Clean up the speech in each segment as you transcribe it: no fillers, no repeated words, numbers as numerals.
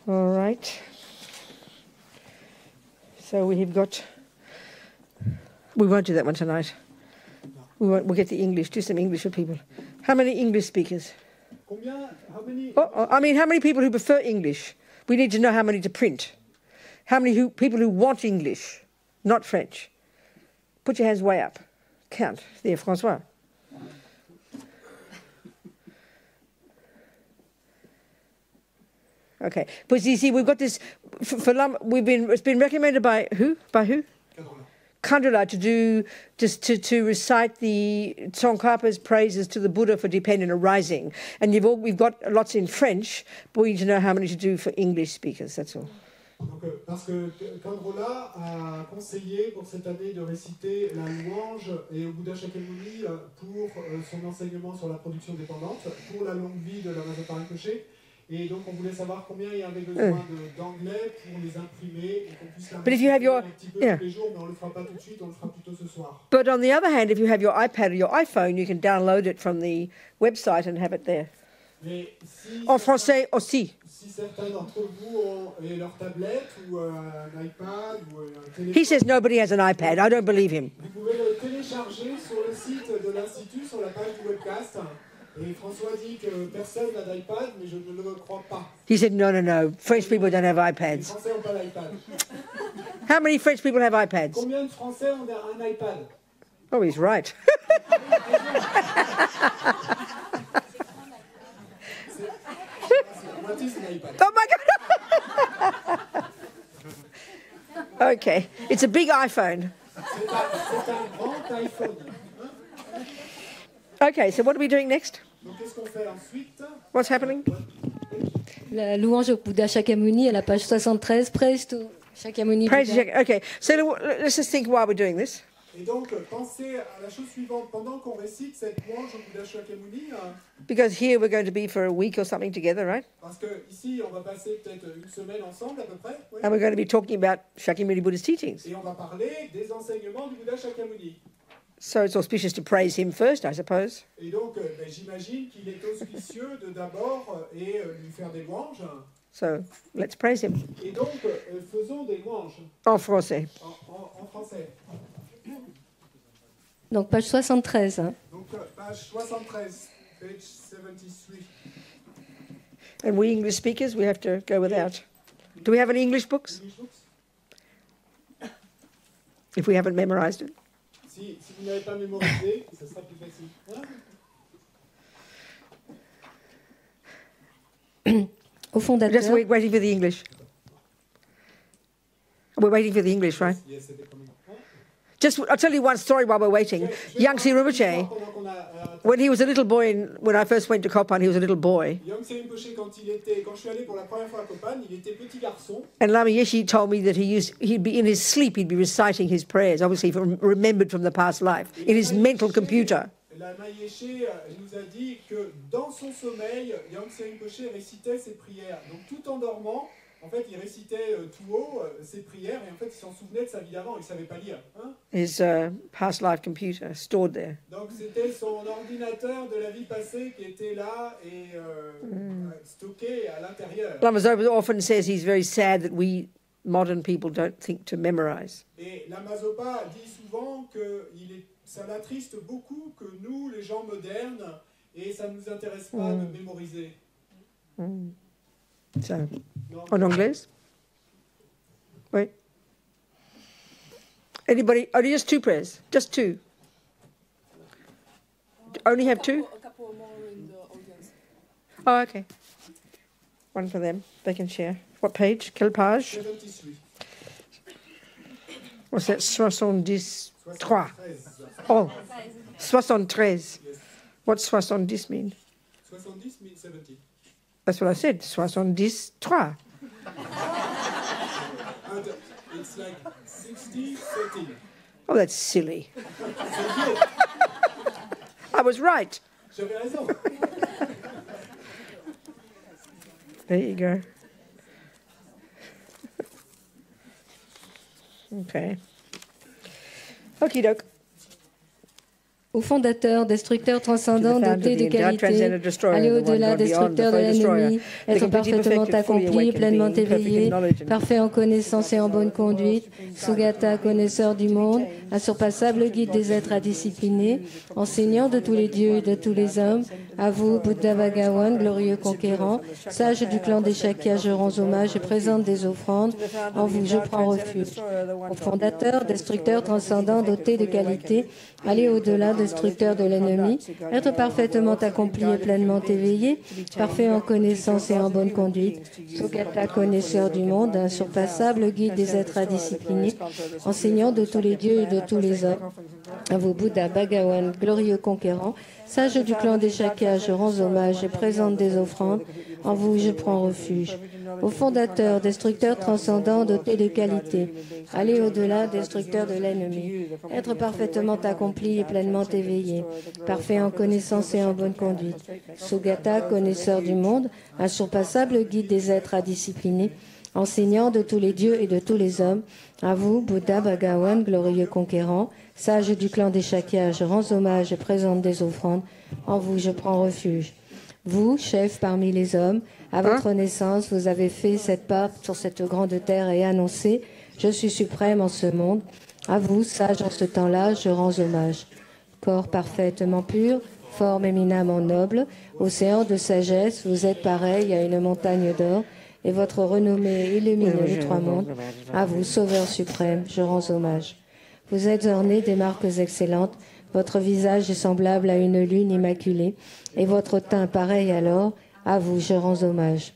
All right. So we have got... We won't do that one tonight. We'll get the English, do some English for people. How many English speakers? How many? I mean, how many people who prefer English? We need to know how many to print. How many people who want English, not French? Put your hands way up. Count. There, François. Okay. But you see, we've got this... it's been recommended by who? By who? Kandula to recite the Tsongkhapa's praises to the Buddha for dependent arising, and we've got lots in French, but we need to know how many to do for English speakers. That's all. Donc, parce que Kandrola a conseillé pour cette année de réciter la louange et au Bouddha Shakyamuni pour son enseignement sur la production dépendante, pour la longue vie de la Vajra Rinpoché. Et donc, on voulait savoir combien il y avait besoin d'anglais pour les imprimer et qu'on puisse la réciter un petit peu tous les jours, mais on ne le fera pas tout de suite, on le fera plutôt ce soir. But on the other hand, if you have your iPad or your iPhone, you can download it from the website and have it there. Mais si en français aussi. Si certains d'entre vous ont leur tablette ou un iPad ou un téléphone... He says nobody has an iPad. I don't believe him. Vous pouvez le télécharger sur le site de l'Institut, sur la page du webcast. Et François dit que personne n'a d'iPad, mais je ne le crois pas. He said, no. French people don't have iPads. Les Français n'ont pas d'iPad. How many French people have iPads? Combien de Français ont un iPad? Oh, he's right. What is an iPad? Oh, my God. Okay. It's a big iPhone. C'est un grand iPhone. Okay, so what are we doing next? Donc, qu'est-ce qu'on fait ensuite? What's happening? La louange au Bouddha Shakyamuni à la page 73, Praise to Shakyamuni. Praise Shakyamuni. Okay, so let's just think why we're doing this. Et donc, pensez à la chose suivante. Pendant qu'on récite cette louange au Bouddha Shakyamuni... Because here we're going to be for a week or something together, right? Parce que ici, on va passer peut-être une semaine ensemble à peu près. Oui. And we're going to be talking about Shakyamuni Buddha's teachings. Et on va parler des enseignements du Bouddha Shakyamuni. So it's auspicious to praise him first, I suppose. Et donc, j'imagine qu'il est auspicieux de d'abord lui faire des louanges. So let's praise him. Et donc, faisons des louanges. En français. En français. Donc, page 73. Hein. Donc, page 73, page 73. And we English speakers, we have to go without. Do we have any English books? English books? If we haven't memorized it. Si vous n'avez pas mémorisé, ce sera plus facile. Au fondateur. Just waiting for the English. We're waiting for the English, right? Yes, c'était coming. Just, I'll tell you one story while we're waiting. Yangtze Rinpoche, when he was a little boy, when I first went to Kopan, he was a little boy. Yangtze Rinpoche, quand je suis allé pour la première fois à Kopan, il était petit garçon. And Lama Yeshe told me that he'd be in his sleep, he'd be reciting his prayers, obviously remembered from the past life, in his mental computer. Lama Yeshe nous a dit que dans son sommeil, Yangtze Rinpoche récitait ses prières. Donc tout en dormant, en fait, il récitait tout haut ses prières et en fait, il s'en souvenait de sa vie d'avant. Il ne savait pas lire. Hein? His past life computer stored there. Donc, c'était son ordinateur de la vie passée qui était là et stocké à l'intérieur. Lama Zopa often says he's very sad that we modern people don't think to memorize. Et Lama Zopa dit souvent que ça l'attriste beaucoup que nous, les gens modernes, et ça ne nous intéresse pas de mémoriser. So, en anglais? Wait. Anybody? Only just two prayers? Just two? Only have two? A couple more in the audience. Oh, okay. One for them. They can share. What page? Quelle page? 73. What's that? 73. Oh, 73. What's 70 mean? 70 means 70. That's what I said. 73. And it's like 60, 13. Oh, that's silly. I was right. J'avais raison. There you go. Okay. Okie doke. Au fondateur, destructeur transcendant, doté de qualité, aller au-delà, destructeur de l'ennemi, être parfaitement accompli, pleinement éveillé, parfait en connaissance et en bonne conduite, Sugata, connaisseur du monde, insurpassable guide des êtres à discipliner, enseignant de tous les dieux et de tous les hommes, à vous, Bouddha Bhagawan, glorieux conquérant, sage du clan des Shakyas, je rends hommage et présente des offrandes, en vous je prends refuge. Au fondateur, destructeur transcendant, doté de qualité, aller au-delà, destructeur de l'ennemi, être parfaitement accompli et pleinement éveillé, parfait en connaissance et en bonne conduite, Sugata, connaisseur du monde, insurpassable guide des êtres à discipliner, enseignant de tous les dieux et de tous les hommes, à vous, Bouddha Bhagawan, glorieux conquérant, sage du clan des Shakyas, je rends hommage et présente des offrandes, en vous je prends refuge. Au fondateur, destructeur transcendant, doté de qualité, aller au-delà, destructeur de l'ennemi, être parfaitement accompli et pleinement éveillé, parfait en connaissance et en bonne conduite, Sugata, connaisseur du monde, insurpassable guide des êtres à discipliner, enseignant de tous les dieux et de tous les hommes, à vous, Bouddha Bhagawan, glorieux conquérant, sage du clan des Shakyas, je rends hommage et présente des offrandes, en vous je prends refuge. Vous, chef parmi les hommes, à votre naissance, vous avez fait cette part sur cette grande terre et annoncé « Je suis suprême en ce monde ». À vous, sage en ce temps-là, je rends hommage. Corps parfaitement pur, forme éminemment noble, océan de sagesse, vous êtes pareil à une montagne d'or, et votre renommée illumine les trois mondes. À vous, sauveur suprême, je rends hommage. Vous êtes orné des marques excellentes, votre visage est semblable à une lune immaculée, et votre teint pareil à l'or, à vous je rends hommage.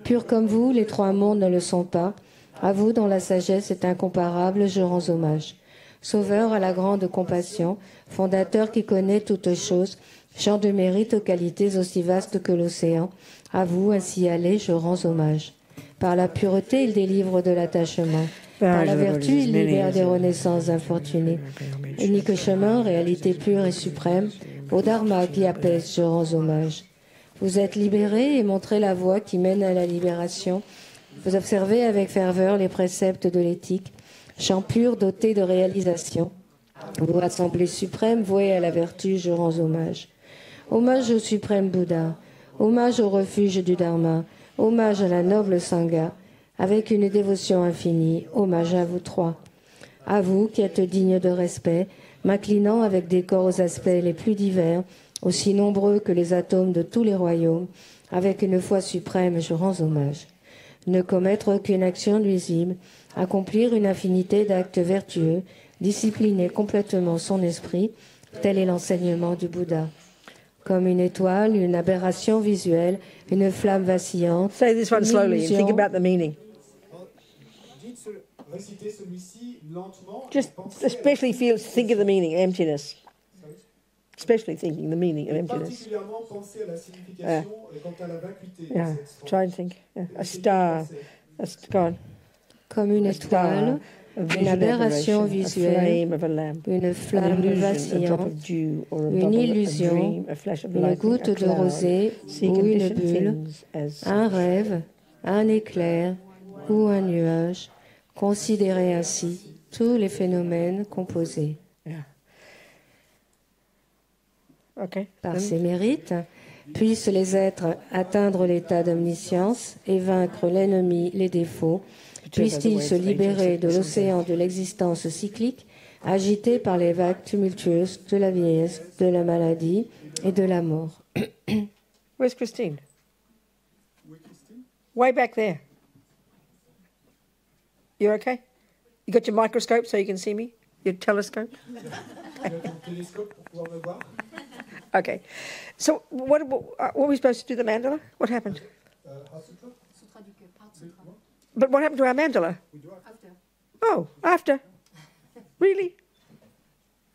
Pur comme vous, les trois mondes ne le sont pas, à vous dont la sagesse est incomparable, je rends hommage. Sauveur à la grande compassion, fondateur qui connaît toutes choses, champ de mérite aux qualités aussi vastes que l'océan, à vous ainsi allez, je rends hommage. Par la pureté, il délivre de l'attachement. Par la vertu, il libère des renaissances infortunées. Unique chemin, réalité pure et suprême, au Dharma qui apaise, je rends hommage. Vous êtes libérés et montrez la voie qui mène à la libération. Vous observez avec ferveur les préceptes de l'éthique, champ pur doté de réalisation. Vous, assemblée suprême, vouée à la vertu, je rends hommage. Hommage au suprême Bouddha, hommage au refuge du Dharma, hommage à la noble Sangha, avec une dévotion infinie, hommage à vous trois. À vous qui êtes dignes de respect, m'inclinant avec décor aux aspects les plus divers, aussi nombreux que les atomes de tous les royaumes, avec une foi suprême, je rends hommage. Ne commettre aucune action nuisible, accomplir une infinité d'actes vertueux, discipliner complètement son esprit, tel est l'enseignement du Bouddha. Comme une étoile, une aberration visuelle, une flamme vacillante. Say this one slowly and think about the meaning. Réciter celui-ci lentement. Just especially think of the meaning, emptiness. Especially thinking the meaning of emptiness. Particulièrement penser à la signification quant à la vacuité. Yeah, try and think. Yeah. A star. Go on. Comme une étoile, une aberration visuelle, une flamme vacillante, une illusion, une goutte de rosée ou une bulle, un rêve, un éclair ou un nuage. Considérez ainsi tous les phénomènes composés. Par ses mérites, puissent les êtres atteindre l'état d'omniscience et vaincre l'ennemi, les défauts, puissent-ils se libérer de l'océan de l'existence cyclique, agité par les vagues tumultueuses de la vieillesse, de la maladie et de la mort. Where's Christine? Way back there. You okay? You got your microscope so you can see me? Your telescope? Okay. So what were we supposed to do the mandala? What happened? But what happened to our mandala? Oh, after. Really?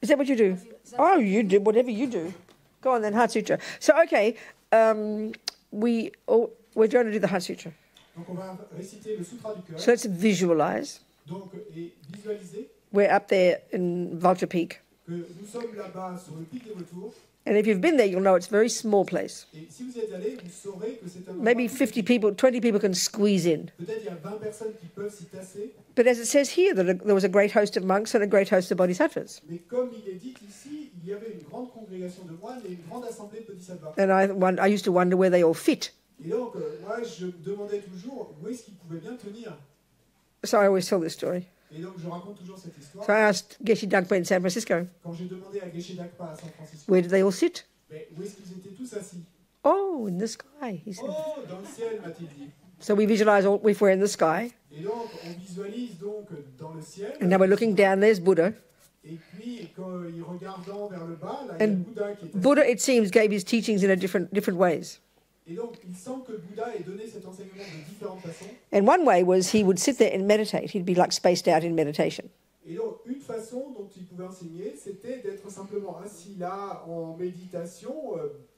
Is that what you do? Oh, you do whatever you do. Go on then, Heart Sutra. So, okay, we're going to do the Heart Sutra. Donc on va réciter le Sutra du cœur. So let's visualize. Donc, et visualiser We're up there in Vajra Peak. que nous sommes là-bas sur le pic des retours. And if you've been there, you'll know it's a very small place. Et si vous y êtes allé, vous saurez que c'est un endroit Maybe 50 people, 20 people can squeeze in. Peut-être il y a 20 personnes qui peuvent s'y tasser. But as it says here, that there was a great host of monks and a great host of bodhisattvas. Mais comme il est dit ici, il y avait une grande congrégation de moines et une grande assemblée de bodhisattvas. And I used to wonder where they all fit. Et donc, moi, je me demandais toujours où est-ce qu'ils pouvaient bien tenir. So I always tell this story. Et donc, je raconte toujours cette histoire. So I asked Geshe Dagpa in San Francisco, Quand j'ai demandé à Geshe Dagpa à San Francisco, where did they all sit? mais où est-ce qu'ils étaient tous assis? Oh, in the sky, he said. Oh, dans le ciel, m'a-t-il dit. So we visualize if we're in the sky, Et donc, on visualise donc dans le ciel. and now we're looking down, there's Buddha. Et puis, quand il regardant vers le bas, là, il y a le And Bouddha qui est assis. Buddha, it seems, gave his teachings in a different ways. Et donc, il semble que le Bouddha ait donné cet enseignement de différentes façons. And one way was he would sit there and meditate. He'd be like spaced out in meditation. Et donc, une façon dont il pouvait enseigner, c'était d'être simplement assis là, en méditation,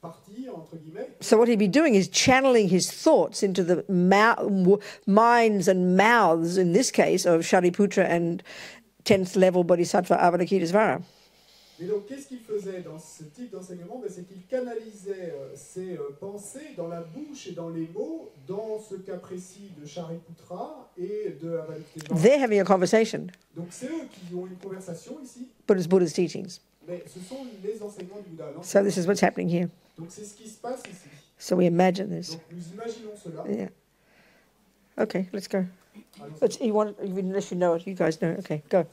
parti, entre guillemets. So what he'd be doing is channeling his thoughts into the minds and mouths, in this case, of Shariputra and 10th level Bodhisattva Avalokitesvara. Mais donc, qu'est-ce qu'il faisait dans ce type d'enseignement? C'est qu'il canalisait ses pensées dans la bouche et dans les mots, dans ce cas précis de Shariputra et de Avalokitesvara. They're having a conversation, Donc, c'est eux qui ont une conversation ici, but it's Buddha's teachings. mais ce sont les enseignements du Bouddha. So this is what's happening here. Donc, c'est ce qui se passe ici. So we imagine this. Donc, nous imaginons cela. Yeah. Okay, let's go. Allons-y. Unless you know it, you guys know. Okay, go.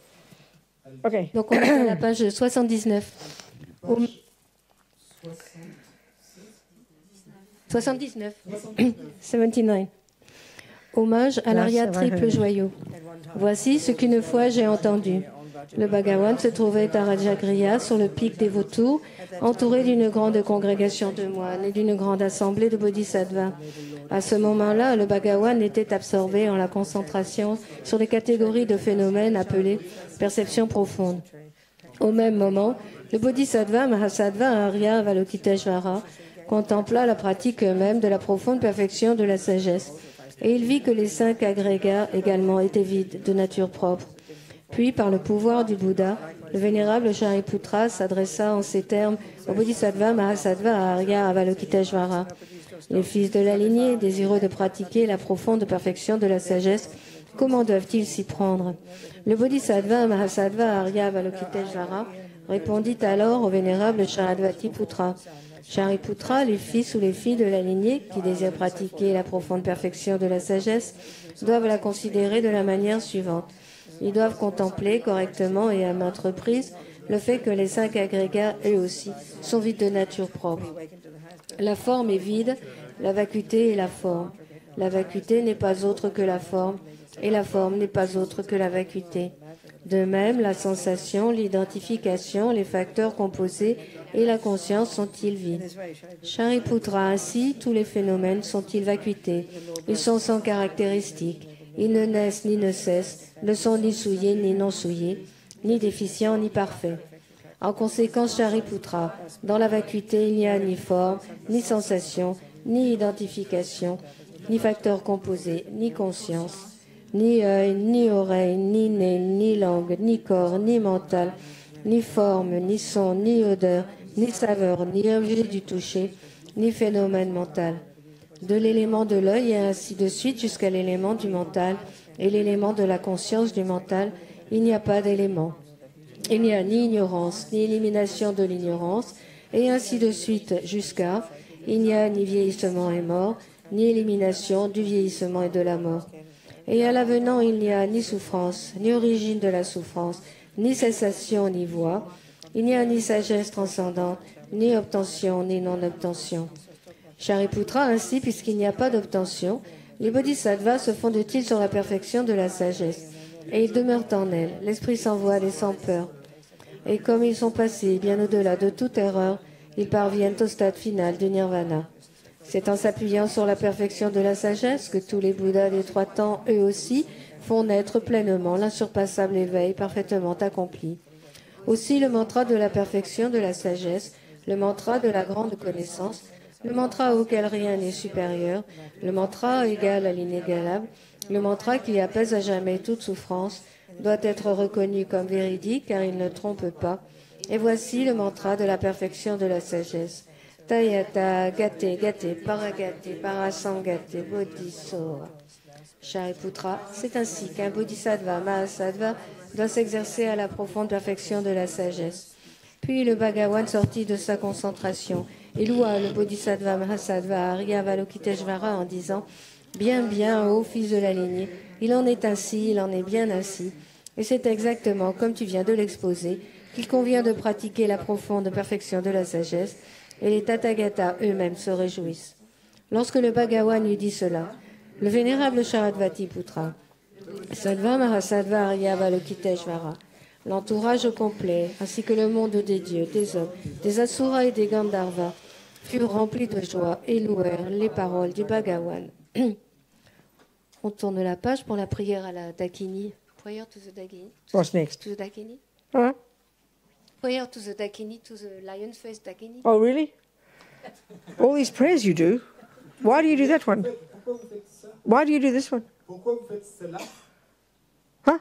Okay. Donc on est à la page 79. Au- Page 79. 79. 79. Hommage à l'aria triple joyau. Voici ce qu'une fois j'ai entendu. Le Bhagawan se trouvait à Rajagriha, sur le pic des vautours, entouré d'une grande congrégation de moines et d'une grande assemblée de bodhisattvas. À ce moment-là, le Bhagawan était absorbé en la concentration sur les catégories de phénomènes appelés perception profonde. Au même moment, le bodhisattva Mahasattva Arya Avalokitesvara contempla la pratique même de la profonde perfection de la sagesse, et il vit que les 5 agrégats également étaient vides de nature propre. Puis, par le pouvoir du Bouddha, le vénérable Shariputra s'adressa en ces termes au bodhisattva Mahasattva Arya Avalokitesvara. Les fils de la lignée, désireux de pratiquer la profonde perfection de la sagesse, comment doivent-ils s'y prendre? Le bodhisattva Mahasattva Arya Avalokitesvara répondit alors au vénérable Sharadvatiputra. Shariputra, les fils ou les filles de la lignée qui désirent pratiquer la profonde perfection de la sagesse doivent la considérer de la manière suivante. Ils doivent contempler correctement et à maintes reprises le fait que les 5 agrégats, eux aussi, sont vides de nature propre. La forme est vide, la vacuité est la forme. La vacuité n'est pas autre que la forme, et la forme n'est pas autre que la vacuité. De même, la sensation, l'identification, les facteurs composés et la conscience sont-ils vides? Shariputra, ainsi, tous les phénomènes sont-ils vacuités? Ils sont sans caractéristiques. Ils ne naissent ni ne cessent, ne sont ni souillés ni non souillés, ni déficients ni parfaits. En conséquence, Shariputra, dans la vacuité, il n'y a ni forme, ni sensation, ni identification, ni facteurs composés, ni conscience, ni œil, ni oreille, ni nez, ni langue, ni corps, ni mental, ni forme, ni son, ni odeur, ni saveur, ni objet du toucher, ni phénomène mental. De l'élément de l'œil et ainsi de suite jusqu'à l'élément du mental et l'élément de la conscience du mental, il n'y a pas d'élément. Il n'y a ni ignorance, ni élimination de l'ignorance, et ainsi de suite jusqu'à il n'y a ni vieillissement et mort, ni élimination du vieillissement et de la mort. Et à l'avenant, il n'y a ni souffrance, ni origine de la souffrance, ni cessation, ni voie. Il n'y a ni sagesse transcendante, ni obtention, ni non-obtention. Shariputra, ainsi, puisqu'il n'y a pas d'obtention, les bodhisattvas se fondent-ils sur la perfection de la sagesse, et ils demeurent en elle, l'esprit sans voile et sans peur. Et comme ils sont passés bien au-delà de toute erreur, ils parviennent au stade final du nirvana. C'est en s'appuyant sur la perfection de la sagesse que tous les Bouddhas des 3 temps, eux aussi, font naître pleinement l'insurpassable éveil parfaitement accompli. Aussi le mantra de la perfection de la sagesse, le mantra de la grande connaissance, le mantra auquel rien n'est supérieur, le mantra égal à l'inégalable, le mantra qui apaise à jamais toute souffrance, doit être reconnu comme véridique car il ne trompe pas. Et voici le mantra de la perfection de la sagesse. Tayata gate gate paragate parasangate bodhisattva. Shariputra, c'est ainsi qu'un bodhisattva mahasattva doit s'exercer à la profonde perfection de la sagesse. Puis le Bhagawan sortit de sa concentration et loua le Bodhisattva Mahasattva Aryavalokiteshvara en disant « Bien, bien, ô fils de la lignée, il en est ainsi, il en est bien ainsi. Et c'est exactement comme tu viens de l'exposer qu'il convient de pratiquer la profonde perfection de la sagesse, et les Tathagatas eux-mêmes se réjouissent. » Lorsque le Bhagawan lui dit cela, le vénérable Sharadvati Putra, Sattva Mahasattva Aryavalokiteshvara, l'entourage au complet, ainsi que le monde des dieux, des hommes, des Asuras et des Gandharvas, furent remplis de joie et louèrent les paroles du Bhagawan. On tourne la page pour la prière à la Dakini. Prayer to the Dakini. What's next? To the Dakini. Huh? Prayer to the Dakini, to the lion's face Dakini. Oh, really? All these prayers you do? Why do you do that one? Why do you do this one? Pourquoi vous faites celle-là? Huh?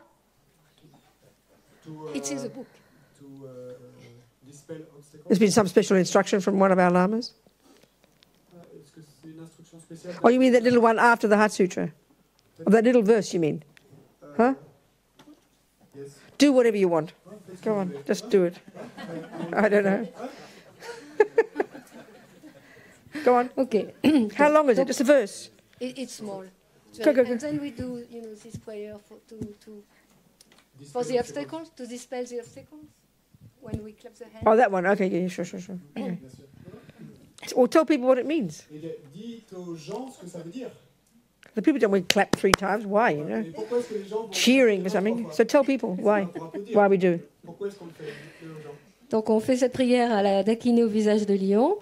It's in the book. To dispel obstacles. There's been some special instruction from one of our lamas. Est-ce que c'est une instruction spéciale? Oh, you mean that little one after the Heart Sutra? Or that little verse, you mean? Huh? Yes. Do whatever you want. Go on, just do it. I don't know. Go on. Okay. How long is it? Just a verse? It's small. Go, go, go. And then we do, this prayer for the obstacles, to dispel the obstacles, when we clap the hands. Oh, that one. Okay, yeah, sure. Okay. Or tell people what it means. Et dites aux gens ce que ça veut dire. The people don't want to clap 3 times. Why, you know? Et pourquoi est-ce que les gens vont Cheering for something. So tell people why we do it. Pourquoi est-ce qu'on le fait? Dites-le aux gens. Donc on fait cette prière à la Dakini au visage de lion,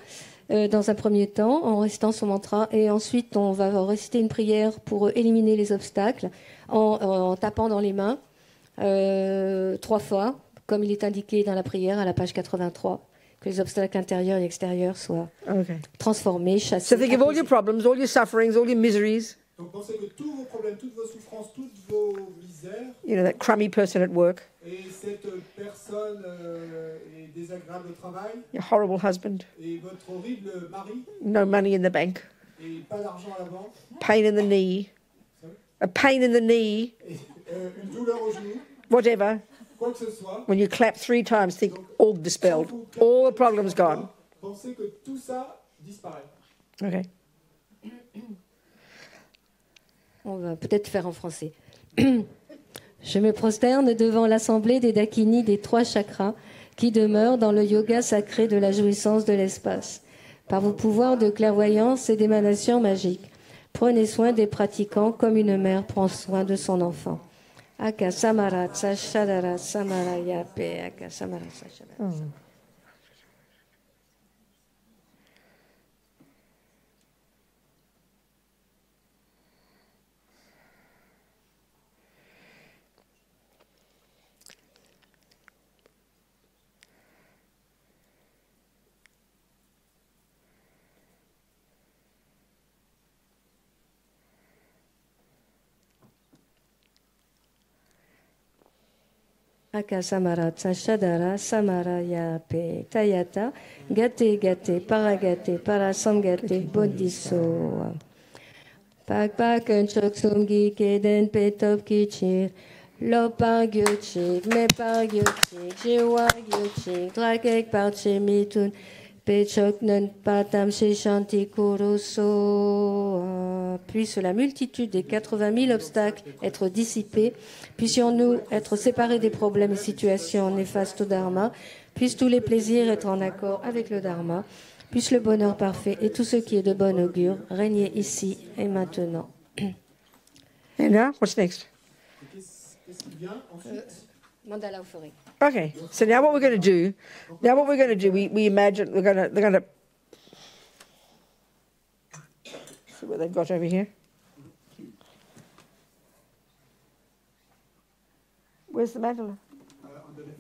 dans un premier temps, en récitant son mantra, et ensuite on va réciter une prière pour éliminer les obstacles, en tapant dans les mains 3 fois, comme il est indiqué dans la prière à la page 83, que les obstacles intérieurs et extérieurs soient transformés, chassés. So think of all your problems, all your sufferings, all your miseries. Donc pensez que tous vos problèmes, toutes vos souffrances, toutes vos misères, You know, that crummy person at work, et cette personne est désagréable au travail, your horrible husband, et votre horrible mari, no money in the bank, et pas d'argent à la banque, pain in the knee, a pain in the knee, et une douleur au genou, whatever. quoi que ce soit. When you clap 3 times, think all dispelled, all the problems gone. Pensez que tout ça disparaît. Okay. On va peut-être faire en français. Je me prosterne devant l'assemblée des Dakini des 3 chakras qui demeurent dans le yoga sacré de la jouissance de l'espace. Par vos pouvoirs de clairvoyance et d'émanation magique, prenez soin des pratiquants comme une mère prend soin de son enfant. Aka samara tsashadara samara yape aka samara tsashadara. Aka samara tsashadara samara yape tayata gate gate paragate parasangate bodhiso. Pak pak un chok sumgi keden petop kichir lopar gyuchik me par gyuchik jiwa gyuchik drakek par chemitun pechok nen patam shishanti kuruso. Puisse la multitude des 80 000 obstacles être dissipés, puissions-nous être séparés des problèmes et situations néfastes au Dharma, puissent tous les plaisirs être en accord avec le Dharma, puisse le bonheur parfait et tout ce qui est de bon augure régner ici et maintenant. And now, what's next? Qu'est-ce qui vient ensuite? Mandala Euphorie. Okay, so now what we're going to do, we imagine they're going to see what they've got over here. Where's the mandala? On the left.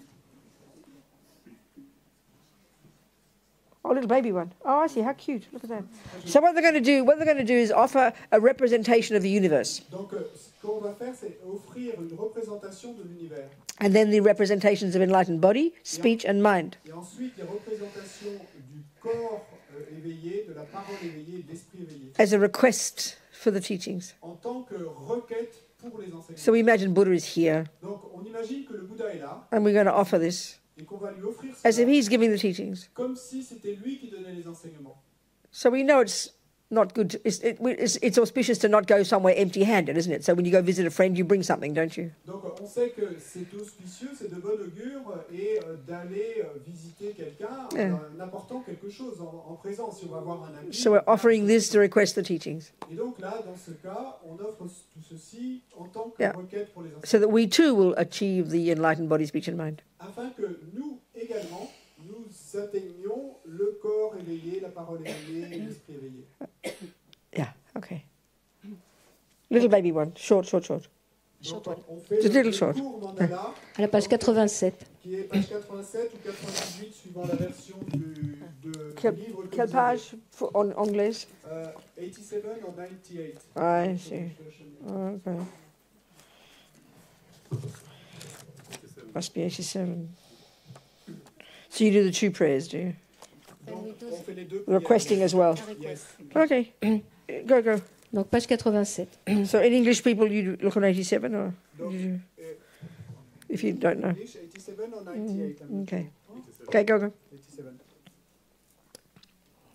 Oh, little baby one. Oh, I see. How cute. Look at that. So what they're going to do is offer a representation of the universe. Donc, ce qu'on va faire, c'est offrir une représentation de l'univers. And then the representations of enlightened body, speech, and mind. Et ensuite, les représentations du corps éveillé, de la parole éveillée, de l'esprit éveillé. As a request for the teachings. En tant que requête pour les enseignements. So we imagine Buddha is here. Donc, on imagine que le Bouddha est là. And we're going to offer this. Et qu'on va lui offrir as if he's giving the teachings. Comme si c'était lui qui donnait les enseignements. So we know it's not good. It's auspicious to not go somewhere empty-handed, isn't it? So when you go visit a friend, you bring something, don't you? Donc on sait que c'est auspicieux, c'est de bon augure et d'aller visiter quelqu'un en apportant quelque chose en présence. Si on va voir un ami. So we're offering this to request the teachings. Et donc là, dans ce cas, on offre tout ceci en tant que requête pour les enseignements. So that we too will achieve the enlightened body, speech and mind. Afin que nous également, nous atteignions le corps éveillé, la parole éveillée et l'esprit éveillé. Yeah, okay. Little baby one, short. Short one. On fait It's a little short. court mandala, À la page 87. qui est page 87 ou 98 suivant la version du livre que Quelle vous page en anglais? 87 or 98. I see. Okay. Must be 87. So you do the two prayers, do you? Donc, on fait les deux prières. Requesting as well. Yes. Okay. Go. Donc page 87. So in English, people, you look on 87, or Donc, if you don't know. English, 87 or 98. I'm not Okay. sure. Okay, go. 87.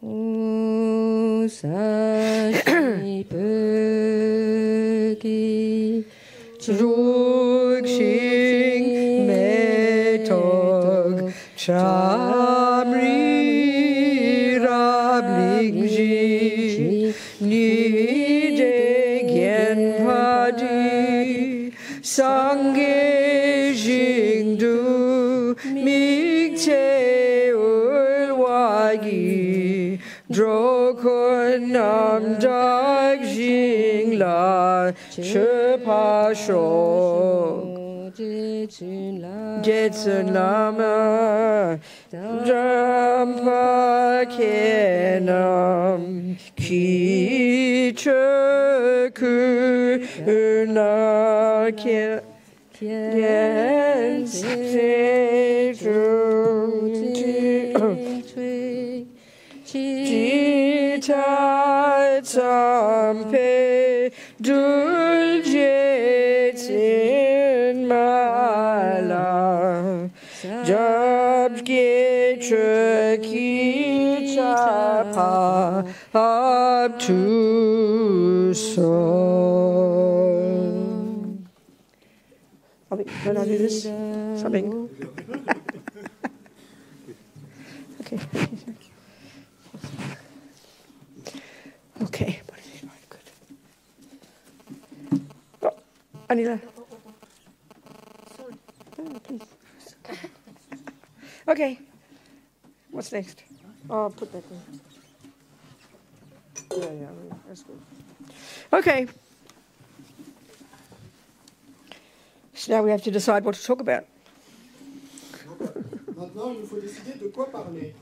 O Sashi Peki Drukshing Metog Chamri Rablingji Nide Genpadi Sangye Jingdu Mikte Ulwagi Drokunam Dag Jingla Chepasho Jetsun Lama Jampa Kenam Ki Cheku Una Kien Jita Tampe Duljetin Mala Jabge Chakita Pa Up to so. Can I do this? Something. Okay. Okay. Good. Oh, Anila. Oh, please. Okay. What's next? Oh, I'll put that in. Yeah, that's good. Okay. So now we have to decide what to talk about. Maintenant, il nous faut décider de quoi parler.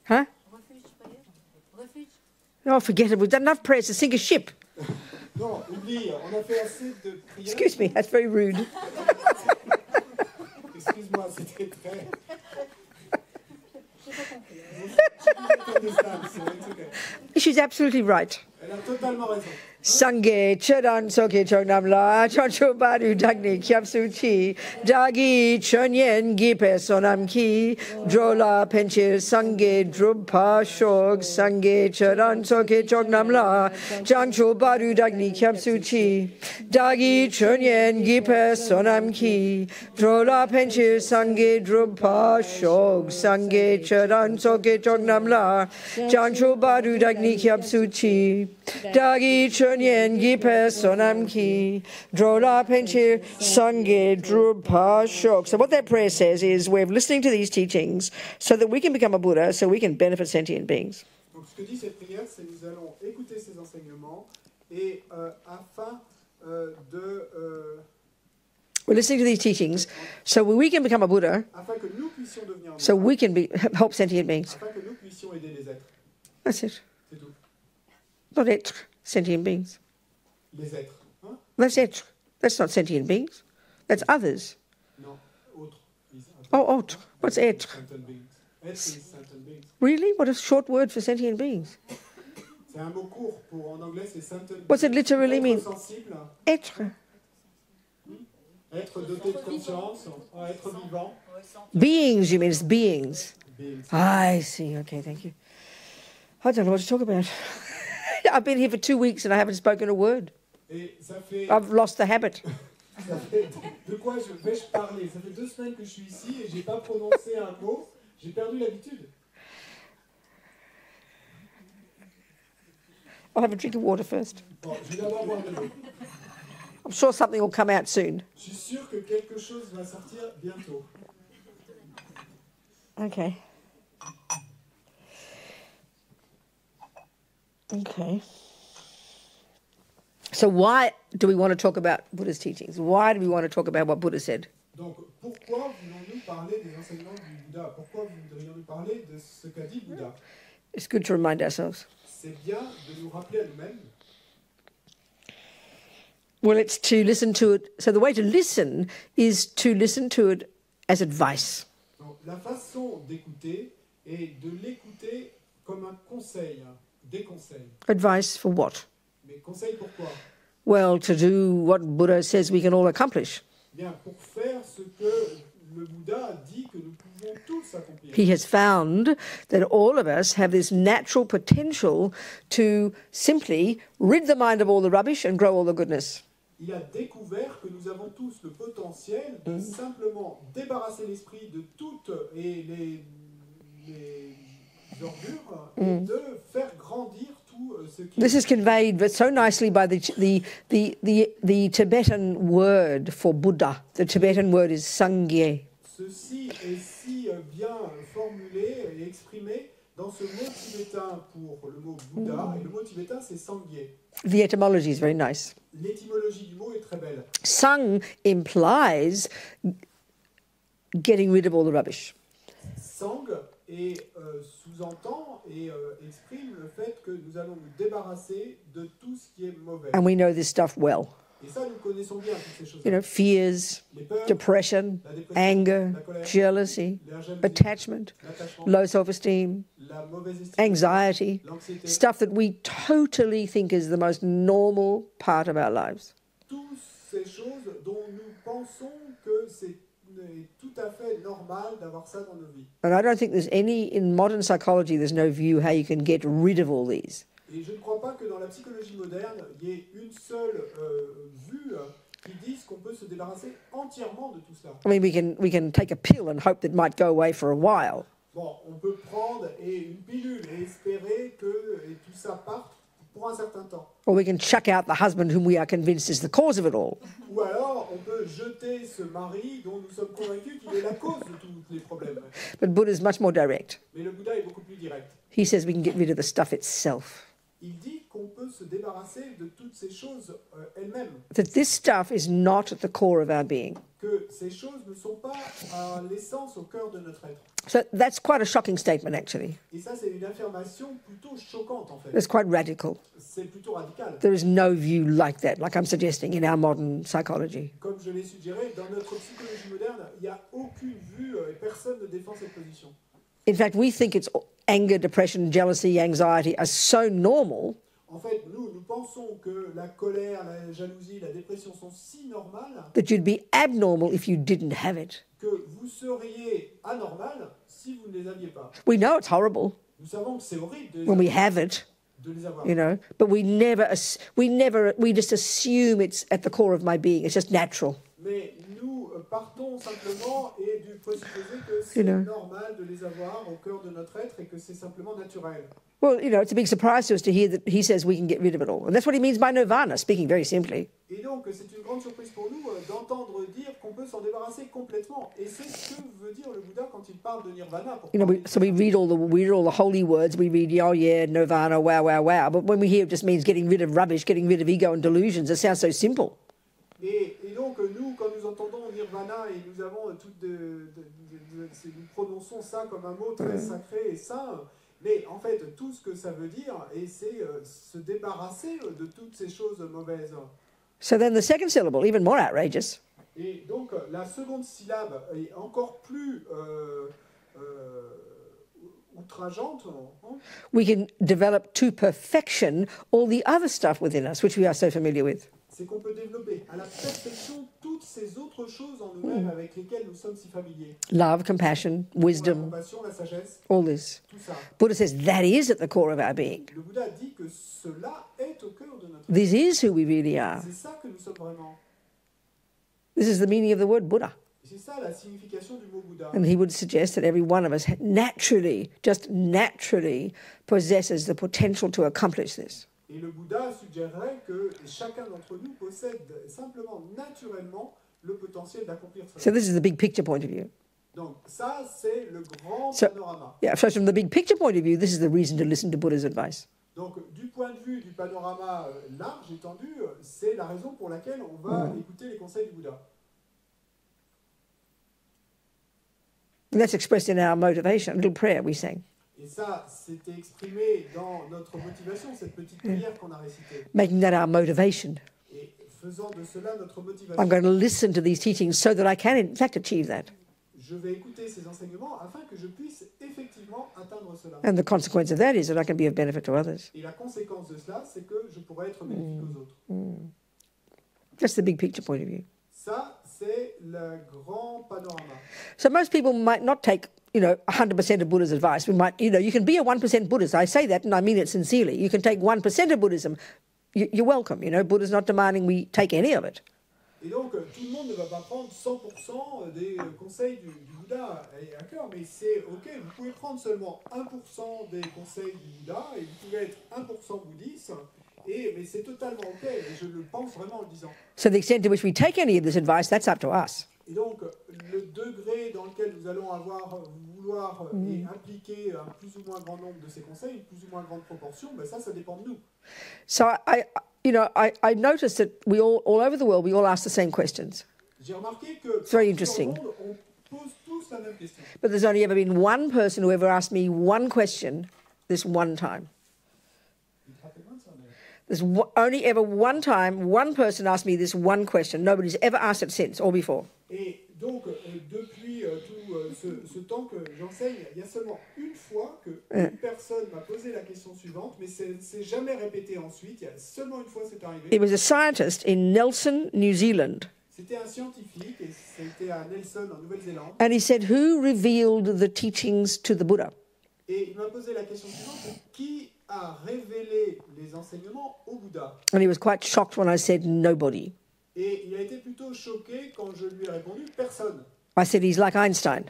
Huh? Oh, forget it. We've done enough prayers to sink a ship. Non, oublie, on a fait assez de prières. Excuse me, that's very rude. Excuse-moi, c'était très... She's absolutely right. Elle a totalement raison. Sangye Chedan Soke Chognam La Choncho Badu Dagni Kyapsu Chi Dagi Chonyen Gipe Sonam Ki Drola Penchir Sangye Druppa Shog Sangye Chedan Soke Chognam La Choncho Badu Dagni Kyapsu Chi Dagi Chonyen Gipe Sonam Ki Drola Penchir Sangye Druppa Shog Sangye Chedan Soke Chognam La Choncho Badu Dagni Kyapsu Chi Dagi Chonyen Gipe Sonam Ki Drola Penchir Sangye Drupa Shok. So what that prayer says is we're listening to these teachings so that we can become a Buddha, so we can benefit sentient beings. Donc ce que dit cette prière, c'est nous allons écouter ces enseignements et afin de... We're listening to these teachings so we can become a Buddha, afin que nous puissions devenir so we can help sentient beings. afin que nous puissions aider les êtres. That's it. C'est tout. Not être, sentient beings. Les êtres. Hein? That's être. That's not sentient beings. That's others. Non, autres. Oh, autre. What's être? Sentient beings. Être sentient beings. Really? What a short word for sentient beings. C'est un mot court pour, en anglais, c'est sentient. What's it literally mean? Être sensible. Être. Être doté de conscience. Être vivant. Beings, you mean it's beings. Beings. I see. Okay, thank you. I don't know what to talk about. I've been here for 2 weeks and I haven't spoken a word. Et ça fait, I've lost the habit. ça fait de quoi vais-je parler? Ça fait 2 semaines que je suis ici et j'ai pas prononcé un mot. J'ai perdu l'habitude. I'll have a drink of water first. Bon, je vais d'abord boire de l'eau. I'm sure something will come out soon. Je suis sûr que quelque chose va sortir bientôt. Okay. Okay. So why do we want to talk about Buddha's teachings? Why do we want to talk about what Buddha said? Donc, pourquoi voulons-nous parler des enseignements du Bouddha? Pourquoi voudrions-nous parler de ce qu'a dit Bouddha? It's good to remind ourselves. C'est bien de nous rappeler à nous-mêmes. Well, it's to listen to it. So the way to listen is to listen to it as advice. Donc, la façon d'écouter est de l'écouter comme un conseil, des conseils. Advice for what? Mais conseil pourquoi? Well, to do what Buddha says we can all accomplish. Bien, pour faire ce que le Bouddha dit que nous pouvons tous accomplir. He has found that all of us have this natural potential to simply rid the mind of all the rubbish and grow all the goodness. Il a découvert que nous avons tous le potentiel de simplement débarrasser l'esprit de toutes les ordures et de faire grandir tout ce qui... This is conveyed but so nicely by the Tibetan word for Buddha. The Tibetan word is Sangye. Ceci est si bien formulé et exprimé dans ce mot tibétain pour le mot Bouddha, et le mot tibétain c'est Sangye. The etymology is very nice. L'étymologie du mot est très belle. Sang implies getting rid of all the rubbish. Sang et sous-entend et exprime le fait que nous allons nous débarrasser de tout ce qui est mauvais. And we know this stuff well. Et ça, nous connaissons bien toutes ces choses. You know, fears, Les peurs, depression, la dépression, anger, la colère, jealousy, la jalousie, attachment, l'attachement, low self-esteem, la mauvaise estime, anxiety, l'anxiété, stuff that we totally think is the most normal part of our lives. toutes ces choses dont nous pensons que c'est tout à fait normal d'avoir ça dans nos vies. And I don't think there's any, in modern psychology, there's no view how you can get rid of all these. Et je ne crois pas que dans la psychologie moderne, il y ait une seule vue qui dise qu'on peut se débarrasser entièrement de tout cela. I mean, we can take a pill and hope that it might go away for a while. Bon, on peut prendre une pilule et espérer que tout ça parte pour un certain temps. Or we can chuck out the husband whom we are convinced is the cause of it all. Ou alors, on peut jeter ce mari dont nous sommes convaincus qu'il est la cause de tous les problèmes. But Buddha is much more direct. Mais le Bouddha est beaucoup plus direct. He says we can get rid of the stuff itself. Il dit qu'on peut se débarrasser de toutes ces choses elles-mêmes. That this stuff is not at the core of our being. Que ces choses ne sont pas à l'essence, au cœur de notre être. So that's quite a shocking statement, actually. Et ça, c'est une affirmation plutôt choquante, en fait. It's quite radical. C'est plutôt radical. There is no view like that, like I'm suggesting, in our modern psychology. Comme je l'ai suggéré, dans notre psychologie moderne, il n'y a aucune vue et personne ne défend cette position. In fact, we think it's anger, depression, jealousy, anxiety are so normal En fait, nous pensons que la colère, la jalousie, la dépression sont si normales that you'd be abnormal if you didn't have it. que vous seriez anormal si vous ne les aviez pas. We know it's horrible Nous savons que c'est horrible when we have it, de les avoir. you know, but we just assume it's at the core of my being. It's just natural. Mais nous partons simplement et du présupposé que c'est normal de les avoir au cœur de notre être et que c'est simplement naturel. Well, you know, it's a big surprise to us to hear that he says we can get rid of it all. And that's what he means by nirvana, speaking very simply. Et donc, c'est une grande surprise pour nous d'entendre dire qu'on peut s'en débarrasser complètement. Et c'est ce que veut dire le Bouddha quand il parle de nirvana. You know, we read all the holy words. We read, oh yeah, nirvana, wow, wow, wow. But when we hear it just means getting rid of rubbish, getting rid of ego and delusions, it sounds so simple. Et donc, nous, quand nous entendons nirvana et nous avons nous prononçons ça comme un mot très sacré et saint, mais en fait, tout ce que ça veut dire, c'est se débarrasser de toutes ces choses mauvaises. So then the second syllable, even more outrageous. Et donc, la seconde syllabe est encore plus outrageante, we can develop to perfection all the other stuff within us, which we are so familiar with. c'est qu'on peut développer à la perfection toutes ces autres choses en nous-mêmes avec lesquelles nous sommes si familiers. Love, compassion, La wisdom, compassion, la sagesse, all this. tout ça. Buddha says that is at the core of our being. Le Bouddha dit que cela est au cœur de notre vie. This is who we really are. C'est ça que nous sommes vraiment. This is the meaning of the word Buddha. C'est ça la signification du mot Bouddha. And he would suggest that every one of us naturally, just naturally, possesses the potential to accomplish this. Et le Bouddha suggérerait que chacun d'entre nous possède simplement, naturellement, le potentiel d'accomplir cela. So this is the big picture point of view. Donc ça, c'est le grand So- panorama. Yeah, so from the big picture point of view, this is the reason to listen to Buddha's advice. Donc du point de vue du panorama large, étendu, c'est la raison pour laquelle on va écouter les conseils du Bouddha. And that's expressed in our motivation, a little prayer we sang. Et ça, c'était exprimé dans notre motivation, cette petite prière qu'on a récitée. Making that our motivation. Et faisant de cela notre I'm motivation. going to listen to these teachings so that I can, in fact, achieve that. Je vais écouter ces enseignements afin que je puisse effectivement atteindre cela. And the consequence of that is that I can be of benefit to others. Et la conséquence de cela, c'est que je pourrai être bénéfique aux autres. That's the big picture point of view. Ça, c'est le grand panorama. So most people might not take, 100% of Buddha's advice. We might, you can be a 1% Buddhist. I say that and I mean it sincerely. You can take 1% of Buddhism. You're welcome. Buddha's not demanding we take any of it. Et donc, tout le monde ne va pas prendre 100% des conseils du Bouddha à cœur, mais c'est OK, vous pouvez prendre seulement 1% des conseils du Bouddha et vous pouvez être 1% bouddhiste, mais c'est totalement OK, et je le pense vraiment en le disant. So the extent to which we take any of this advice, that's up to us. Et donc, le degré dans lequel nous allons vouloir et appliquer un plus ou moins grand nombre de ces conseils, une plus ou moins grande proportion, ça dépend de nous. So I noticed that we all over the world, we all ask the same questions. J'ai remarqué que very dans interesting. le monde, on pose tous la même question. But there's only ever been one person who ever asked me one question this one time. There's only ever one time, one person asked me this one question. Nobody's ever asked it since or before. Et donc, depuis tout ce temps que j'enseigne, il y a seulement une fois qu'une personne m'a posé la question suivante, mais c'est jamais répété ensuite. Il y a seulement une fois c'est arrivé. It was a scientist in Nelson, New Zealand. C'était un scientifique, et c'était à Nelson, en Nouvelle-Zélande. And he said, who revealed the teachings to the Buddha? Et il m'a posé la question suivante, qui a révélé les enseignements au Bouddha? And he was quite shocked when I said, nobody. Et il a été plutôt choqué quand je lui ai répondu, personne. I said, he's like Einstein.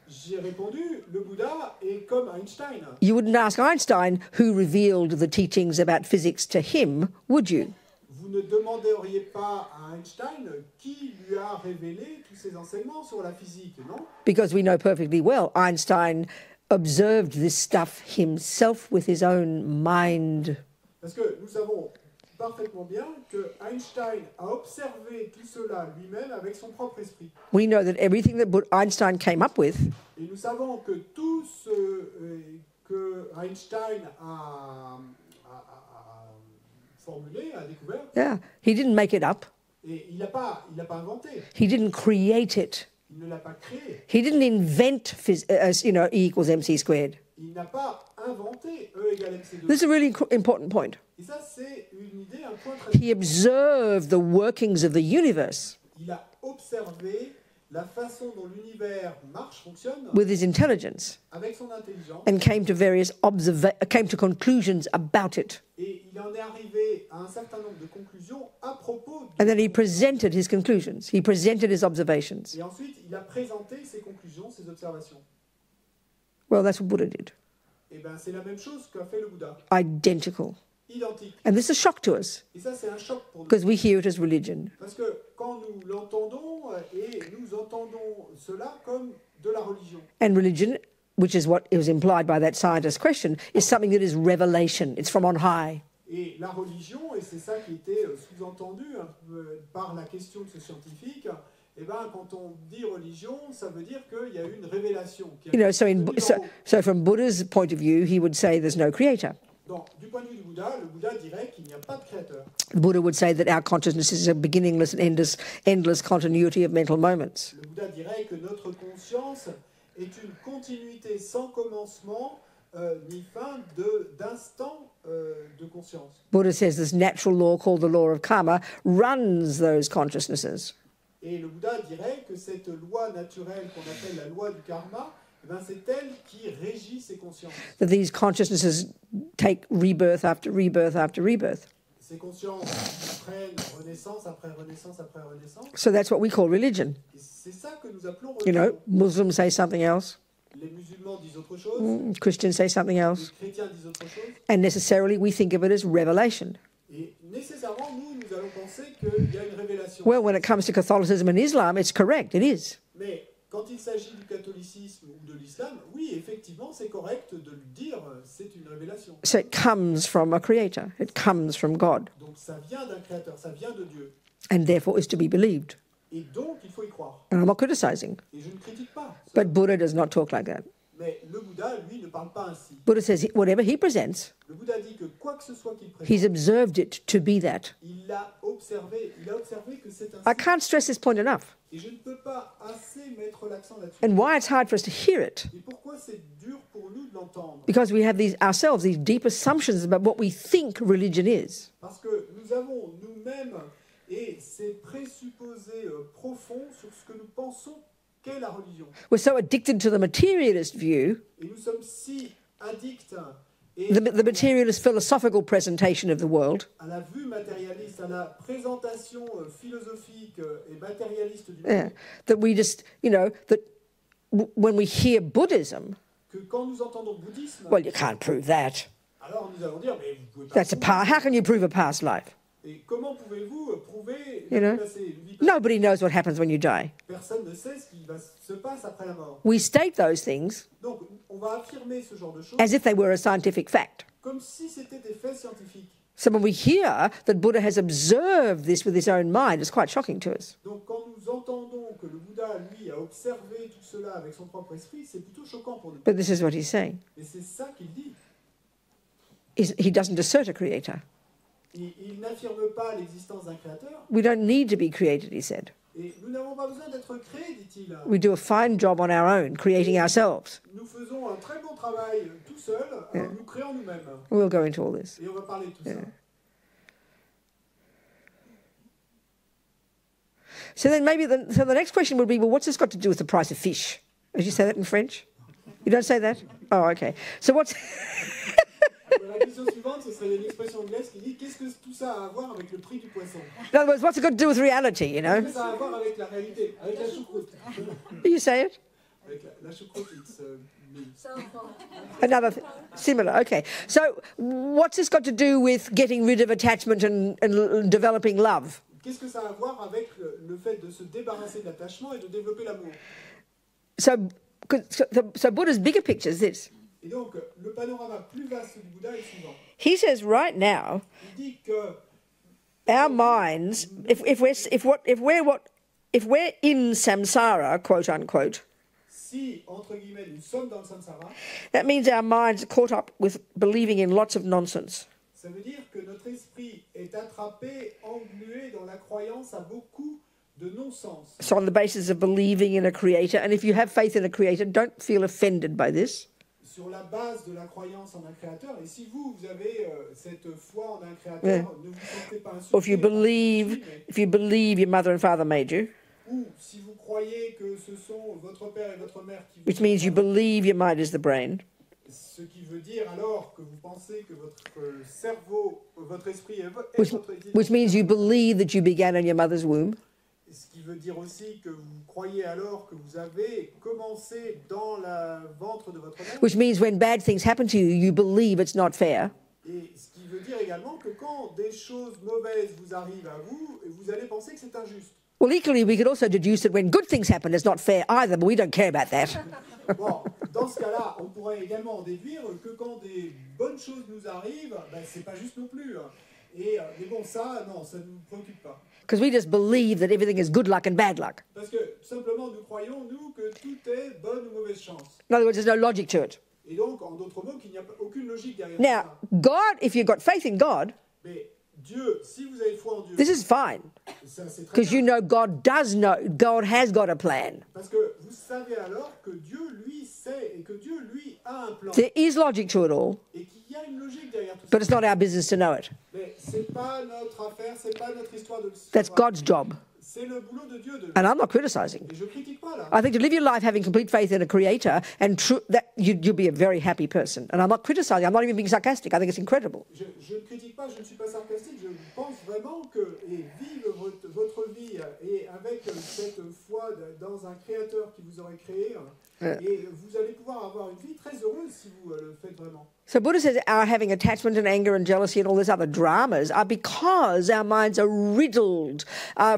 J'ai répondu, le Bouddha est comme Einstein. You wouldn't ask Einstein who revealed the teachings about physics to him, would you? Vous ne demanderiez pas à Einstein qui lui a révélé tous ces enseignements sur la physique, non? Because we know perfectly well Einstein observed this stuff himself with his own mind. Parce que nous savons parfaitement bien que Einstein a observé tout cela lui-même avec son propre esprit. We know that everything that Einstein came up with Et nous savons que tout ce que Einstein a formulé, a découvert, yeah, he didn't make it up. et il n'a pas inventé, He didn't create it. il ne l'a pas créé, He didn't invent, E equals MC squared. il n'a pas inventé E égale MC2. This is a really important point. Et ça, c'est une idée, un point très He observed the workings of the universe Il a observé la façon dont l'univers marche, fonctionne, with his intelligence avec son intelligence, and came to conclusions about it. et il en est arrivé à un certain nombre de conclusions à propos And then he presented his conclusions. He presented his observations. Et ensuite, il a présenté ses conclusions, ses observations. Well, that's what Buddha did. Et bien, c'est la même chose qu'a fait le Bouddha. Identical. Identique. And this is a shock to us Et ça, c'est un choc pour nous. because we hear it as religion. Parce que quand nous l'entendons, et nous entendons cela comme de la religion. And religion, which is what was implied by that scientist's question, is something that is revelation. It's from on high. Et la religion, et c'est ça qui était sous-entendu par la question de ce scientifique, eh ben, quand on dit religion, ça veut dire qu'il y a eu une révélation. So from Buddha's point of view, he would say there's no creator. Donc, du point de vue du Bouddha, le Bouddha dirait qu'il n'y a pas de créateur. The Buddha would say that our consciousness is a beginningless and endless continuity of mental moments. Le Bouddha dirait que notre conscience est une continuité sans commencement ni fin d'instant de conscience. Buddha says this natural law called the law of karma runs those consciousnesses. Et le Bouddha dirait que cette loi naturelle qu'on appelle la loi du karma, eh ben c'est elle qui régit ces consciences. That these consciousnesses take rebirth after rebirth after rebirth. Ces consciences prennent renaissance après renaissance après renaissance. So that's what we call religion. Et c'est ça que nous appelons You religion. know, Muslims say something else. Les musulmans disent autre chose, Christians say something else. les chrétiens disent autre chose. And necessarily we think of it as revelation. Et nécessairement, nous allons penser qu'il y a une révélation. Well, when it comes to Catholicism and Islam, it's correct, it is. Mais quand il s'agit du catholicisme ou de l'islam, oui, effectivement, c'est correct de le dire, c'est une révélation. So it comes from a creator. It comes from God. Donc ça vient d'un créateur, ça vient de Dieu. And therefore is to be believed. Et donc, il faut y croire. And I'm not criticizing. Et je ne critique pas. But Buddha does not talk like that. Mais le Bouddha, lui, ne parle pas ainsi. Buddha says whatever he presents, Le Bouddha dit que quoi que ce soit qu'il he's présente, observed it to be that. il a observé que c'est I ainsi. can't stress this point enough. Et je ne peux pas assez mettre l'accent là-dessus. And why it's hard for us to hear it. Et pourquoi c'est dur pour nous de l'entendre? Because we have these ourselves, these deep assumptions about what we think religion is. Parce que nous avons nous-mêmes et ces présupposés profonds sur ce que nous pensons qu'est la religion. We're so addicted to the materialist view, Et nous sommes si addicts et the materialist philosophical presentation of the world, à la vue matérialiste, à la présentation philosophique et matérialiste du yeah, monde, that we just, you know, that when we hear Buddhism, que quand nous entendons bouddhisme, well, you can't prove that. alors nous allons dire, mais vous pouvez pas That's a prouver. how can you prove a past life? Et comment pouvez-vous prouver You know, une vie passée? nobody knows what happens when you die. Personne ne sait ce qui se passe après la mort. We state those things Donc, on va affirmer ce genre de choses as if they were a scientific fact. comme si c'était des faits scientifiques. So when we hear that Buddha has observed this with his own mind, it's quite shocking to us. Donc, quand nous entendons que le Bouddha, lui, a observé tout cela avec son propre esprit, c'est plutôt choquant pour nous. But this is what he's saying. Et c'est ça qu'il dit. He doesn't assert a creator. Il n'affirme pas l'existence d'un créateur. We don't need to be created, he said. Et nous n'avons pas besoin d'être créés, dit-il. We do a fine job on our own, creating ourselves. Nous faisons un très bon travail tout seul, alors nous créons nous-mêmes. We'll go into all this. Et on va parler de tout ça. So then maybe the next question would be, well, what's this got to do with the price of fish? Did you say that in French? You don't say that? Oh, okay. So what's... La question suivante, ce serait une expression anglaise qui dit qu'est-ce que tout ça a à voir avec le prix du poisson? In other words, what's it got to do with reality, you know? Qu'est-ce que ça a à voir avec la réalité, avec la choucroute? You say it? Avec la choucroute, it's me. Another similar, okay. So what's this got to do with getting rid of attachment and developing love? Qu'est-ce que ça a à voir avec le fait de se débarrasser de l'attachement et de développer l'amour? So Buddha's bigger picture is this. Et donc, le panorama plus vaste du Bouddha est le suivant. He says right now, Il dit que our minds, if we're in samsara, quote unquote, si, entre guillemets, nous sommes dans le samsara, that means our minds are caught up with believing in lots of nonsense. ça veut dire que notre esprit est attrapé, englué dans la croyance à beaucoup de non-sens. So on the basis of believing in a creator, and if you have faith in a creator, don't feel offended by this. Sur la base de la croyance en un créateur, et si vous avez cette foi en un créateur, ne vous sentez pas insulté. Or if you believe your mother and father made you, Ou si vous croyez que ce sont votre père et votre mère qui vous which means you believe your mind is the brain, ce qui veut dire alors que vous pensez que votre cerveau, votre esprit est votre which means you believe that you began in your mother's womb. Ce qui veut dire aussi que vous croyez alors que vous avez commencé dans le ventre de votre mère. Which means when bad things happen to you, you believe it's not fair. Et ce qui veut dire également que quand des choses mauvaises vous arrivent à vous, vous allez penser que c'est injuste. Well, equally, we could also deduce that when good things happen, it's not fair either, but we don't care about that. Bon, dans ce cas-là, on pourrait également en déduire que quand des bonnes choses nous arrivent, ben, c'est pas juste non plus. Et, mais bon, ça, non, ça ne nous préoccupe pas. Because we just believe that everything is good luck and bad luck. Parce que simplement, nous croyons, nous, que tout est bonne ou mauvaise chance. In other words, there's no logic to it. Et donc, en d'autres mots, qu'il n'y a aucune logique derrière Now, ça. God, if you've got faith in God, Mais Dieu, si vous avez foi en Dieu, this is fine. ça, c'est très Because bien. you know God has got a plan. Parce que vous savez alors que Dieu, lui, sait et que Dieu, lui, a un plan. There is logic to it all, Et qu'il y a une logique derrière tout but ça. it's not our business to know it. Mais c'est pas notre affaire, c'est pas notre histoire de le That's savoir. God's job. C'est le boulot de Dieu de. And I'm not criticizing. Et je critique pas là. I think to live your life having complete faith in a creator and that you'll be a very happy person. And I'm not criticizing. I'm not even being sarcastic. I think it's incredible. Je ne critique pas, je ne suis pas sarcastique. Je pense vraiment que vivre votre vie et avec cette foi dans un créateur qui vous aurait créé, et vous allez pouvoir avoir une vie très heureuse si vous le faites vraiment. So Buddha says our having attachment and anger and jealousy and all these other dramas are because our minds are riddled,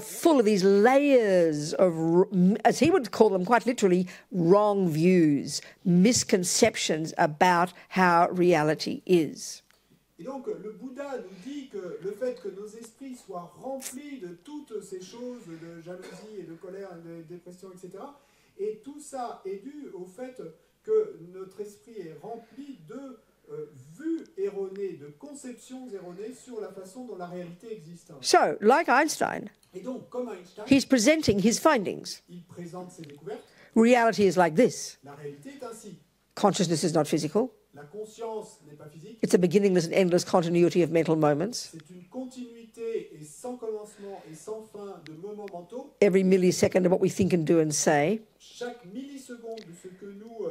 full of these layers of, as he would call them quite literally, wrong views, misconceptions about how reality is. Et donc, le Bouddha nous dit que le fait que nos esprits soient remplis de toutes ces choses, de jalousie et de colère, et de dépression, etc., et tout ça est dû au fait que notre esprit est rempli de vues erronées, de conceptions erronées sur la façon dont la réalité existe. So, like Einstein, Et donc, comme Einstein, he's presenting his findings. il présente ses découvertes. Reality is like this. La réalité est ainsi. Consciousness is not physical. La conscience n'est pas physique. It's a beginningless and endless continuity of mental moments. C'est une continuité et sans commencement et sans fin de moments mentaux. Every millisecond of what we think and do and say Chaque milliseconde de ce que nous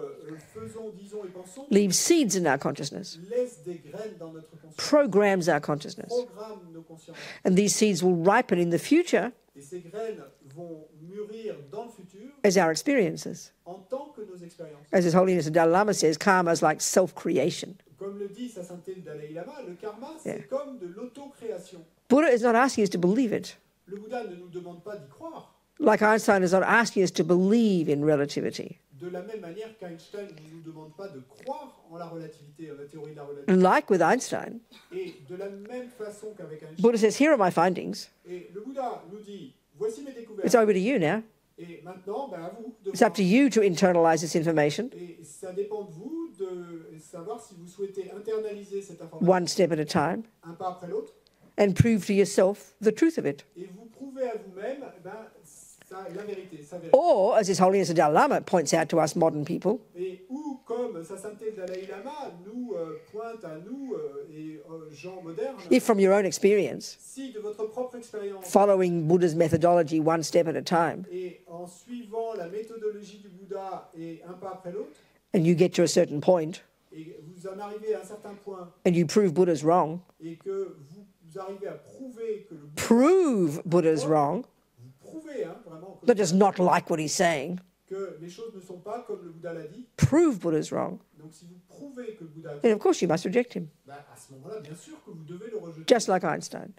faisons, disons et pensons leaves seeds in our consciousness, laisse des graines dans notre conscience, programs our consciousness. programme nos consciences. And these seeds will ripen in the future Et ces graines vont mûrir dans le futur as our experiences. en tant que nos expériences. As His Holiness the Dalai Lama says, karma is like self-creation. Comme le dit sa sainteté le Dalai Lama, le karma, c'est comme de l'auto-création. Buddha is not asking us to believe it. Le Bouddha ne nous demande pas d'y croire. Like Einstein is not asking us to believe in relativity. De la même manière qu'Einstein ne nous demande pas de croire en la relativité, en la théorie de la relativité. And like with Einstein, Et de la même façon qu'avec Einstein, Buddha says, here are my findings. et le Bouddha nous dit, voici mes découvertes. It's over to you now. Et maintenant, ben à vous de It's up to you to internalize this information, Et ça dépend de vous de savoir si vous souhaitez internaliser cette information one step at a time, un pas après l'autre, and prove to yourself the truth of it. et vous prouvez à vous-même la vérité, sa vérité. Or, as His Holiness the Dalai Lama points out to us modern people, Et ou, comme sa sainteté le Dalai Lama nous pointe à nous et gens modernes, if from your own experience, si de votre propre expérience, following Buddha's methodology one step at a time, et en suivant la méthodologie du Bouddha et un pas après l'autre, and you get to a certain point, et vous en arrivez à un certain point, and you prove Buddha's wrong, et que vous arrivez à prouver que le Bouddha, prove Buddha's wrong, vous prouvez vraiment que, not just not like what he's saying, que les choses ne sont pas comme le Bouddha l'a dit. prove Buddha's wrong, Donc si vous prouvez que le Bouddha a then dit, of course you must reject him, ben, à ce moment-là, bien sûr que vous devez le rejeter. just like Einstein.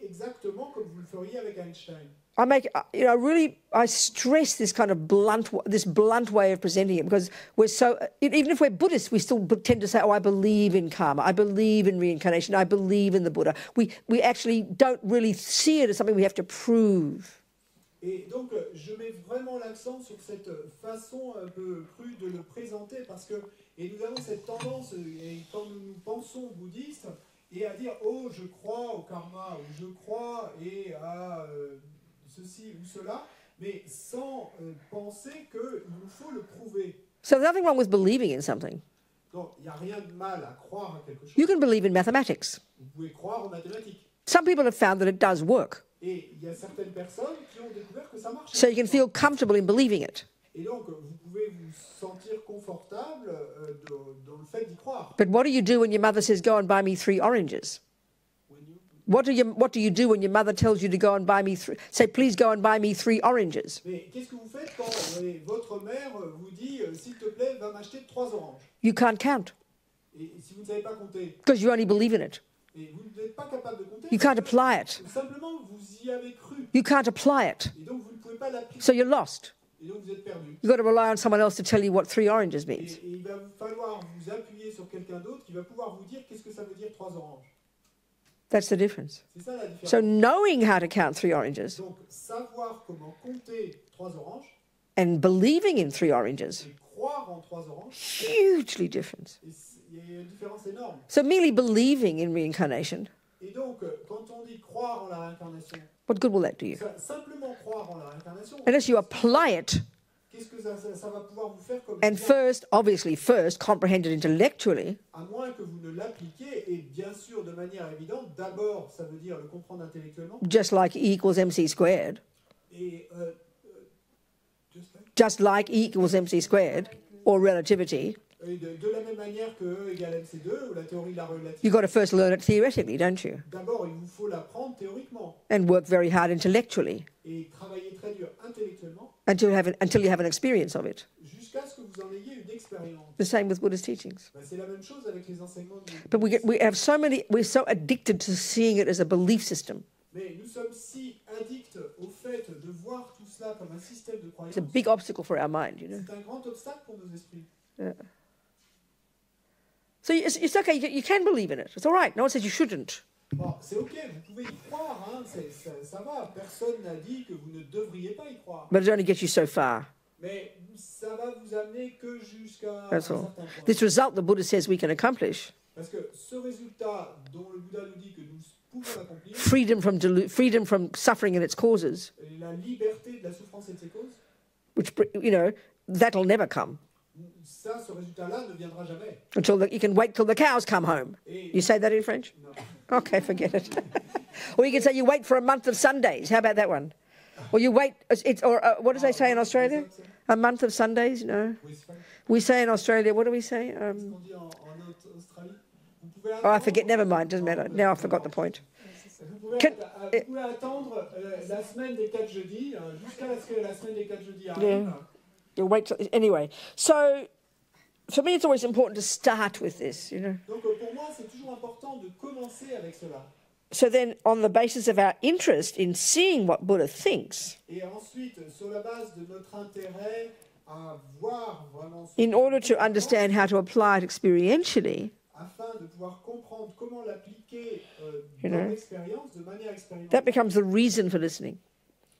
Exactement comme vous le feriez avec Einstein. I stress this kind of blunt way of presenting it, because we're so, even if we're Buddhists, we still tend to say, oh, I believe in karma, I believe in reincarnation, I believe in the Buddha. We actually don't really see it as something we have to prove. Et donc, je mets vraiment l'accent sur cette façon un peu crue de le présenter, parce que, et nous avons cette tendance, et quand nous pensons bouddhistes, et à dire, oh, je crois au karma, ou je crois et à ceci ou cela, mais sans penser qu'il nous faut le prouver. So there's nothing wrong with believing in something. Donc, il n'y a rien de mal à croire à quelque chose. You can believe in mathematics. Vous pouvez croire aux mathématiques. Some people have found that it does work. Et il y a certaines personnes qui ont découvert que ça marche. So you can feel comfortable in believing it. Et donc, vous pouvez vous sentir confortable dans le fait d'y croire. But what do you do when your mother says, go and buy me 3 oranges? What do you do when your mother tells you to go and buy me say, please go and buy me 3 oranges? Mais qu'est-ce que vous faites quand votre mère vous dit, s'il te plaît, va m'acheter 3 oranges? You can't count, Et si vous ne savez pas compter, because you only believe in it. et vous n'êtes pas capable de compter, You can't apply it. simplement vous y avez cru. You can't apply it. Et donc vous ne pouvez pas l'appliquer. So you're lost. Et donc vous êtes perdu. You've got to rely on someone else to tell you what 3 oranges Et means. il va falloir vous appuyer sur quelqu'un d'autre qui va pouvoir vous dire qu'est-ce que ça veut dire 3 oranges. That's the difference. C'est ça la différence. So knowing how to count 3 oranges Donc savoir comment compter 3 oranges and believing in 3 oranges, et croire en 3 oranges, hugely different. et il y a une différence énorme. So merely believing in reincarnation, Et donc, quand on dit croire en la réincarnation, what good will that do you? simplement croire en la réincarnation, Unless you apply it, qu'est-ce que ça va pouvoir vous faire comme And first, obviously, first, comprehend it intellectually. À moins que vous ne l'appliquiez, et bien sûr de manière évidente, d'abord, ça veut dire le comprendre intellectuellement. Just like E equals mc squared. Et, just like E equals mc squared, or relativity. De la même manière que E égale mc2, ou la théorie de la relativité. You've got to first learn it theoretically, don't you? D'abord, il vous faut l'apprendre théoriquement. And work very hard intellectually. Et travailler très dur intellectuellement. Until you have an experience of it. Jusqu'à ce que vous en ayez une expérience. The same with Buddha's teachings. C'est la même chose avec les enseignements de But we're so addicted to seeing it as a belief system. Mais nous sommes si addicts au fait de voir tout cela comme un système de croyance. It's a big obstacle for our mind, you know. C'est un grand obstacle pour nos esprits. Yeah. So it's okay, you can believe in it. It's all right. No one says you shouldn't. Bon, c'est ok, vous pouvez y croire, hein, ça va. Personne n'a dit que vous ne devriez pas y croire. But it only gets you so far. Mais ça va vous amener que jusqu'à That's un all. certain point. This result the Buddha says we can accomplish. Parce que ce résultat dont le Bouddha nous dit que nous pouvons l'accomplir, freedom from suffering and its causes, la liberté de la souffrance et de ses causes, which, you know, that'll never come. Ça, ce résultat-là ne viendra jamais. You can wait till the cows come home. You say that in French? No. Okay, forget it. Or you can say you wait for a month of Sundays. How about that one? Or you wait, what do they say in Australia? A month of Sundays? No. We say in Australia, what do we say? Oh, I forget, never mind, doesn't matter. Now I forgot the point. Vous pouvez attendre la semaine des 4 jeudis, jusqu'à ce que la semaine des 4 jeudis arrive. Yeah. You'll wait anyway. So, for me, it's always important to start with this, you know. Donc pour moi, c'est toujours important de commencer avec cela. So then, on the basis of our interest in seeing what Buddha thinks, Et ensuite, sur la base de notre intérêt à voir vraiment ce in order to understand how to apply it experientially, afin de pouvoir comprendre comment l'appliquer You dans know, l'expérience, de manière that expérimentale. becomes the reason for listening.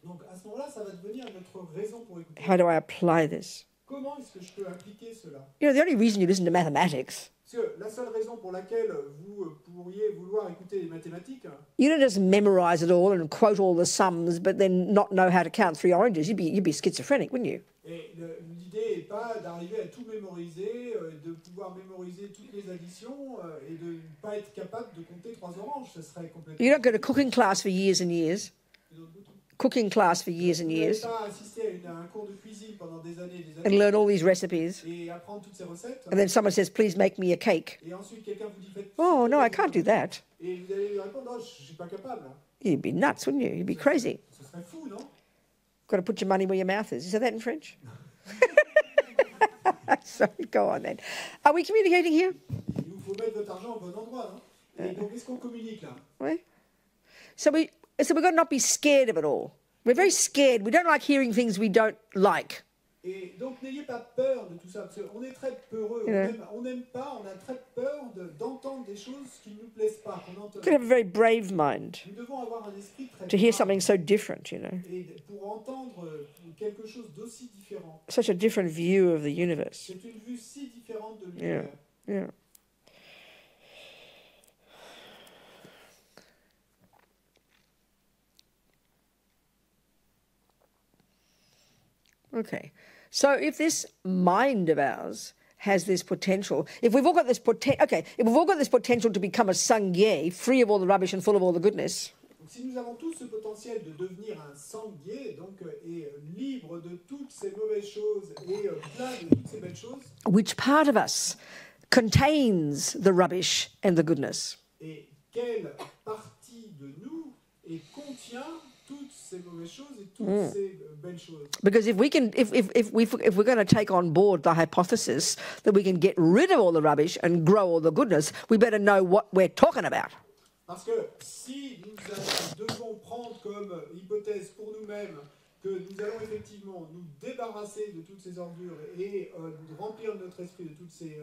Donc à ce moment-là, ça va devenir notre raison pour écouter. How do I apply this? Comment est-ce que je peux appliquer cela? You know, the only reason you listen to mathematics, Parce que la seule raison pour laquelle vous pourriez vouloir écouter les mathématiques, you don't just memorize it all and quote all the sums, but then not know how to count 3 oranges. You'd be schizophrenic, wouldn't you? et l'idée n'est pas d'arriver à tout mémoriser, de pouvoir mémoriser toutes les additions et de ne pas être capable de compter 3 oranges. Ce serait complètement... You don't go to cooking class for years and years. Cooking class for years and Vous years. n'allez pas assister à un cours de cuisine pendant des années et des And années learn all these recipes. et apprendre toutes ces recettes. And then someone says, please make me a cake. Et ensuite, quelqu'un vous dit, faites... Oh, no, I can't do that. Et vous allez lui répondre, non, je ne suis pas capable. You'd be nuts, wouldn't you? You'd be crazy. Ce serait fou, non? Got to put your money where your mouth is. You say that in French? Sorry, go on then. Are we communicating here? Il vous faut mettre votre argent au bon endroit, non? Et donc, est-ce qu'on communique là? Oui. So we've got to not be scared of it all. We're very scared. We don't like hearing things we don't like. Et donc, n'ayez pas peur de tout ça, parce qu'on est très peureux. Yeah. On n'aime pas, on a très peur d'entendre des choses qui ne nous plaisent pas. Qu'on entend. We've got to have a very brave mind Nous devons avoir un esprit très to hear brave something so different, you know, et pour entendre quelque chose d'aussi différent. such a different view of the universe. C'est une vue si différente de l'univers. Yeah. Okay, so if this mind of ours has this potential, if we've all got this potential to become a sangye, free of all the rubbish and full of all the goodness, Donc, si nous avons tous ce potentiel de devenir un sanguier, donc et libre de toutes ces mauvaises choses et plein de toutes ces belles choses, which part of us contains the rubbish and the goodness? et quelle partie de nous contient toutes ces mauvaises choses et toutes ces belles choses? Because if we're going to take on board the hypothesis that we can get rid of all the rubbish and grow all the goodness, we better know what we're talking about. Parce que si nous devons prendre comme hypothèse pour nous-mêmes que nous allons effectivement nous débarrasser de toutes ces ordures et remplir notre esprit de toutes ces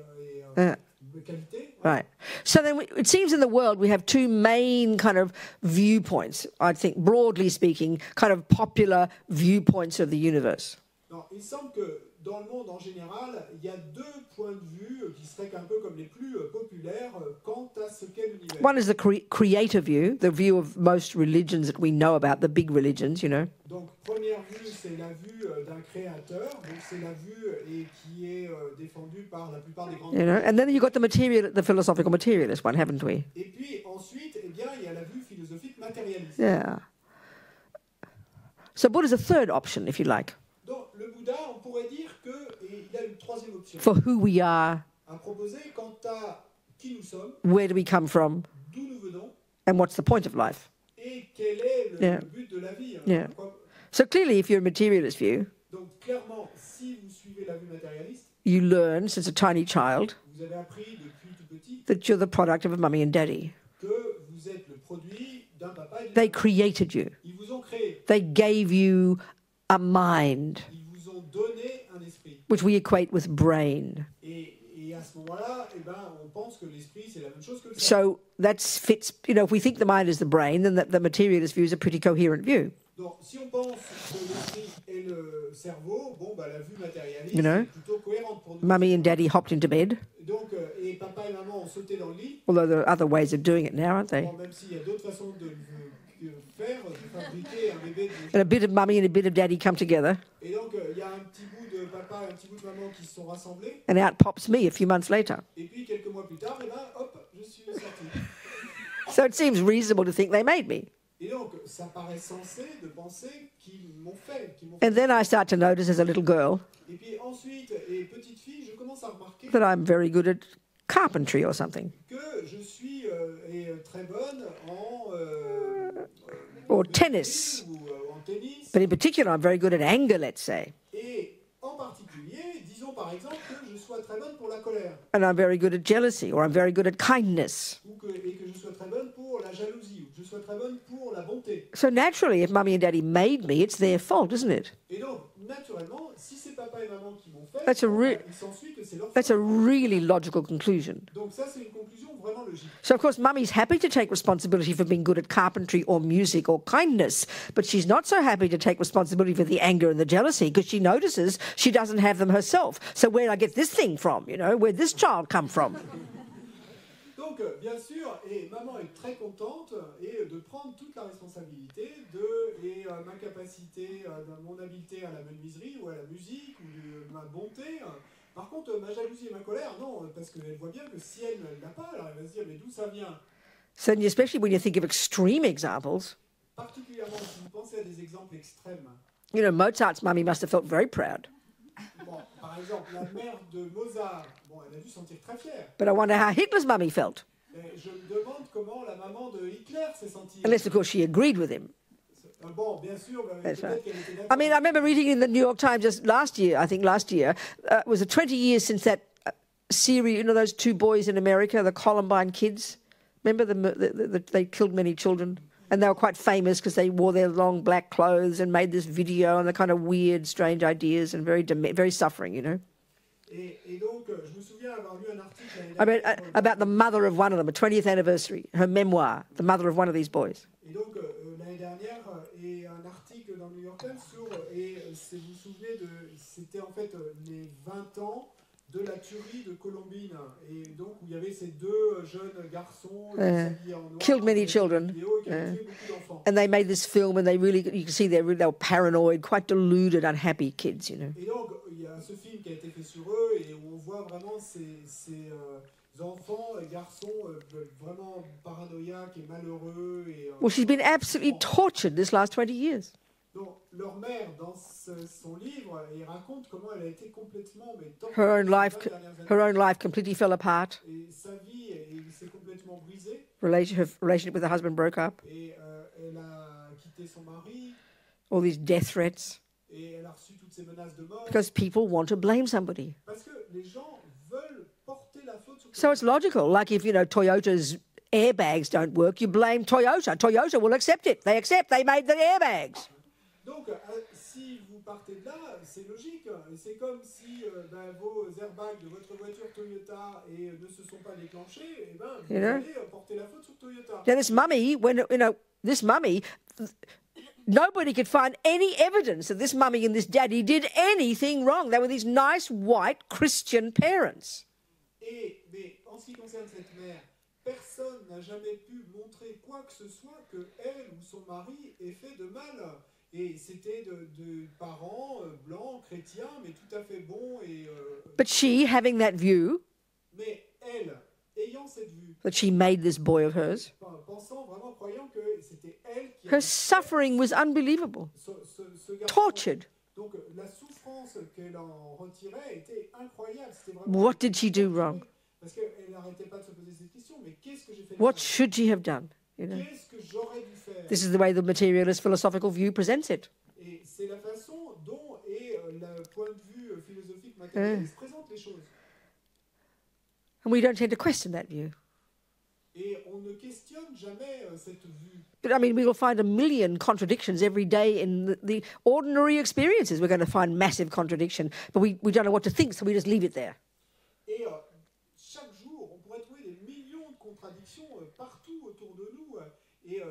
qualités. Right. So then it seems in the world we have 2 main kind of viewpoints, I think, broadly speaking, kind of popular viewpoints of the universe. Non, il semble que dans le monde en général, il y a deux points de vue qui seraient un peu comme les plus populaires quant à ce qu'est l'univers. One is the creator view, the view of most religions that we know about, the big religions, you know. Donc, première vue, c'est la vue d'un créateur. Donc, c'est la vue qui est défendue par la plupart des grandes. You know, and then you've got the philosophical materialist one, haven't we? Et puis ensuite, eh bien, il y a la vue philosophique matérialiste. Yeah. So Buddha's a third option, if you like. Donc, le Bouddha, on pourrait dire qu'il a une troisième option. For who we are. À proposer quant à qui nous sommes. Where do we come from? D'où nous venons. And what's the point of life? Et quel est le but de la vie? Yeah. So clearly, if you're a materialist view, donc clairement, si vous suivez la vue matérialiste, you learn since a tiny child vous avez appris depuis tout petit that you're the product of a mummy and daddy. Que vous êtes le produit d'un papa et d'une They maman. created you. Ils vous ont créé. They gave you a mind, Ils vous ont donné un esprit. which we equate with brain. Et à ce moment-là, eh ben, on pense que l'esprit, c'est la même chose que le cerveau. So that fits, you know, if we think the mind is the brain, then the materialist view is a pretty coherent view. Donc, si on pense que l'esprit est le cerveau, bon, bah, la vue matérialiste You know, est plutôt cohérente pour nous. Mummy and daddy hopped into bed, Donc, et papa et maman ont sauté dans le lit. although there are other ways of doing it now, aren't they? Bon, même s'il y a d'autres façons de faire, de fabriquer un bébé. And a bit of mummy and a bit of daddy come together, Et donc, il y a un petit bout de papa et un petit bout de maman qui se sont rassemblés. and out pops me a few months later. Et puis, quelques mois plus tard, eh ben, hop, je suis sorti. So it seems reasonable to think they made me. Et donc, ça paraît sensé de penser qu'ils m'ont fait. And then I start to notice as a little girl Et puis ensuite, et petite fille, je commence à remarquer that I'm very good at carpentry or something, que je suis très bonne en or tennis. ou en tennis. But in particular, I'm very good at anger, let's say. Et en particulier, disons par exemple que je sois très bonne pour la colère. And I'm very good at jealousy, or I'm very good at kindness. Et que je sois très bonne pour la jalousie, ou que je sois très bonne pour la bonté. So naturally, if mummy and daddy made me, it's their fault, isn't it? Et donc, naturellement, si c'est papa et maman qui m'ont fait, il s'ensuit que c'est leur That's a faute. really logical conclusion. Donc ça, c'est une conclusion vraiment logique. So, of course, mummy's happy to take responsibility for being good at carpentry or music or kindness, but she's not so happy to take responsibility for the anger and the jealousy because she notices she doesn't have them herself. So where I get this thing from, you know, where'd this child come from? Donc, bien sûr, et maman est très contente et de prendre toute la responsabilité et ma capacité, mon habileté à la menuiserie ou à la musique ou de ma bonté. Par contre, ma jalousie et ma colère, non, parce qu'elle voit bien que si elle ne l'a pas, alors elle va se dire, mais d'où ça vient? So especially when you think of extreme examples, Particulièrement si vous pensez à des exemples extrêmes. you know, Mozart's mummy must have felt very proud. Bon, par exemple, la mère de Mozart, bon, elle a dû se sentir très fière. But I wonder how Hitler's mummy felt. Mais je me demande comment la maman de Hitler s'est sentie. Unless, of course, she agreed with him. Bon, bien sûr, That's peut-être right. qu'elle était d'accord. I mean, I remember reading in the New York Times just last year, was it 20 years since that series, you know, those two boys in America, the Columbine kids? Remember they killed many children? And they were quite famous because they wore their long black clothes and made this video and the kind of weird, strange ideas and very suffering, you know. Et donc, je me souviens avoir lu un article I mean, about the mother of one of them, a 20th anniversary, her memoir, the mother of one of these boys. Et donc, l'année dernière, et un article dans le New York Times sur, vous vous souvenez, c'était en fait les 20 ans de la tuerie de Columbine. Et donc, où il y avait ces deux jeunes garçons qui s'habillaient en noir. Killed many children. Qui avaient tué beaucoup d'enfants. And they made this film and you can see they were paranoid, quite deluded, unhappy kids, you know. Et donc, il y a ce film qui a été fait sur eux et où on voit vraiment ces enfants et garçons vraiment paranoïaques et malheureux. Well, she's been absolutely tortured this last 20 years. Donc, leur mère, dans son livre, elle raconte comment elle a été complètement torturée. Her own life completely fell apart. Et sa vie s'est complètement brisée. Her relationship with her husband broke up. Et elle a quitté son mari. All these death threats. Et elle a reçu toutes ces menaces de mort. Because people want to blame somebody. Parce que les gens veulent porter la faute sur. So it's logical. Like if, you know, Toyota's airbags don't work, you blame Toyota. Toyota will accept it. They made the airbags. Donc, si vous partez de là, c'est logique. C'est comme si vos airbags de votre voiture Toyota ne se sont pas déclenchés, et vous allez porter la faute sur Toyota. Now this mummy, nobody could find any evidence that this mummy and this daddy did anything wrong. They were these nice, white, Christian parents. Mais en ce qui concerne cette mère, personne n'a jamais pu montrer quoi que ce soit que elle ou son mari ait fait de mal. Et c'était de parents blancs, chrétiens, mais tout à fait bons. But she, having that view, mais elle, ayant cette vue, that she made this boy of hers, pensant vraiment, croyant que c'était elle qui her suffering was unbelievable, ce garçon, tortured. Donc la souffrance qu'elle en retirait était incroyable. Vraiment what did she do wrong? Parce qu'elle n'arrêtait pas de se poser cette question. Mais qu'est-ce que j'ai fait? What should she have done? You know? Qu'est-ce que j'aurais dû faire? This is the way the materialist philosophical view presents it. Et c'est la façon dont le point de vue philosophique matérialiste présente les choses. And we don't tend to question that view. Et on ne questionne jamais cette vue. But I mean, we will find a million contradictions every day in the ordinary experiences. We're going to find massive contradiction, but we don't know what to think, so we just leave it there. Et chaque jour, on pourrait trouver des millions de contradictions partout autour de nous et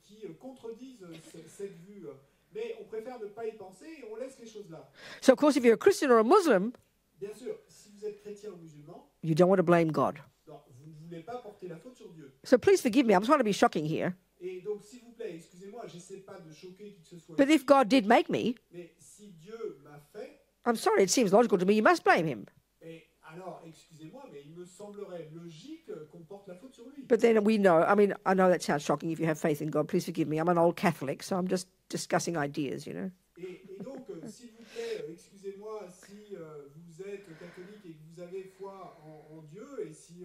qui contredisent cette vue. Mais on préfère ne pas y penser et on laisse les choses là. So, of course, if you're a Christian or a Muslim, bien sûr, si vous êtes chrétien ou musulman, you don't want to blame God. Non, vous ne voulez pas porter la faute sur Dieu. So please forgive me. I'm trying to be shocking here. Et donc, s'il vous plaît, excusez-moi, j'essaie pas de choquer qui que ce soit. But if God did make me, mais si Dieu m'a fait, I'm sorry, it seems logical to me. You must blame him. Et alors, excusez-moi, mais il me semblerait logique qu'on porte la faute sur lui. But then we know, I mean, I know that sounds shocking if you have faith in God. Please forgive me. I'm an old Catholic, so I'm just discussing ideas, you know. Et donc, s'il vous plaît, excusez-moi si vous êtes catholique et que vous avez foi en Dieu, et si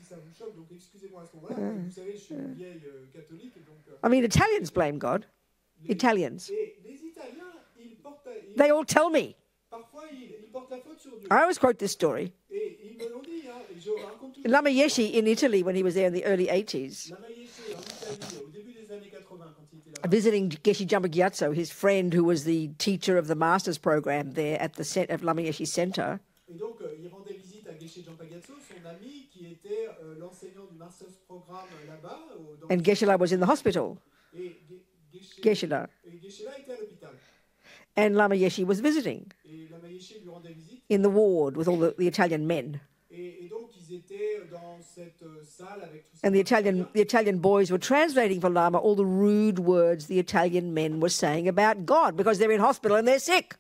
ça vous choque, donc excusez-moi à ce moment-là. Vous savez, je suis une vieille catholique, donc... I mean, Italians blame God. Italians. Et les Italiens, ils portent... They all tell me. Parfois, ils portent la faute sur Dieu. I always quote this story. Et ils me l'ont dit, hein, et je raconte tout. Lama Yeshe in Italy, when he was there in the early 80s, Lama Yeshe en Italie, au début des années 80, quand il était là. visiting Geshe Jamba Gyatso, his friend who was the teacher of the master's program there at the set of Lama Yeshe Center. Et donc, il rendait visite à Geshe Jamba Gyatso, son ami qui était l'enseignant du master's programme là-bas. And Geshe-la was in the hospital. Et Geshe-la. Geshe-la était à l'hôpital. And Lama Yeshe was visiting Et Lama Yeshe lui rendait visite. In the ward with all the Italian men. Et donc, ils étaient dans cette salle avec tous ces And the Italian boys were translating for Lama all the rude words the Italian men were saying about God because they're in hospital and they're sick.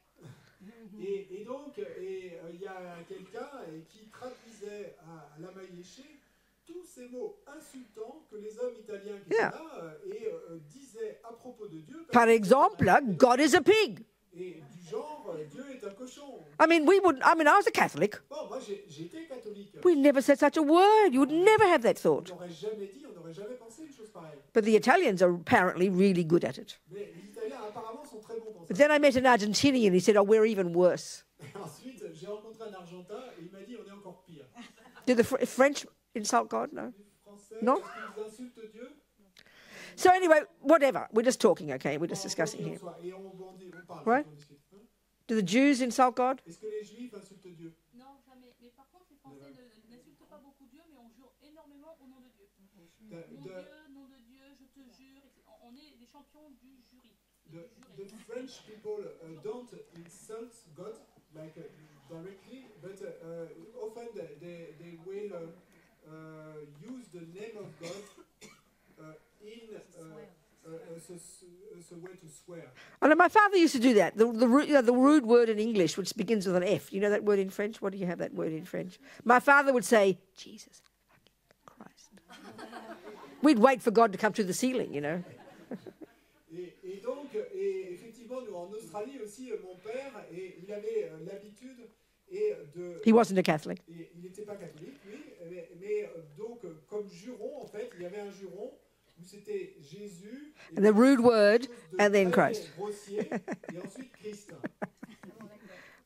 Et donc, il y a quelqu'un qui traduisait à Lama Yeshe tous ces mots insultants que les hommes italiens qui étaient là disaient à propos de Dieu. Par exemple, God is a pig. Et du genre, Dieu est un cochon. I mean, I was a Catholic. Bon, moi, j'étais catholique. We never said such a word. You would never have that thought. On n'aurait jamais dit, on n'aurait jamais pensé une chose pareille. But the Italians are apparently really good at it. Mais les Italiens, apparemment, sont très bons pour ça. But then I met an Argentinian. He said, "Oh, we're even worse." Et ensuite, j'ai rencontré un Argentin et il m'a dit, on est encore pire. Do the French insult God? No. Français, Non? est-ce qu'ils insultent Dieu? So anyway, whatever. We're just talking, okay? We're just discussing here. Et on parle, Right? on discute. Do the Jews insult God? Est-ce que les Juifs insultent Dieu? Non, jamais. Mais par contre, les Français n'insultent pas beaucoup Dieu, mais on jure énormément au nom de Dieu. Nom de Dieu, je te jure. On est des champions du jury. The French people don't insult God like directly, but often they will use the name of God in as a way to swear. I know my father used to do that. The rude word in English, which begins with an F. You know that word in French? What do you have that word in French? My father would say, Jesus Christ. We'd wait for God to come through the ceiling, you know. Et donc, effectivement, nous, en Australie aussi, mon père, il avait l'habitude de... He wasn't a Catholic. Il n'était pas catholique, lui, mais donc, comme juron, en fait, il y avait un juron où c'était Jésus... And the rude word, and then Christ. Grossier, et ensuite Christ.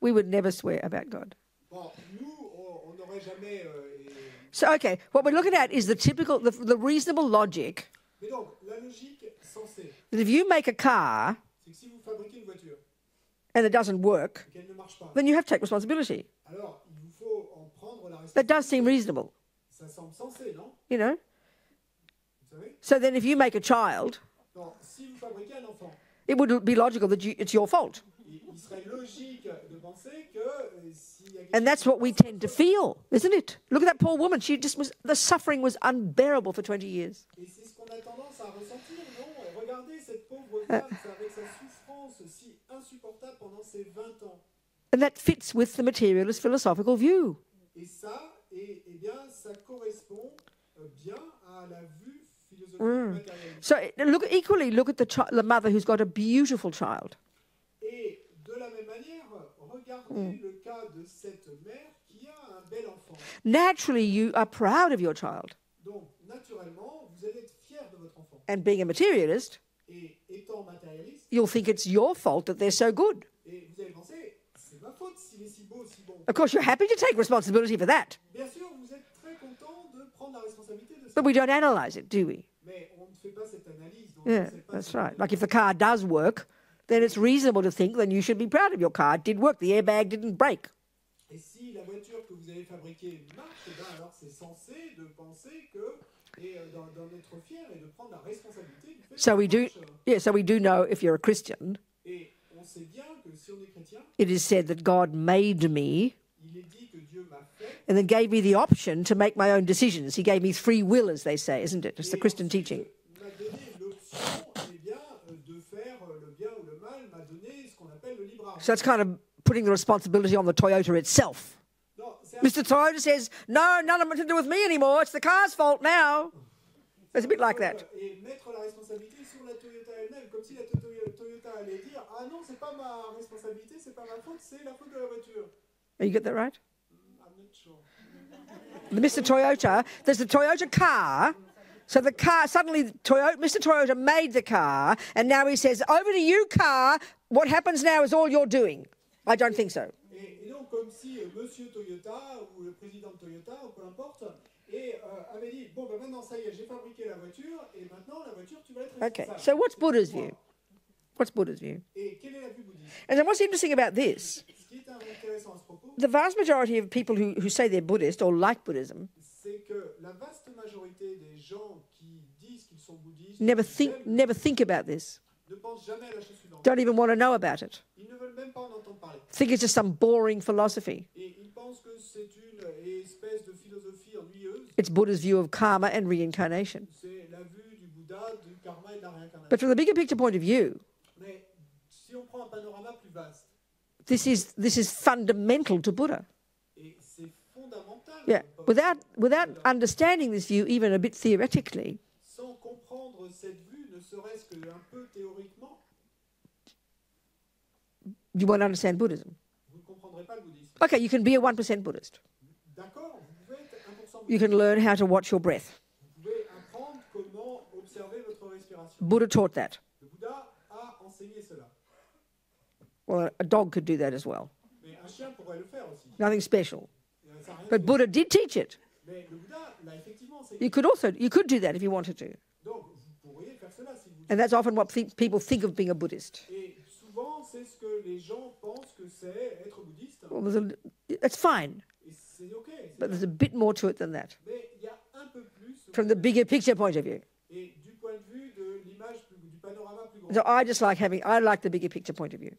We would never swear about God. Bon, nous, on n'aurait jamais... So, okay, what we're looking at is the reasonable logic. Mais donc, la logique sensée, That if you make a car c'est que si vous fabriquez une voiture and it doesn't work, et qu'elle ne marche pas, then you have to take responsibility. alors il vous faut en prendre la That does responsabilité. seem reasonable, Ça semble sensé, non? you know? Vous savez? So then if you make a child Donc, si vous fabriquez un enfant It would be logical that it's your fault. And that's what we tend to feel, isn't it? Look at that poor woman. She just was, the suffering was unbearable for 20 years. And that fits with the materialist philosophical view. So look at the mother who's got a beautiful child. Naturally, you are proud of your child. And being a materialist, you'll think it's your fault that they're so good. Of course, you're happy to take responsibility for that. But we don't analyze it, do we? Yeah, that's right. Like if the car does work, then it's reasonable to think that you should be proud of your car. It did work. The airbag didn't break. So we do, so we do know if you're a Christian, it is said that God made me and then gave me the option to make my own decisions. He gave me free will, as they say, isn't it? It's the Christian teaching. So it's kind of putting the responsibility on the Toyota itself. Mr. Toyota says, no, none of it to do with me anymore. It's the car's fault now. It's a bit like that. You get that right? I'm not sure. Mr. Toyota, there's the Toyota car. So the car, suddenly Mr. Toyota made the car, and now he says, over to you, car, what happens now is all you're doing. I don't think so. Et donc, comme si Monsieur Toyota ou le président de Toyota, ou peu importe, avait dit, bon, ben maintenant, ça y est, j'ai fabriqué la voiture, et maintenant, la voiture, tu vas être responsable. Okay, so what's Buddha's view? What's Buddha's view? Et quelle est la vue bouddhiste? And then what's interesting about this, the vast majority of people who say they're Buddhist or like Buddhism never think about this. Don't even want to know about it. Think it's just some boring philosophy. It's Buddha's view of karma and reincarnation. But from the bigger picture point of view, this is fundamental to Buddha. Yeah, without understanding this view even a bit theoretically, you won't understand Buddhism. Okay, you can be a 1% Buddhist. You can learn how to watch your breath. Buddha taught that. Well, a dog could do that as well. Nothing special. But Buddha did teach it. You could do that if you wanted to. And that's often what people think of being a Buddhist. Well, that's fine. But there's a bit more to it than that. From the bigger picture point of view. So I like the bigger picture point of view.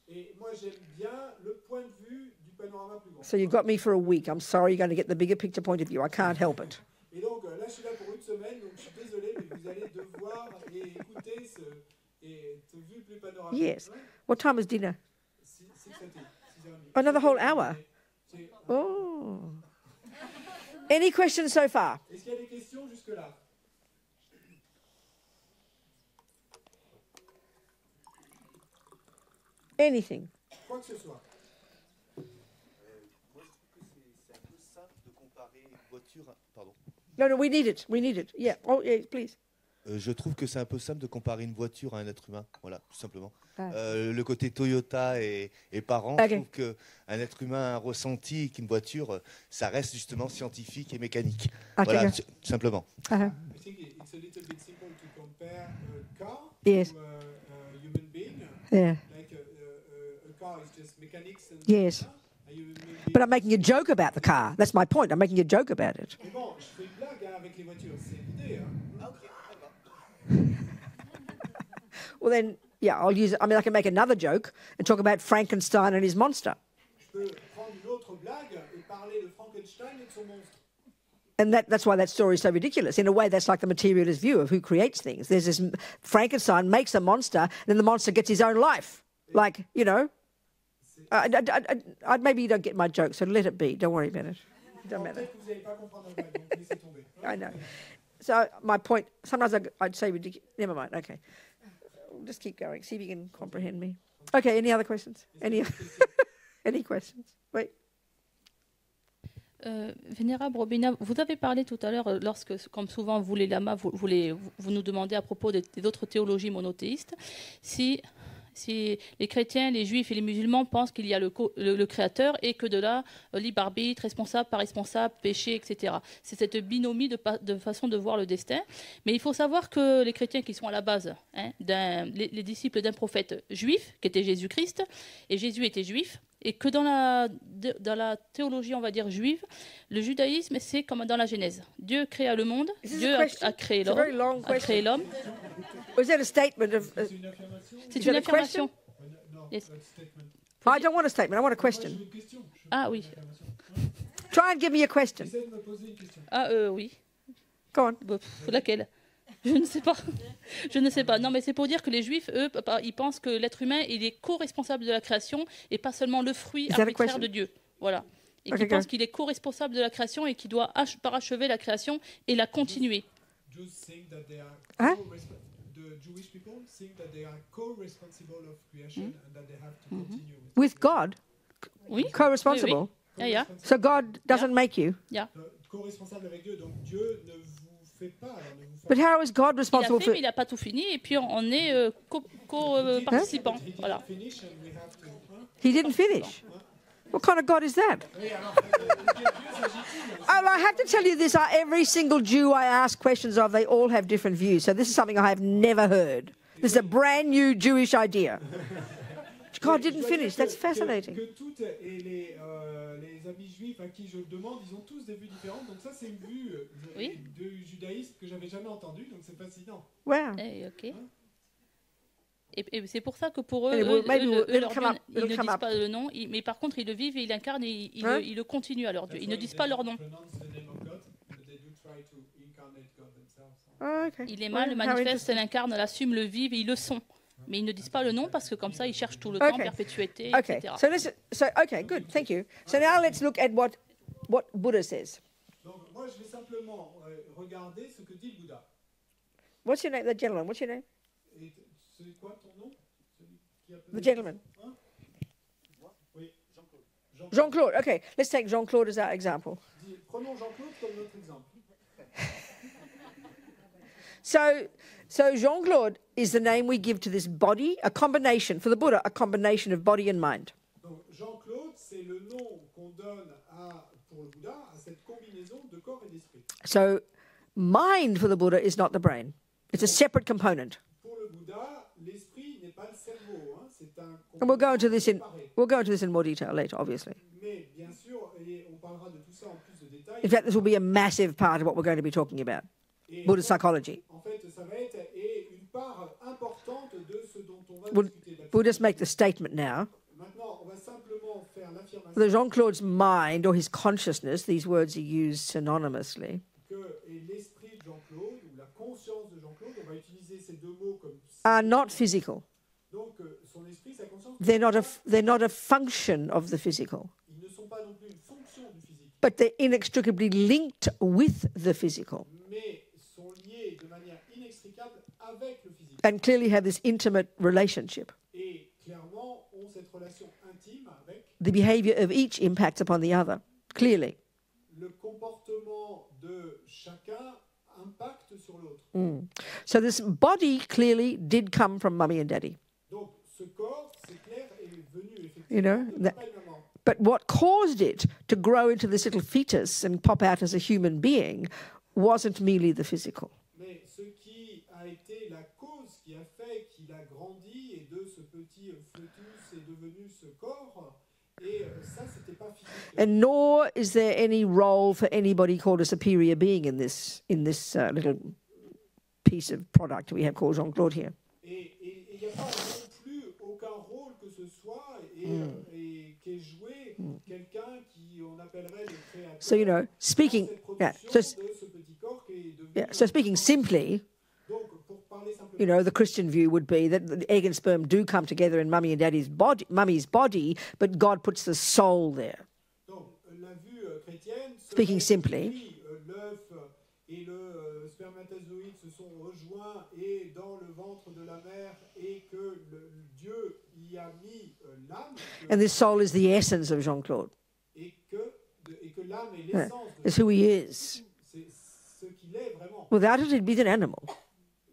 So you've got me for a week. I'm sorry, you're going to get the bigger picture point of view. I can't help it. Yes. What time is dinner? Another whole hour. Oh. Any questions so far? Anything? No, we need it. We need it. Yeah. Oh, yeah, please. Je trouve que c'est un peu simple de comparer une voiture à un être humain. Voilà, tout simplement. Le côté Toyota et parent, je trouve qu'un être humain a un ressenti qu'une voiture, ça reste justement scientifique et mécanique. Voilà, tout simplement. I think it's a little bit simple to compare a car yes. to a human being. Yeah. Like a car is just mechanics. And yes. But I'm making a joke about the car. That's my point. I'm making a joke about it. Mais bon, je fais une blague avec les voitures. C'est l'idée. Well then, Yeah, I'll use it. I mean, I can make another joke and talk about Frankenstein and his monster. And that's why that story is so ridiculous. In a way, that's like the materialist view of who creates things. There's this Frankenstein makes a monster, and then the monster gets his own life. Like, you know, maybe you don't get my joke, so let it be. Don't worry about it. It doesn't matter. I know. So my point, sometimes I'd say ridiculous. Never mind. Okay. We'll just keep going. See if you can comprehend me. Okay, any other questions? Any questions? Wait. Vénérable Robina, vous avez parlé tout à l'heure, lorsque, comme souvent vous les lamas, vous nous demandez à propos des autres théologies monothéistes, si les chrétiens, les juifs et les musulmans pensent qu'il y a le créateur et que de là, libre arbitre, responsable, pas responsable, péché, etc. C'est cette binomie de façon de voir le destin. Mais il faut savoir que les chrétiens qui sont à la base, les disciples d'un prophète juif, qui était Jésus-Christ, et Jésus était juif, et que dans la théologie, on va dire, juive, le judaïsme, c'est comme dans la Genèse. Dieu créa le monde, Dieu a créé l'homme. Was that a statement of... C'est une affirmation. Yes. I don't want a statement, I want a question. Ah oui. Try and give me a question. Ah oui. Go on. Laquelle? Je ne sais pas. Je ne sais pas. Non, mais c'est pour dire que les Juifs, eux, ils pensent que l'être humain, il est co-responsable de la création et pas seulement le fruit arbitraire de Dieu. Voilà. Et qui pensent qu'il est co-responsable de la création et qu'il doit parachever la création et la continuer. Hein? Jewish people think that they are co-responsible of creation and that they have to continue with God. Oui. Co-responsible. Oui, oui. Yeah. So God doesn't make you. Yeah. Co-responsable avec Dieu, donc Dieu ne vous fait pas. But how is God responsible for? Mais il n'a pas tout fini et puis on est co-participants. Voilà. He didn't finish. What kind of God is that? I have to tell you this, every single Jew I ask questions of, they all have different views. So this is something I have never heard. This is a brand new Jewish idea. God didn't finish. That's fascinating. Que toutes les amis juifs à qui je demande, ils ont tous des vues différentes. Donc ça, c'est une vue du judaïsme que j'avais jamais entendue. Donc c'est fascinant. Wow. Ok. Et c'est pour ça que pour eux, ils ne disent pas le nom, mais par contre, ils le vivent et ils l'incarnent et ils le continuent à leur Dieu. Ils ne disent pas leur nom. Ils les le manifestent, l'incarnent, l'assument, le vivent et ils le sont. Mais ils ne disent pas le nom parce que comme ça, ils cherchent tout le temps, perpétuité, etc. Okay, good, thank you. So now let's look at what Buddha says. Donc moi, je vais simplement regarder ce que dit le Bouddha. What's your name, the gentleman? What's your name? C'est quoi ton nom? The gentleman. Oui, Jean-Claude. Jean-Claude. Okay, let's take Jean-Claude as our example. Prenons Jean-Claude comme notre exemple. So Jean-Claude is the name we give to this body, a combination, for the Buddha, a combination of body and mind. Donc Jean-Claude, c'est le nom qu'on donne pour le Bouddha à cette combinaison de corps et d'esprit. So mind for the Buddha is not the brain. It's a separate component. Pour le Bouddha, l'esprit n'est pas le cerveau, hein, c'est un and we'll go into this in more detail later, obviously. Mais bien sûr, on parlera de tout ça en plus de détails. In fact, this will be a massive part of what we're going to be talking about. Buddhist psychology. En fait, ça va être une part importante de ce dont on va discuter. We'll just make the statement now. Maintenant, on va simplement faire l'affirmation. The Jean-Claude's mind or his consciousness, these words are used synonymously. Que l'esprit de Jean-Claude ou la conscience de Jean-Claude, on va utiliser ces deux mots comme are not physical. Donc son esprit, sa conscience. They're not a function of the physical. Ils ne sont pas non plus une fonction du physique. But they're inextricably linked with the physical. Mais sont liés de manière inextricable avec le physique. And clearly have this intimate relationship. Et clairement ont cette relation intime avec. The behavior of each impacts upon the other, clearly. Le comportement de chacun impacte sur l'autre. So this body clearly did come from mummy and daddy. Donc ce corps, c'est clair, est venu effectivement. You know, but what caused it to grow into this little fetus and pop out as a human being wasn't merely the physical. Mais ce qui a été la cause qui a fait qu'il a grandi et de ce petit fœtus est devenu ce corps. Et ça, c'était pas physique. And nor is there any role for anybody called a superior being in this little piece of product we have called Jean-Claude here. Et il n'y a pas So, you know, speaking, so speaking simply, you know, the Christian view would be that the egg and sperm do come together in mummy and daddy's body, mummy's body, but God puts the soul there. Speaking simply, et le spermatozoïde se sont rejoints et dans le ventre de la mère et que Dieu y a mis l'âme. And this soul is the essence of Jean-Claude. Et que l'âme est l'essence de it's who he is. C'est ce qu'il est vraiment. Without it, he'd be an animal.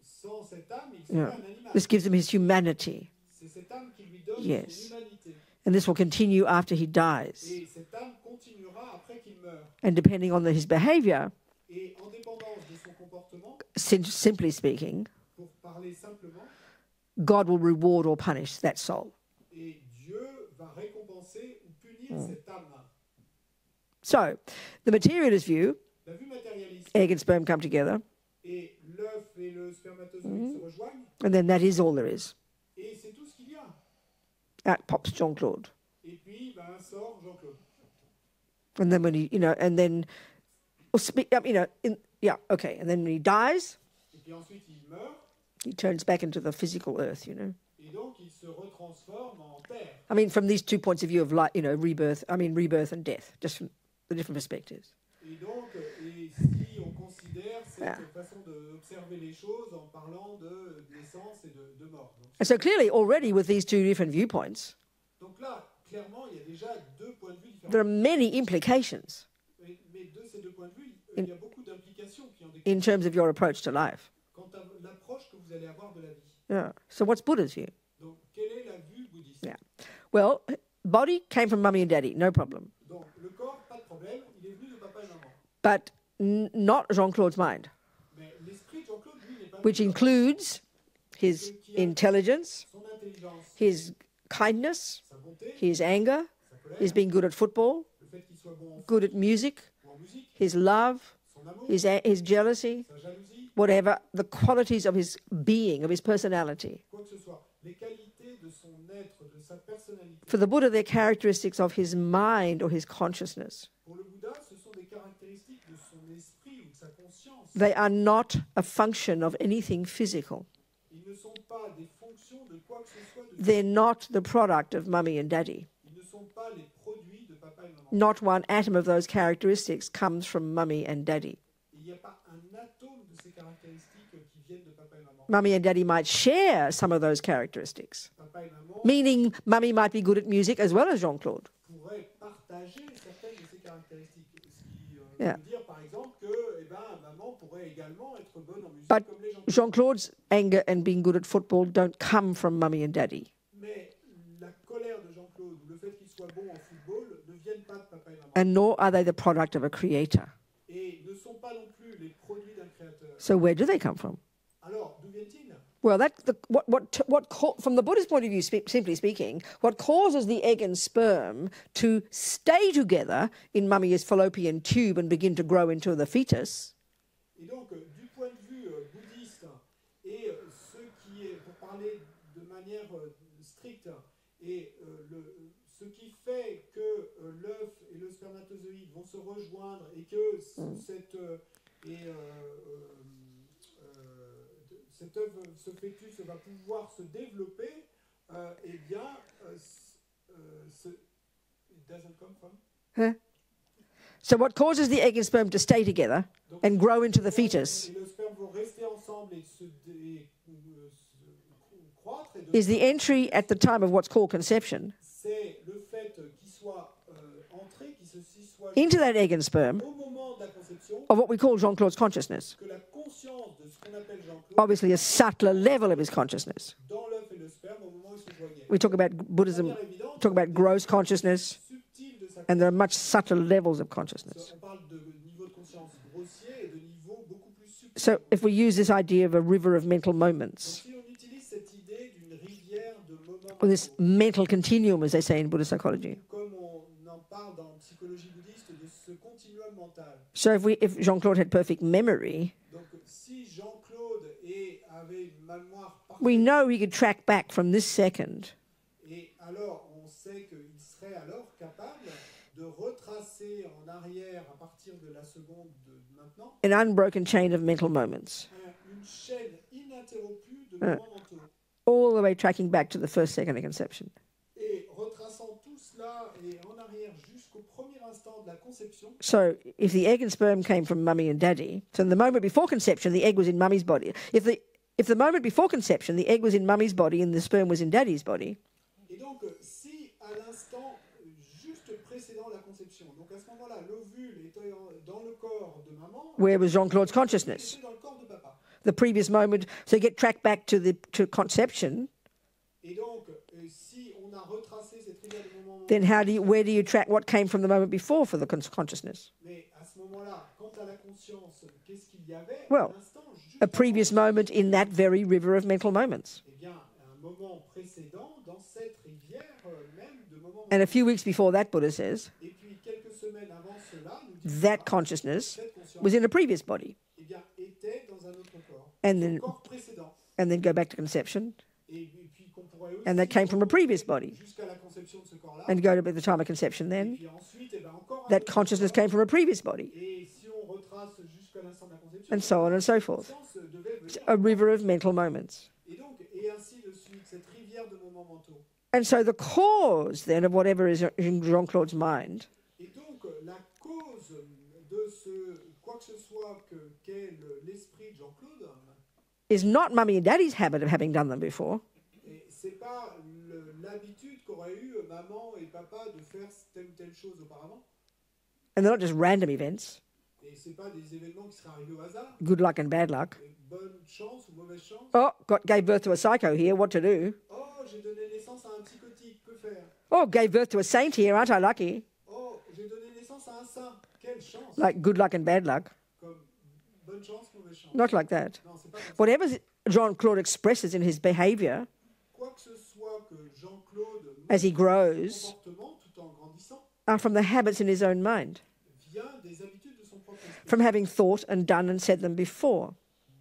Sans cette âme, il serait un animal. This gives him his humanity. C'est cette âme qui lui donne son humanité. And this will continue after he dies. Et cette âme continuera après qu'il meurt. And depending on his behavior, Et en dépendance de son comportement, simply speaking, pour parler simplement, God will reward or punish that soul. Et Dieu va récompenser ou punir cette âme. So, the materialist view, la vue matérialiste, egg and sperm come together, et l'œuf et le spermatozoïde se rejoignent, and then that is all there is. Et c'est tout ce qu'il y a. Out pops Jean-Claude. Et puis, ben, sort Jean-Claude. And then when he, you know, and then, you know, and then when he dies, et puis ensuite il meurt, he turns back into the physical earth, you know. Et donc il se retransforme en terre. I mean, from these two points of view of life, you know, rebirth and death, just from the different perspectives. Et donc, si on considère cette façon d'observer les choses en parlant de naissance et de mort. Donc, and so clearly, already with these two different viewpoints, donc là, clairement, il y a déjà deux points de vue différents. there are many implications. Mais de ces deux points de vue, il y a beaucoup d'implications qui ont des in terms of your approach to life. Quant à l'approche que vous allez avoir de la vie. Yeah. So what's Buddha's view? Donc, quelle est la vue bouddhiste? Yeah. Well, body came from mummy and daddy, no problem. Donc, le corps, pas de problème, il est venu de papa et maman. But not Jean-Claude's mind, Mais l'esprit de Jean-Claude, lui, n'est pas which includes his intelligence, son intelligence, his kindness, sa bonté, his anger, sa colère, his being good at football, le fait qu'il soit bon good at music, en musique, his love, son amour, his jealousy, sa jalousie, whatever, the qualities of his being, of his personality. quoi que ce soit. Les qualités de son être, de sa personnalité. For the Buddha, they're characteristics of his mind or his consciousness. Pour le Bouddha, ce sont des caractéristiques de son esprit ou de sa conscience. They are not a function of anything physical. Ils ne sont pas des fonctions de quoi que ce soit de They're not the product of mummy and daddy. Ils ne sont pas les produits de papa et maman. Not one atom of those characteristics comes from mummy and daddy. Il n'y a pas un atome de ces caractéristiques qui viennent de papa et maman. Mummy and daddy might share some of those characteristics, Papa et maman meaning mummy might be good at music as well as Jean-Claude. pourraient partager certaines de ces caractéristiques. Ce qui Yeah. veut dire, par exemple, que maman pourrait également être bonne en musique But comme les gens. Jean-Claude's anger and being good at football don't come from mummy and daddy. Mais la colère de Jean-Claude ou le fait qu'il soit bon en football ne viennent pas de papa et maman. And nor are they the product of a creator. Et ne sont pas non plus les produits d'un créateur. So where do they come from? Alors, d'où viennent-ils? Well, from the Buddhist point of view, simply speaking, what causes the egg and sperm to stay together in mummy's fallopian tube and begin to grow into the fetus Et donc, du point de vue bouddhiste, et ce qui est, pour parler de manière stricte, et ce qui fait que l'œuf et le spermatozoïde vont se rejoindre et que cet œuf, ce fœtus va pouvoir se développer, eh bien, it doesn't come from. Huh? So what causes the egg and sperm to stay together Donc, and grow into the fetus et le sperme vont rester ensemble et se croître et is the entry at the time of what's called conception c'est le fait qu'il soit entré, qu'il soit into that egg and sperm au moment de la conception, of what we call Jean-Claude's consciousness. que la conscience de ce qu'on appelle Jean-Claude, Obviously, a subtler level of his consciousness. dans l'œuf et le sperme, au moment où ils se joignaient. We talk about Buddhism, talk about gross consciousness, Subtil de sa and there are much subtler levels of consciousness. On parle de niveau de conscience grossier et de niveau beaucoup plus subtil. So if we use this idea of a river of mental moments, Si on utilise cette idée d'une rivière de moments, or this mental continuum, as they say in Buddhist psychology. comme on en parle dans la psychologie bouddhiste, de ce continuum mental. So if Jean-Claude had perfect memory, Donc, si Jean-Claude avait une mémoire parfaite, we know he could track back from this second et alors sait qu'il serait alors capable de retracer en arrière à partir de la seconde de maintenant an unbroken chain of mental moments, une chaîne ininterrompue de moments mentaux. All the way tracking back to the first second of conception. Et retraçant tout cela et en arrière jusqu'au premier instant de la conception. So if the egg and sperm came from mummy and daddy, so in the moment before conception, the egg was in mummy's body. If the moment before conception, the egg was in mummy's body and the sperm was in daddy's body. Et donc, si à l'instant juste précédent la conception, donc à ce moment-là, l'ovule était dans le corps de maman, where was Jean-Claude's consciousness? était dans le corps de papa. The previous moment, so you get tracked back to conception. Et donc, si on a retracé cette rivière de moment, Then where do you track what came from the moment before for the consciousness? mais à ce moment-là, quant à la conscience, qu'est-ce qu'il y avait Well, à l'instant juste a previous moment in that very river of mental moments. Eh bien, un moment précédent dans cette rivière même de moments. And a few weeks before that, Buddha says, Et puis quelques semaines avant cela, nous disons that consciousness was in a previous body. eh bien, était dans un autre corps, And un then, corps précédent. and then go back to conception, Et puis qu'on pourrait aussi and that came from a previous body. jusqu'à la conception de ce corps-là. And go to the time of conception Et then, puis ensuite, eh ben, encore un that autre consciousness corps. came from a previous body, Et si on retrace jusqu'à l'instant de la conception, and so on and so forth. la conscience devait venir. A river of mental moments. Et donc, et ainsi de suite, cette rivière de moments mentaux. And so the cause then of whatever is in Jean-Claude's mind Et donc, la cause de ce quoi que ce soit qu'est l'esprit de Jean-Claude, is not mummy and daddy's habit of having done them before. et c'est pas l'habitude qu'auraient eu maman et papa de faire telle ou telle chose auparavant. And they're not just random events, Et c'est pas des événements qui seraient arrivés au hasard. good luck and bad luck. Et bonne chance ou mauvaise chance. Oh, gave birth to a psycho here, what to do? Oh, j'ai donné naissance à un psychotique, que faire? Oh, gave birth to a saint here, aren't I lucky? Oh, j'ai donné naissance à un saint, quelle chance! Like good luck and bad luck. Comme bonne chance, mauvaise chance. Not like that. Non, c'est pas comme ça. Whatever Jean-Claude expresses in his behavior Quoi que ce soit que Jean-Claude as he montre grows son comportement tout en grandissant are from the habits in his own mind, vient des habitudes de son propre esprit. from having thought and done and said them before,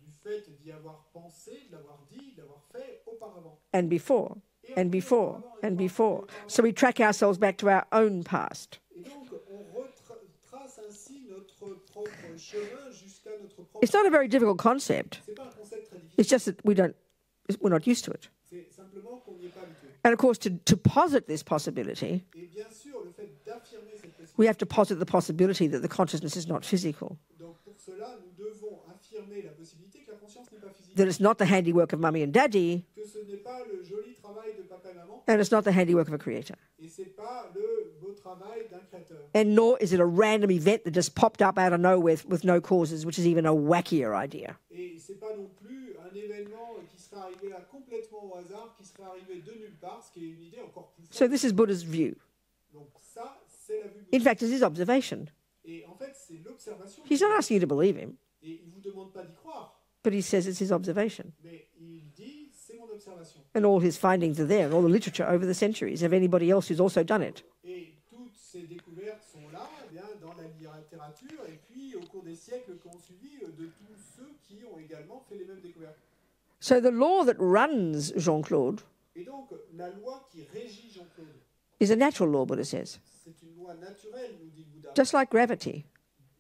Du fait d'y avoir pensé, de l'avoir dit, de l'avoir fait auparavant. and before, and before, and before. So we track ourselves back to our own past. Et donc, on retrace ainsi notre propre chemin jusqu'à notre propre... It's not a very difficult concept. C'est pas un concept très It's difficile, just that we're not used to it. c'est simplement qu'on n'y est pas habitué. And of course, to posit this possibility, Et bien sûr, le fait d'affirmer cette possibilité, we have to posit the possibility that the consciousness is not physical, donc pour cela, nous devons affirmer la possibilité que la conscience n'est pas physique, that it's not the handiwork of mummy and daddy, que ce n'est pas le joli travail de papa et maman, and it's not the handiwork of a creator. et c'est pas le beau travail d'un créateur. And nor is it a random event that just popped up out of nowhere with no causes, which is even a wackier idea. Et c'est pas non plus un événement qui serait arrivé là complètement au hasard, qui serait arrivé de nulle part, ce qui est une idée encore plus forte. So this is Buddha's view. Donc ça, c'est la vue In bouddhiste. fact, it's his observation. Et en fait, c'est l'observation. He's not asking you to believe him, Et il vous demande pas d'y croire, but he says it's his observation. mais il dit, c'est mon observation. And all his findings are there, and all the literature over the centuries of anybody else who's also done it. Et toutes ces découvertes sont là, eh bien, dans la littérature, et puis au cours des siècles qui ont suivi, de tous ceux qui ont également fait les mêmes découvertes. So the law that runs Jean-Claude Et donc, la loi qui régit Jean-Claude, is a natural law, Buddha says. c'est une loi naturelle, nous dit le Bouddha. Just like gravity,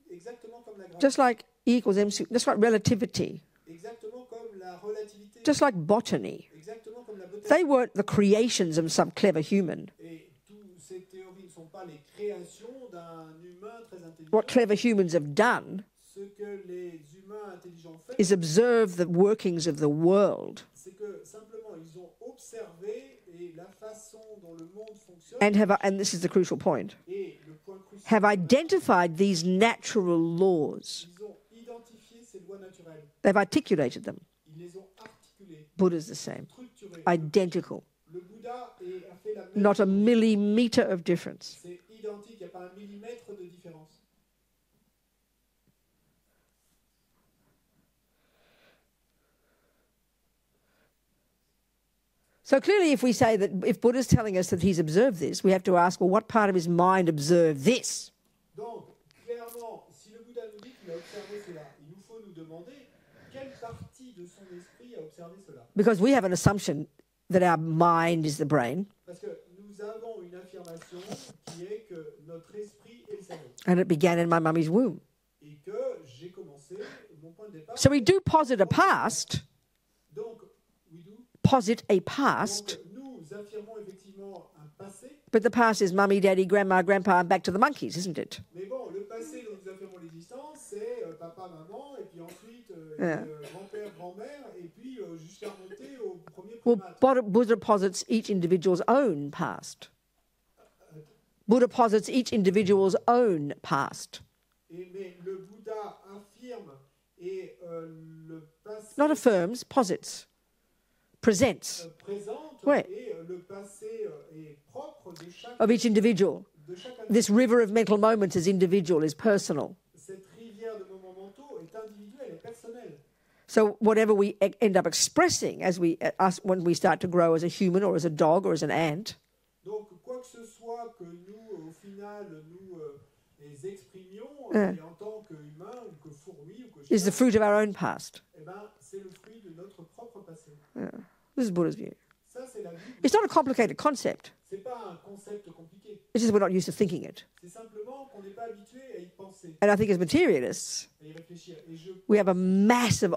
Exactement comme la gravité, just like E equals MC, just like relativity, exactement comme la relativité, just like botany. exactement comme la botanique. They weren't the creations of some clever human. Et toutes ces théories ne sont pas les créations d'un humain très intelligent. What clever humans have done Ce que les humains intelligents font, is observe the workings of the world c'est que simplement ils ont observé et la façon dont le monde fonctionne. and this is the crucial point, Et le point crucial, have identified these natural laws. ils ont identifié ces lois naturelles. They've articulated them. Ils les ont articulées, Buddha's the same, structurées. identical, Le Bouddha a fait la même not a chose. millimeter of difference. C'est identique, il n'y a pas un millimètre de différence. So clearly, if we say that if Buddha's telling us that he's observed this, we have to ask, well, what part of his mind observed this? Donc, clairement, si le Bouddha nous dit qu'il a observé cela, il nous faut nous demander quelle partie de son esprit a observé cela. Because we have an assumption that our mind is the brain, Parce que nous nous avons une affirmation qui est que notre esprit est le cerveau. And it began in my mummy's womb. Et que j'ai commencé, mon point de départ. So we do posit a past. Donc, we do. Posit a past. Donc, nous affirmons effectivement un passé. But the past is mummy, daddy, grandma, grandpa, and back to the monkeys, isn't it? Mais bon, le passé dont nous affirmons l'existence, c'est papa, maman, et puis ensuite grand-père, grand-mère, et puis jusqu'à remonter au premier primate. Well, Buddha posits each individual's own past. Buddha posits each individual's own past. Mais le Bouddha affirme et le passé... Not affirms, posits. Presents. Présente Ouais. et le passé est propre de chaque... Of each individual. This river of mental moments is individual, is personal. Cette rivière de moments mentaux est individuelle, est personnelle. So whatever we end up expressing as when we start to grow as a human or as a dog or as an ant, Donc quoi que ce soit que nous, au final, nous les exprimions et en tant qu'humains ou que fourmis ou que is the chiens, fruit of our own past. eh ben, c'est le fruit de notre propre passé. This is Buddha's view. Ça, c'est la vie. It's not a complicated concept. C'est pas un concept compliqué. It's just we're not used to thinking it. C'est simplement qu'on n'est pas habitué à y penser, And I think as materialists, à y réfléchir. Et we have a massive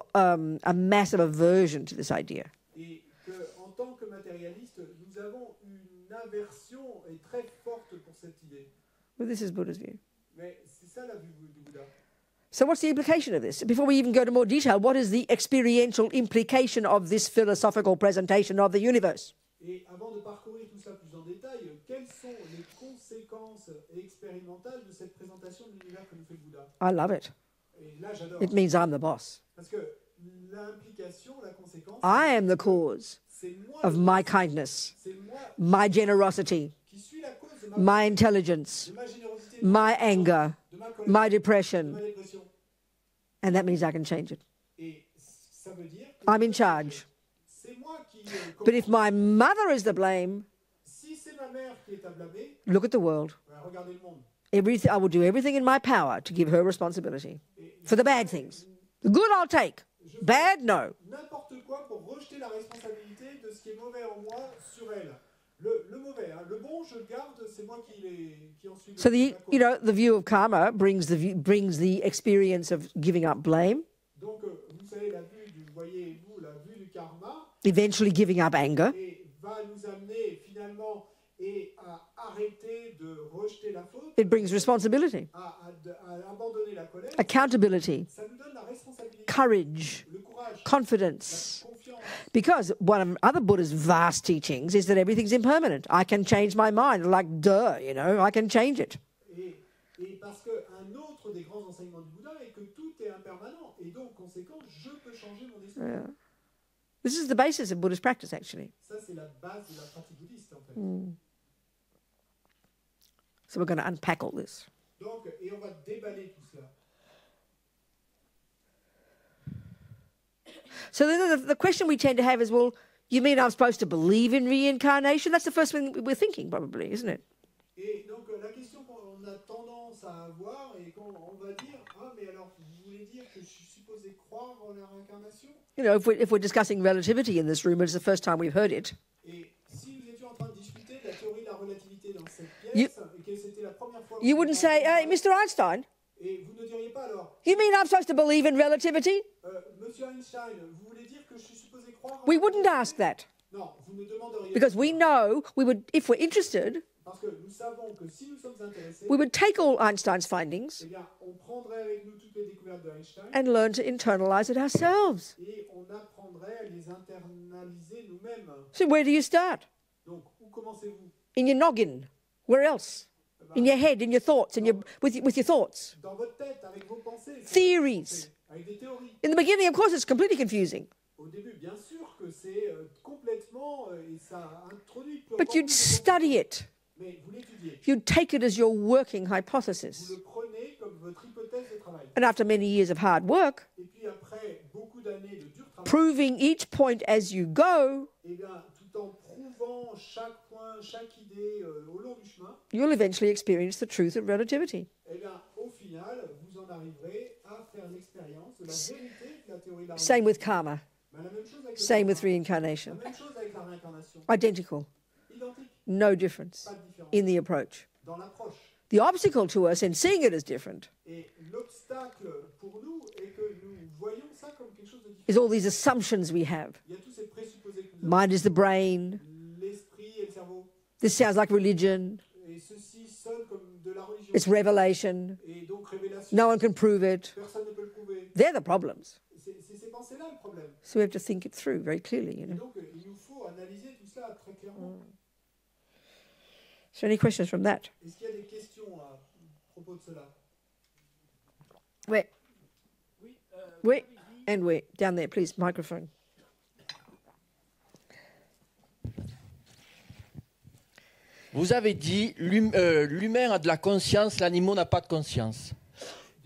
aversion to this idea. Et qu'en tant que matérialiste, nous avons une aversion très forte pour cette idée. But this is Buddha's view. Mais c'est ça la vue du Bouddha. So what's the implication of this? Before we even go to more detail, what is the experiential implication of this philosophical presentation of the universe? Et avant de parcourir tout ça plus en détail, quelles sont les conséquences expérimentales de cette présentation de l'univers que nous fait le Bouddha? I love it. Et là, j'adore. It means I'm the boss. Parce que l'implication, la conséquence, I am the cause c'est moi, of my kindness, c'est moi my generosity, qui suis la cause de my intelligence, de ma générosité, my anger, de ma colère, my de depression. ma dépression. And that means I can change it. Et ça veut dire que I'm in charge. c'est moi qui But if my mother is the blame, si c'est ma mère qui est à blâmer, look at the world. regardez le monde. I will do everything in my power to give her responsibility for the bad things. The good I'll take. Bad, no. N'importe quoi pour rejeter la responsabilité de ce qui est mauvais en moi sur elle. Le mauvais, hein. Le bon, je le garde, c'est moi qui en suis. So the view of karma brings the experience of giving up blame, Donc, vous savez, voyez-vous, la vue du karma, eventually giving up anger, et va nous amener finalement à arrêter de rejeter la faute, it brings responsibility, à abandonner la colère. accountability, Ça nous donne la responsabilité, courage, le courage, confidence. la confiance. Because one of other Buddha's vast teachings is that everything's impermanent. I can change my mind. Like, duh, I can change it. Et parce qu'un autre des grands enseignements du Bouddha est que tout est impermanent. Et donc, conséquent, je peux changer mon esprit. Yeah. This is the basis of Buddhist practice, actually. Ça, c'est la base de la pratique bouddhiste, en fait. So we're going to unpack all this. Donc, et on va déballer tout cela. So then the question we tend to have is, well, you mean I'm supposed to believe in reincarnation? That's the first thing we're thinking, probably, isn't it? Et donc, la question qu'on a tendance à avoir et qu'on va dire, ah, mais alors, vous voulez dire que je suis supposé croire en la réincarnation? If we're discussing relativity in this room, it's the first time we've heard it. Et si nous étions en train de discuter de la théorie de la relativité dans cette pièce, et que c'était la première fois... You wouldn't say, hey, Mr. Einstein, Et vous ne diriez pas alors, you mean I'm supposed to believe in relativity? Monsieur Einstein, vous voulez dire que je suis supposé croire en We la wouldn't relativité? ask that. Non, vous ne demanderiez Because pas. we know if we're interested, Parce que nous savons que si nous sommes intéressés, we would take all Einstein's findings eh bien, on prendrait avec nous toutes les découvertes d'Einstein and learn to internalize it ourselves. et on apprendrait à les internaliser nous-mêmes. So where do you start? Donc, où commencez-vous? In your noggin. Where else? In your head, in your thoughts, with your thoughts. Dans votre tête, avec vos pensées. Theories. Avec des théories. In the beginning, of course, it's completely confusing. Au début, bien sûr que c'est complètement, et ça introduit... But you'd study it. Mais vous l'étudiez. You'd take it as your working Vous hypothesis. le prenez comme votre hypothèse de travail. And after many years of hard work, Et puis après beaucoup d'années de dur travail, proving each point as you go, eh bien, tout en prouvant chaque point, chaque idée au long du chemin, you'll eventually experience the truth of relativity. eh bien, au final, vous en arriverez à faire l'expérience de la vérité de la théorie de la Same with karma. Mais la même chose avec le Same with karma. reincarnation. La même chose avec la réincarnation. Identical. Identique. No difference Pas de différence in the approach. dans l'approche. The obstacle to us in seeing it as different Et l'obstacle pour nous est que nous voyons ça comme quelque chose de différent. is all these assumptions we have. Il y a tous ces présupposés que nous avons. Mind is the brain. L'esprit et le cerveau. This sounds like religion. Et ceci sonne comme de la religion. It's revelation. Et donc révélation. No one can prove it. Personne ne peut le prouver. They're the problems. C'est ces pensées-là le problème. So we have to think it through very clearly, you Et know. donc il nous faut analyser tout cela très clairement. So any questions from that? Est-ce qu'il y a des questions à propos de cela? Where? Oui. We and we down there, please. Microphone. Vous avez dit l'humain a de la conscience, l'animal n'a pas de conscience.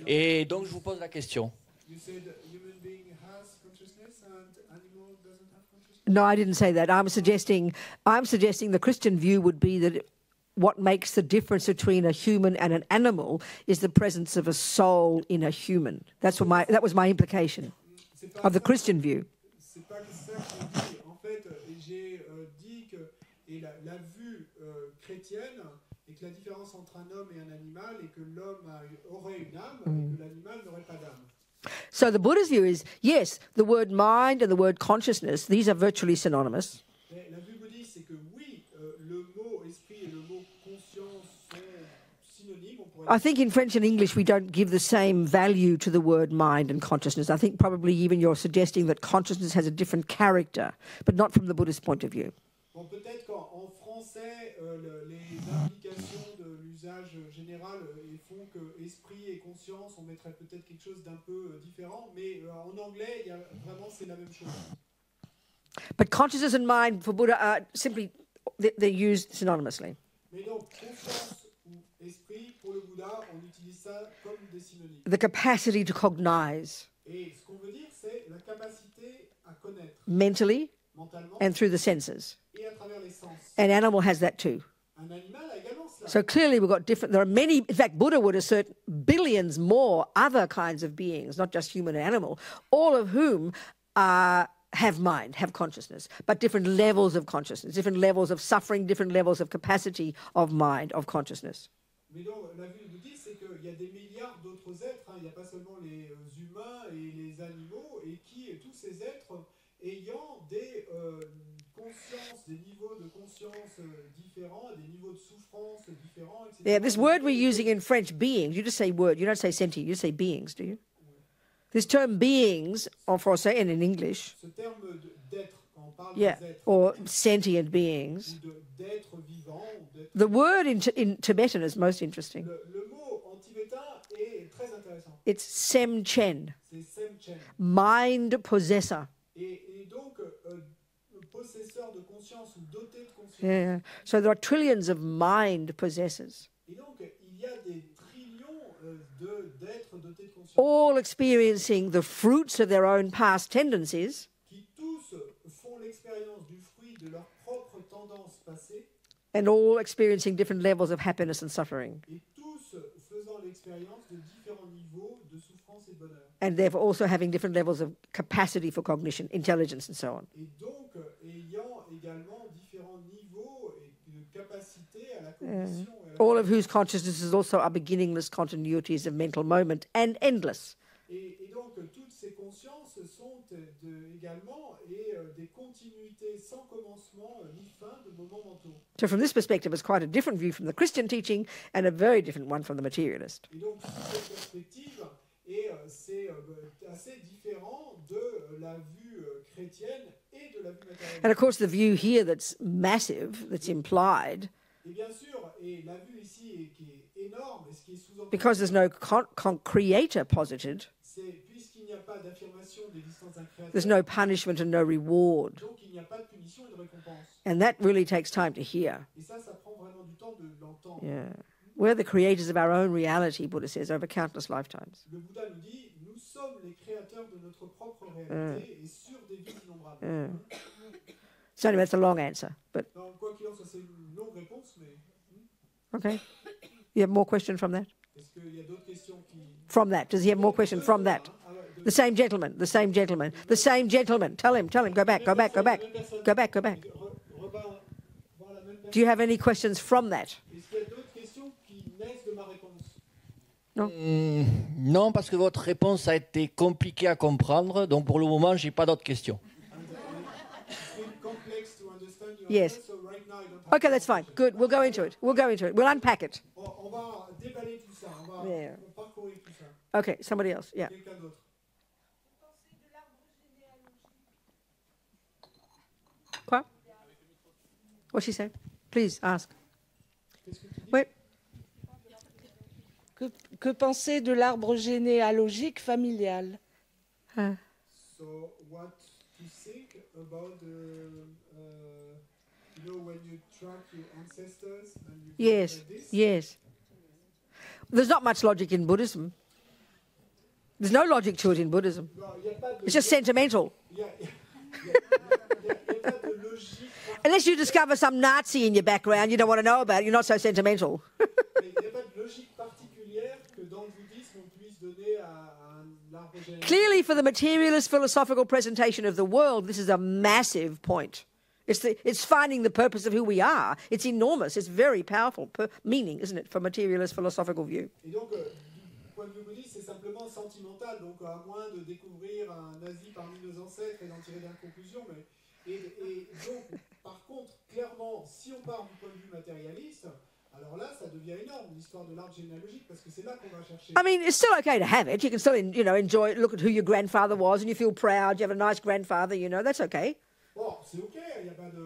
Et donc je vous pose la question. You said human being has consciousness and animal doesn't have consciousness? No, I didn't say that. I'm suggesting the Christian view would be that what makes the difference between a human and an animal is the presence of a soul in a human. That was my implication of the Christian view. C'est pas ça que j'ai dit. En fait, j'ai dit que la vue chrétienne est que la différence entre un homme et un animal est que l'homme aurait une âme et que l'animal n'aurait pas d'âme. So the Buddha's view is, yes, the word mind and the word consciousness, these are virtually synonymous. Mais la vue bouddhiste, c'est que oui, le mot esprit et le mot conscience sont synonymes. On pourrait I think in French and English we don't give the same value to the word mind and consciousness. I think probably even you're suggesting that consciousness has a different character, but not from the Buddhist point of view. Bon, peut-être qu'en français, les implications de l'usage général font que esprit et conscience, on mettrait peut-être quelque chose d'un peu différent, mais en anglais, vraiment, c'est la même chose. But consciousness and mind for Buddha are simply, they're used synonymously. Mais donc, conscience ou esprit, pour le Bouddha, on utilise ça comme des synonymes. The capacity to cognize Et ce qu'on veut dire, c'est la capacité à connaître mentally mentalement and through the senses. et à travers les sens. An animal has that too. Un animal a également cela. So clearly we've got different, there are many, in fact, Buddha would assert billions more other kinds of beings, not just human and animal, all of whom have mind, have consciousness, but different levels of consciousness, different levels of suffering, different levels of capacity of mind, of consciousness. Mais donc, la vue bouddhiste, c'est qu'il y a des milliards d'autres êtres. Il n'y a pas seulement les humains et les animaux, et tous ces êtres ayant des consciences, des niveaux de conscience différents, des niveaux de souffrance différents, etc. Yeah, this word we're using in French, beings, you just say word, you don't say sentient, you say beings, do you? This term beings, en français and in English, Ce terme d'être, quand on parle yeah, des êtres, or sentient beings, ou d'être vivant, the word in Tibetan is most interesting. le mot en tibétain est très intéressant. It's sem-chen, C'est sem-chen. mind possessor. Et donc, possesseur de conscience ou doté de conscience. Yeah. So there are trillions of mind possessors, Et donc, il y a des trillions d'êtres dotés de conscience all experiencing the fruits of their own past tendencies, qui tous font l'expérience du fruit de leur propre tendance passée and all experiencing different levels of happiness and suffering. et tous faisant l'expérience de différents niveaux de souffrance et de bonheur. And therefore also having different levels of capacity for cognition, intelligence, and so on. Et donc, ayant également différents niveaux de capacité à la cognition. Et à la All of whose consciousnesses also are beginningless continuities of mental moment and endless. Et donc, toutes ces consciences sont également des continuités sans commencement ni fin de moments mentaux. So from this perspective, it's quite a different view from the Christian teaching and a very different one from the materialist. Et donc, cette perspective, c'est assez différent de la vue chrétienne et de la vue matérialiste. And of course, the view here that's massive, that's implied, Et bien sûr, et la vue ici qui est énorme, et ce qui est sous-entendu, because there's no creator posited, c'est puisqu'il n'y a pas d'affirmation d'existence d'un créateur, there's no punishment and no reward. donc il n'y a pas de punition et de récompense. And that really takes time to hear. Et ça prend vraiment du temps de l'entendre. Yeah. We're the creators of our own reality, Buddha says, over countless lifetimes. Le Bouddha nous dit, nous sommes les créateurs de notre propre réalité et sur des vies innombrables. So anyway, that's a long answer, but Donc, quoi qu'il en soit, c'est une longue réponse, mais okay. You have more questions from that? est-ce qu'il y a d'autres questions qui... From that. Does he have more questions from that? The same gentleman, the same gentleman, the same gentleman. Tell him, go back, go back, go back. Go back, go back. Voir la même Do you have any questions from that? Est-ce qu'il y a d'autres questions qui naissent de ma réponse? Non. Non, parce que votre réponse a été compliquée à comprendre, donc pour le moment, j'ai pas d'autres questions. Yes. Okay, that's fine. Good. We'll go into it. We'll go into it. We'll unpack it. On va déballer tout ça. On va parcourir tout ça. Okay, somebody else. Yeah. Quelqu'un d'autre. Quoi? What's she saying? Please ask. Oui. Que penser de l'arbre généalogique familial? So what to think about you know, when you track your ancestors and you Yes, like this? yes. There's not much logic in Buddhism. There's no logic to it in Buddhism. It's just sentimental. Unless you discover some Nazi in your background you don't want to know about it, you're not so sentimental. Clearly, for the materialist philosophical presentation of the world, this is a massive point. It's finding the purpose of who we are. It's enormous. It's very powerful meaning, isn't it, for materialist philosophical view? Et donc, du point de vue bouddhiste, c'est simplement sentimental. Donc, à moins de découvrir un nazi parmi nos ancêtres et d'en tirer des conclusions. Mais, et donc, par contre, clairement, si on part du point de vue matérialiste, alors là, ça devient énorme, l'histoire de l'arbre généalogique, parce que c'est là qu'on va chercher. I mean, it's still okay to have it. You can still, enjoy, look at who your grandfather was, and you feel proud. You have a nice grandfather, that's okay. Bon, c'est ok, il n'y a pas de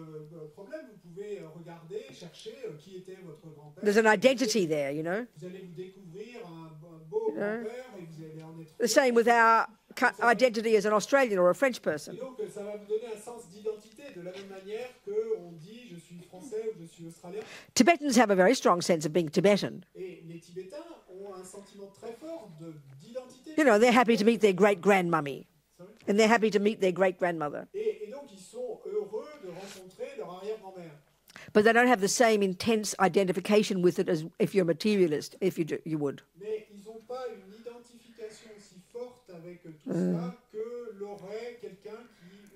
problème. Vous pouvez regarder, chercher qui était votre grand-père. There's an identity there, Vous allez vous découvrir un beau grand-père et vous allez en être. The same with our identity as an Australian or a French person. Et donc, ça va vous donner un sens d'identité, de la même manière qu'on dit je suis français ou je suis australien. Tibetans have a very strong sense of being Tibetan. Et les Tibétains ont un sentiment très fort d'identité. They're happy to meet their great-grandmummy. And they're happy to meet their great-grandmother. Et donc, ils sont heureux de rencontrer leur arrière-grand-mère. But they don't have the same intense identification with it as if you're a materialist, if you would. Mais ils n'ont pas une identification aussi forte avec tout cela que l'aurait quelqu'un qui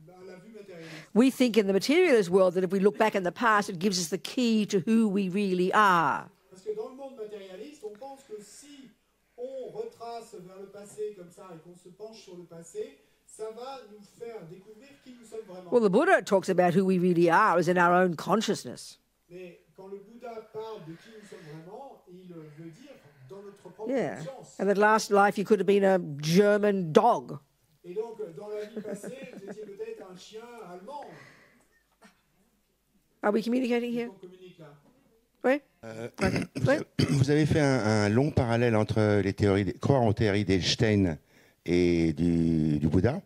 a la vue matérialiste. We think in the materialist world that if we look back in the past, it gives us the key to who we really are. Parce que dans le monde matérialiste, on pense que si on retrace vers le passé comme ça et qu'on se penche sur le passé, ça va nous faire découvrir qui nous sommes vraiment. Well, the Buddha talks about who we really are as in our own consciousness. Mais quand le Bouddha parle de qui nous sommes vraiment, il veut dire dans notre propre conscience. And that last life you could have been a German dog. Et donc, dans la vie passée, vous étiez peut-être un chien allemand. Are we communicating here? On communique là. Oui. Vous avez fait un long parallèle entre les théories, croire aux théories d'Einstein et du Bouddha.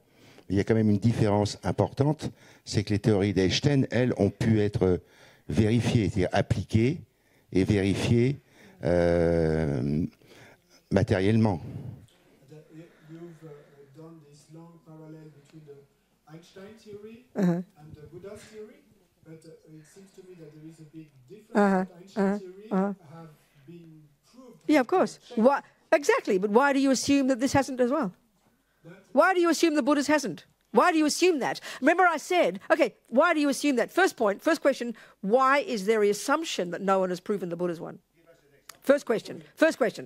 Il y a quand même une différence importante, c'est que les théories d'Einstein, elles, ont pu être vérifiées, c'est-à-dire appliquées et vérifiées matériellement. You've done this long parallel between the Einstein theory and the Buddha's theory, but it seems to me that there is a big difference. Einstein theory have been proved. Yeah, of course. Why, exactly, but why do you assume that this hasn't as well? Why do you assume the Buddha's hasn't? Why do you assume that? Remember I said, okay, why do you assume that? First point, first question, why is there an assumption that no one has proven the Buddha's one? First question. First point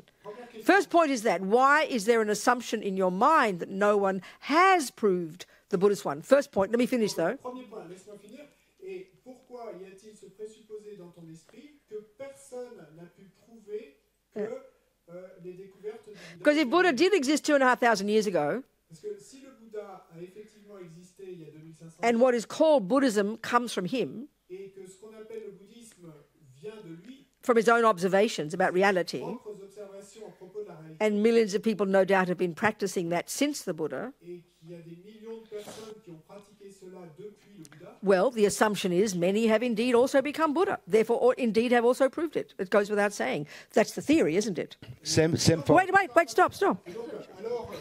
is that, why is there an assumption in your mind that no one has proved the Buddha's one? First point, let me finish though. Premier point, laisse-moi finir. Et pourquoi y a-t-il ce présupposé dans ton esprit que personne n'a pu prouver que les découvertes du Bouddha... Because if Buddha did exist 2,500 years ago, Parce que si le Bouddha a effectivement existé il y a 2500 ans, and what is called Buddhism comes from him, et que ce qu'on appelle le bouddhisme vient de lui, from his own observations about reality, propres observations à propos de la réalité, and millions of people no doubt have been practicing that since the Buddha, et qu'il y a des millions de personnes qui ont pratiqué cela depuis le Bouddha, well, the assumption is many have indeed also become Buddha, therefore or indeed have also proved it. It goes without saying. That's the theory, isn't it? Same for... Wait, stop.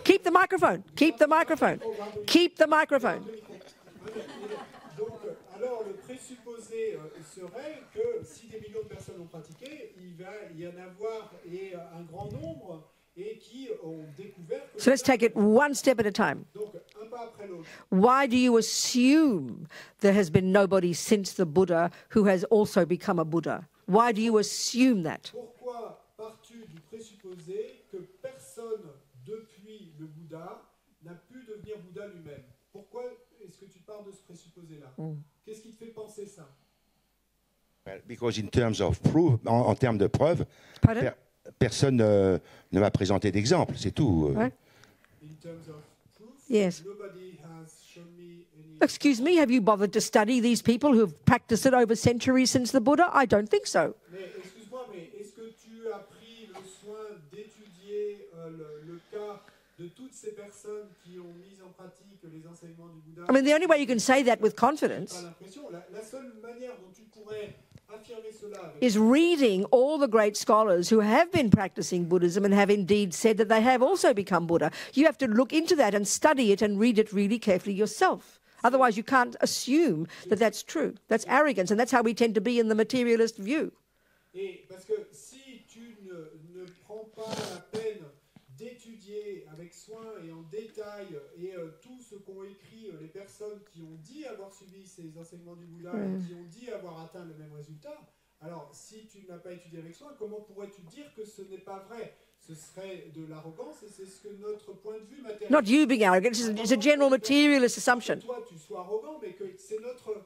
Keep the microphone. Keep the microphone. Keep the microphone. Donc, alors le présupposé serait que si des millions de personnes ont pratiqué, il va y en avoir un grand nombre et qui ont découvert que... So let's take it one step at a time. Donc, un pas après l'autre. why do you assume there has been nobody since the Buddha who has also become a Buddha? Why do you assume that? Pourquoi pars-tu du présupposé que personne depuis le Bouddha n'a pu devenir Bouddha lui-même? Pourquoi est-ce que tu pars de ce présupposé-là? Qu'est-ce qui te fait penser ça? Well, because in terms of proof, en termes de preuves, personne ne m'a présenté d'exemple, c'est tout. Right. In terms of proof, yes. nobody has shown me any... Excuse me, have you bothered to study these people who have practiced it over centuries since the Buddha? I don't think so. Mais excuse-moi, mais est-ce que tu as pris le soin d'étudier le cas de toutes ces personnes qui ont mis en pratique les enseignements du Bouddha? I mean, the only way you can say that with confidence la seule manière dont tu pourrais affirmer cela is reading all the great scholars who have been practicing Buddhism and have indeed said that they have also become Buddha. You have to look into that and study it and read it really carefully yourself. Otherwise, you can't assume that that's true. That's arrogance, and that's how we tend to be in the materialist view. Et parce que si tu ne prends pas la peine d'étudier avec soin et en détail et tout ce qu'ont écrit les personnes qui ont dit avoir suivi ces enseignements du Bouddha et qui ont dit avoir atteint le même résultat, alors si tu n'as pas étudié avec soin, comment pourrais-tu dire que ce n'est pas vrai? Ce serait de l'arrogance et c'est ce que notre point de vue matériel... Not you being arrogant, it's a general materialist assumption. Toi, tu sois arrogant, mais que c'est notre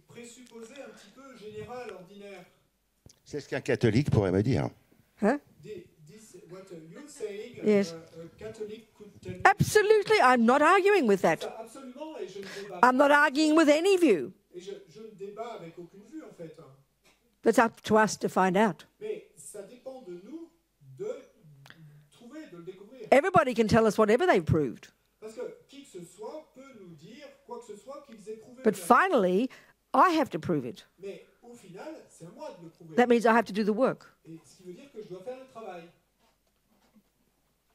présupposé un petit peu général, ordinaire. C'est ce qu'un catholique pourrait me dire. Huh? What you're saying, yes. A Catholic could tell me. Absolutely, I'm not arguing with that. Absolument, et je ne débat I'm not arguing with any view. Et je ne débat avec aucune vue, en fait. It's up to us to find out. Mais ça dépend de nous de trouver, de le découvrir. Everybody can tell us whatever they've proved. Parce que qui que ce soit peut nous dire quoi que ce soit qu'ils aient prouvé. But finally, I have to prove it. Mais au final, c'est à moi de le prouver. That means I have to do the work. Et ce qui veut dire que je dois faire le travail.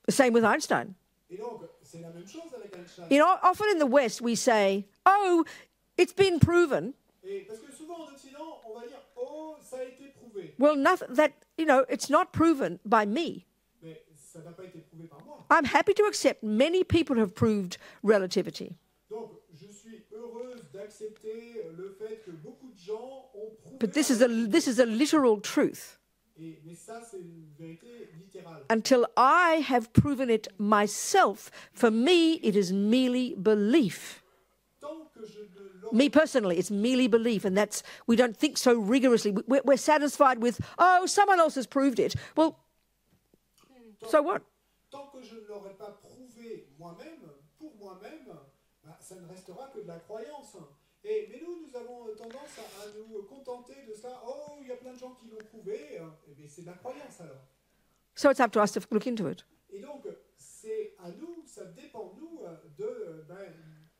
The same with Einstein. Et donc, c'est la même chose avec Einstein. You know, often in the West we say, oh, it's been proven. Et parce que souvent en Occident, on va dire, oh, ça a été prouvé. Well, it's not proven by me. Mais ça n'a pas été prouvé par moi. I'm happy to accept many people have proved relativity. Donc, je suis heureuse d'accepter le fait que beaucoup de gens ont prouvé. But this is a literal truth. Mais ça, c'est une vérité littérale. Until I have proven it myself, for me, it is merely belief. Me personally, it's merely belief, and we don't think so rigorously. We're satisfied with, oh, someone else has proved it. Well, so what? Tant que je ne l'aurai pas prouvé moi-même, pour moi-même, ça ne restera que de la croyance. Mais nous avons tendance à nous contenter de ça. Oh, il y a plein de gens qui l'ont prouvé. Eh bien, c'est de la croyance alors. So it's up to us to look into it. Et donc, c'est à nous, ça dépend de nous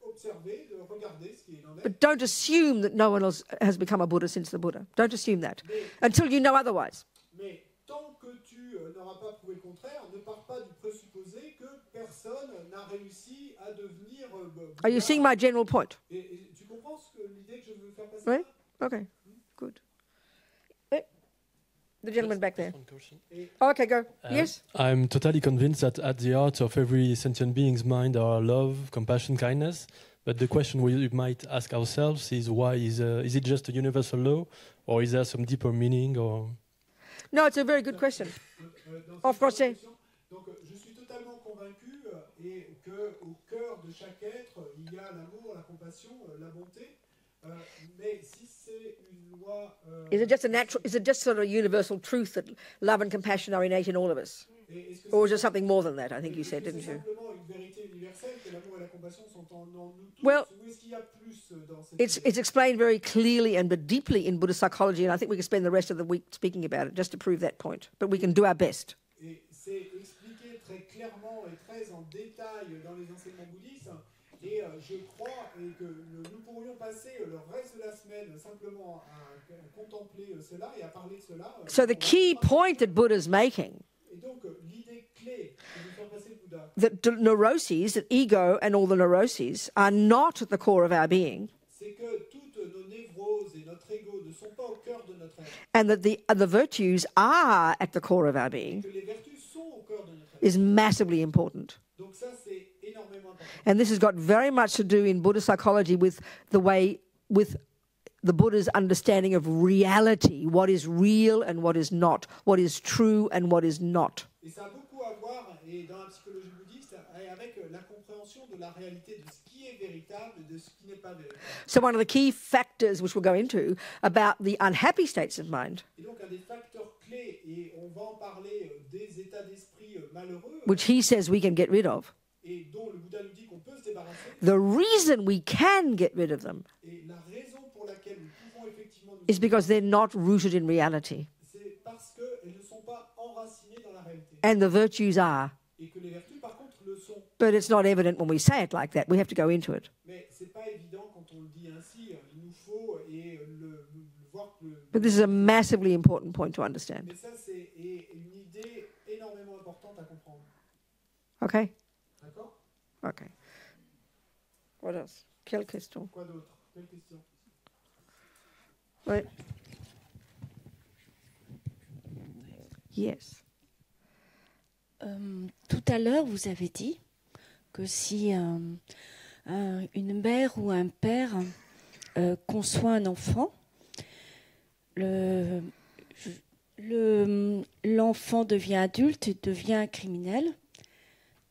observer, de regarder ce qui en est. But don't assume that no one else has become a Buddha since the Buddha. Don't assume that until you know otherwise. Mais tant que tu n'auras pas prouvé le contraire, ne pars pas du présupposé que personne n'a réussi à devenir Buddha. Are you seeing my general point? Et tu comprends l'idée que je veux faire passer? Right? Okay. Good. The gentleman back there. Okay, go. Yes? I'm totally convinced that at the heart of every sentient being's mind are love, compassion, kindness. But the question we might ask ourselves is why is it just a universal law, or is there some deeper meaning? Or no, it's a very good question. En français. Donc, je suis totalement convaincu et que au cœur de chaque être, il y a l'amour, la compassion, la bonté. Mais si c'est une loi, is it just sort of a universal truth that love and compassion are innate in all of us? Or is there something more than that? I think you said, didn't you? Well, it's explained very clearly and but deeply in Buddhist psychology, and I think we could spend the rest of the week speaking about it just to prove that point. But we can do our best. C'est expliqué très clairement et très en détail dans les enseignements bouddhistes. Et je crois que nous pourrions passer le reste de la semaine simplement à contempler cela et à parler de cela. So the key point that Buddha's making, et donc l'idée clé que nous fait passer le Bouddha, that neuroses, that ego and all the neuroses are not at the core of our being, c'est que toutes nos névroses et notre ego ne sont pas au cœur de notre être. And that the virtues are at the core of our being, Que les vertus sont au cœur de notre être. Is massively important. Donc ça c'est énormément important. And this has got very much to do in Buddhist psychology with the Buddha's understanding of reality, what is real and what is not, what is true and what is not. Et ça a beaucoup à voir, et dans la psychologie bouddhiste, avec la compréhension de la réalité, de ce qui est véritable et de ce qui n'est pas véritable. So one of the key factors, which we'll go into, about the unhappy states of mind, Et donc un des facteurs clés, et on va en parler, des états d'esprit malheureux, which he says we can get rid of. et dont le Bouddha nous dit qu'on peut se débarrasser. The reason we can get rid of them Et la raison pour laquelle nous pouvons effectivement nous is because they're not rooted in reality. c'est parce qu'elles ne sont pas enracinées dans la réalité. And the virtues are. Et que les vertus, par contre, le sont. But it's not evident when we say it like that. We have to go into it. Mais c'est pas évident quand on le dit ainsi. Il nous faut le voir. But this is a massively important point to understand. Mais ça, c'est une idée énormément importante à comprendre. Okay? D'accord? Okay. What else? Quelle question? Quoi d'autre? Quelle question? Ouais. Yes. Tout à l'heure, vous avez dit que si une mère ou un père conçoit un enfant, l'enfant devient adulte et devient un criminel.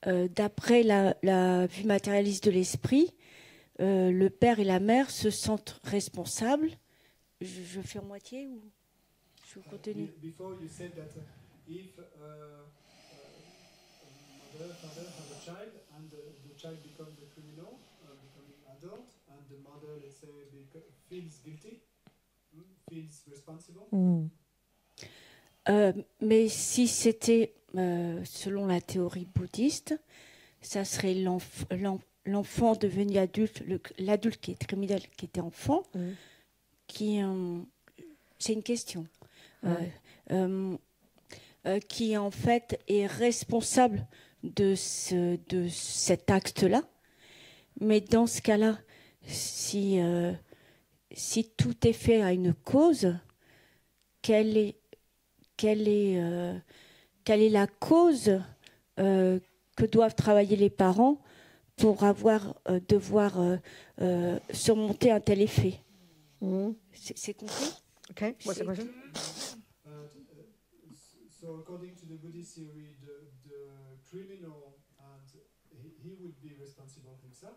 D'après la vue matérialiste de l'esprit, le père et la mère se sentent responsables. Je fais en moitié ou je continue? Before you said that if mother, father have a child and the child becomes a criminal, becoming adult, and the mother, let's say, feels guilty, feels responsible. Mais si c'était selon la théorie bouddhiste, ça serait l'enfant devenu adulte, l'adulte qui est criminel, qui était enfant, c'est une question, qui en fait est responsable de cet acte-là. Mais dans ce cas-là, si tout est fait à une cause, quelle est la cause que doivent travailler les parents pour devoir surmonter un tel effet? C'est compris? Okay, what's the question? So according to the Buddhist theory, the criminal, and he would be responsible himself,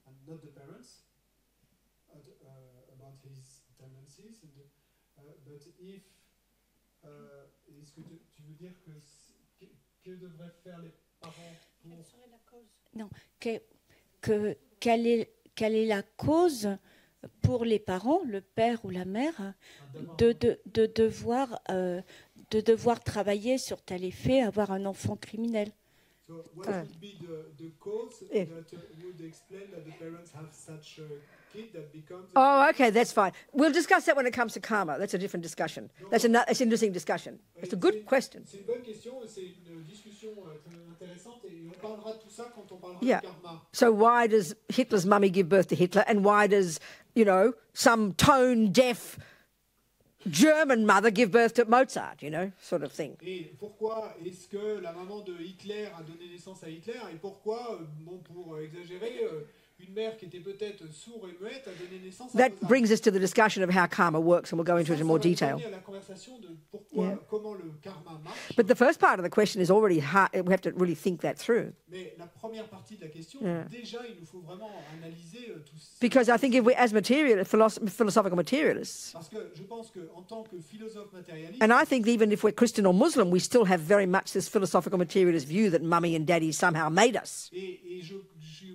and not the parents, about his tendencies. But if est-ce que tu veux dire que devraient faire les parents pour... Quelle serait la cause? Non, quelle est la cause pour les parents, le père ou la mère, de devoir travailler sur tel effet, avoir un enfant criminel? So what would be the cause that would explain that the parents have such a kid that becomes... Oh, okay, that's fine. We'll discuss that when it comes to karma. That's a different discussion. That's an interesting discussion. It's a good question. C'est une bonne question, c'est une discussion très intéressante et on parlera de tout ça quand on parlera Yeah. de karma. So why does Hitler's mummy give birth to Hitler, and why does, some tone-deaf German mother give birth to Mozart, sort of thing. Et pourquoi est-ce que la maman de Hitler a donné naissance à Hitler, et pourquoi, pour exagérer, une mère qui était peut-être sourde et muette a donné naissance à That Mozart? brings us to the discussion of how karma works, and we'll go into it in more detail. La conversation de pourquoi, comment le karma marche. But the first part of the question is already hard. We have to really think that through. Mais la première partie de la question, déjà, il nous faut vraiment analyser tout ça. Because I think if we're as philosophical materialists, Parce que je pense qu'en tant que philosophe matérialiste, and I think even if we're Christian or Muslim, we still have very much this philosophical materialist view that mummy and daddy somehow made us. et je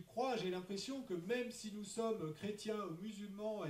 crois, j'ai l'impression que même si nous sommes chrétiens ou musulmans,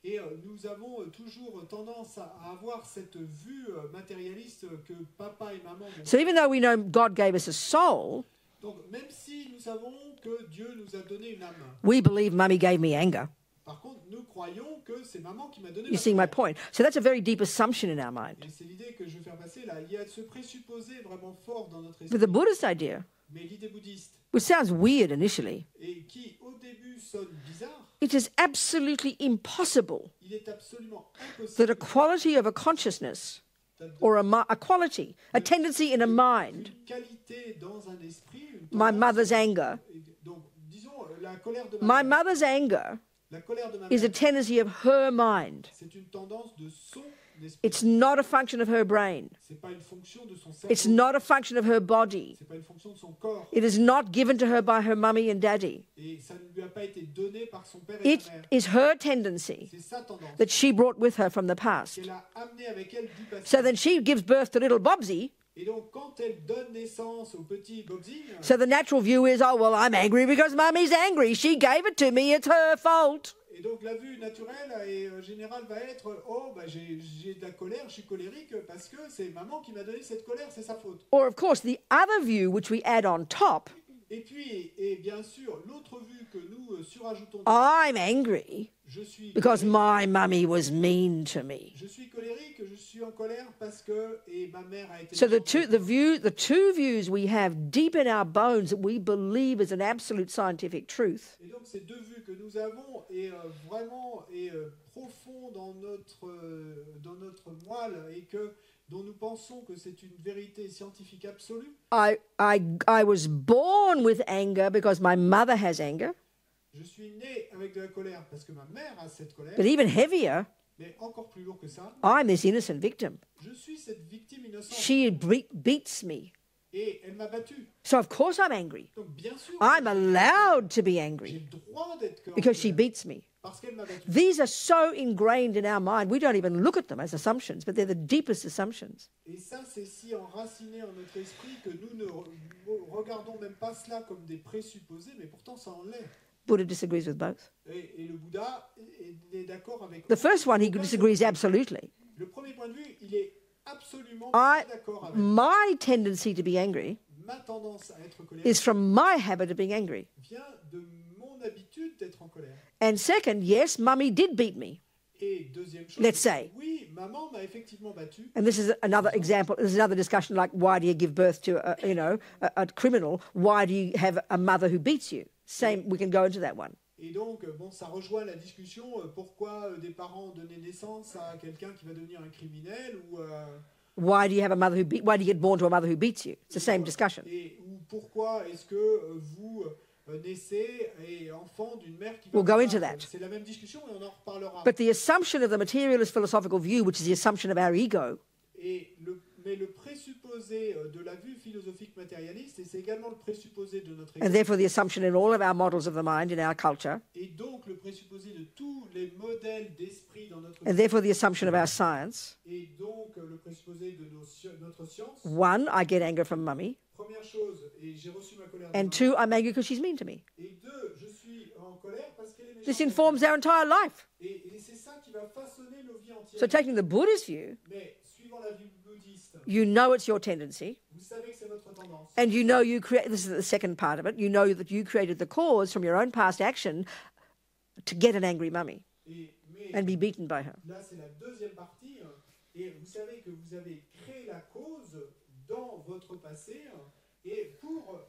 et nous avons toujours tendance à avoir cette vue matérialiste que papa et maman... So even though we know God gave us a soul, Donc même si nous savons que Dieu nous a donné une âme, we believe mummy gave me anger. par contre, nous croyons que c'est maman qui m'a donné You la see my colère. point? So that's a very deep assumption in our mind. Et c'est l'idée que je veux faire passer là. Il y a ce présupposé vraiment fort dans notre But esprit. the Buddhist idea, Mais l'idée bouddhiste, which sounds weird initially, et qui au début sonne bizarre, it is absolutely impossible il est absolument that impossible a quality of a consciousness or a quality, a tendency in a mind, une qualité dans un esprit, une my tendance, mother's anger, donc la colère de my mother's anger is a tendency of her mind. C'est une tendance de son esprit. It's not a function of her brain. C'est pas une fonction de son cerveau. It's not a function of her body. C'est pas une fonction de son corps. It is not given to her by her mummy and daddy. Et ça ne lui a pas été donné par son père et It sa mère. is her tendency C'est sa tendance that she brought with her from the past. qu'elle a amené avec elle du passé. So then she gives birth to little Bobsy. Et donc, quand elle donne naissance au petit Bobsy, So the natural view is, oh, well, I'm angry because mummy's angry. She gave it to me. It's her fault. et donc la vue naturelle et générale va être, oh, bah, j'ai de la colère, je suis colérique parce que c'est maman qui m'a donné cette colère, c'est sa faute. Or, of course, the other view, which we add on top, Et puis, et bien sûr, l'autre vue que nous surajoutons, I'm angry je suis because colérique, my mummy was mean to me. je suis colérique, je suis en colère parce que et ma mère a été. So the méchante. two views we have deep in our bones that we believe is an absolute scientific truth Et donc ces deux vues que nous avons est vraiment profond dans notre moelle et que dont nous pensons que c'est une vérité scientifique absolue. I was born with anger because my mother has anger, Je suis né avec de la colère parce que ma mère a cette colère. but even heavier, Mais encore plus lourd que ça, I'm this innocent victim. je suis cette victime innocente. She beats me. Et elle m'a battu. So of course I'm angry. Donc bien sûr, I'm allowed to be j'ai angry le droit d'être en because she colère beats me. parce qu'elle m'a battu. These are so ingrained in our mind, we don't even look at them as assumptions, but they're the deepest assumptions. Et ça, c'est si enraciné en notre esprit que nous ne regardons même pas cela comme des présupposés, mais pourtant ça en l'est. Buddha disagrees with both. Et le Bouddha est d'accord avec. The first one, he disagrees absolutely. Le premier point de vue, il est absolument I, pas d'accord avec. my tendency to be angry Ma tendance à être colérique is from my habit of being angry. vient de mon habitude d'être en colère. And second, yes, mummy did beat me. Et deuxième chose, Let's say. oui, maman m'a effectivement battu. And this is another example. This is another discussion like why do you give birth to a criminal? Why do you have a mother who beats you? Same, we can go into that one. Et donc, bon, ça rejoint la discussion pourquoi des parents ont donné naissance à quelqu'un qui va devenir un criminel ou Why do you have a mother why do you get born to a mother who beats you? It's the same discussion. et ou pourquoi est-ce que vous naissez et enfant d'une mère qui va We'll go vous into battre. that. C'est la même discussion et on en reparlera. But the assumption of the materialist philosophical view, which is the assumption of our ego, Mais le présupposé de la vue philosophique matérialiste, et c'est également le présupposé de notre and therefore the assumption in all of our models of the mind in our culture, et donc le présupposé de tous les modèles d'esprit dans notre and therefore the assumption of our science. et donc le présupposé de notre science. One, I get anger from mummy, Première chose, et j'ai reçu ma colère de and maman. two, I'm angry because she's mean to me. Et deux, je suis en colère parce qu'elle est méchante. This informs our entire life. Et c'est ça qui va façonner nos vies entières. So taking the Buddhist view, Mais suivant la vue bouddhiste, you know it's your tendency, vous savez que c'est votre tendance. and you know you create, this is the second part of it, you know that you created the cause from your own past action to get an angry mummy Mais and be beaten by her. là, c'est la deuxième partie. Et vous savez que vous avez créé la cause dans votre passé et pour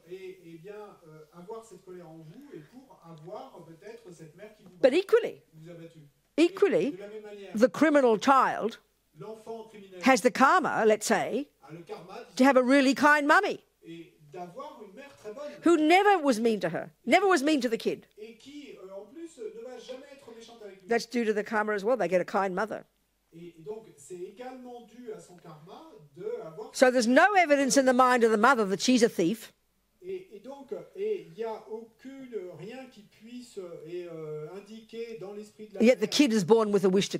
avoir cette colère en vous et pour avoir peut-être cette mère qui vous But equally, vous a battu. equally, De la même manière, the criminal child l'enfant criminel has the karma, let's say, a le karma to have a really kind mummy et d'avoir une mère très bonne who never was mean to her, never was mean to the kid. et qui, en plus, ne va jamais être méchante avec lui. That's due to the karma as well. They get a kind mother. Et donc, c'est également dû à son karma de avoir. So there's no evidence in the mind of the mother that she's a thief. Et donc, il n'y a rien qui puisse indiquer dans l'esprit de la Yet the mère kid is born with a wish to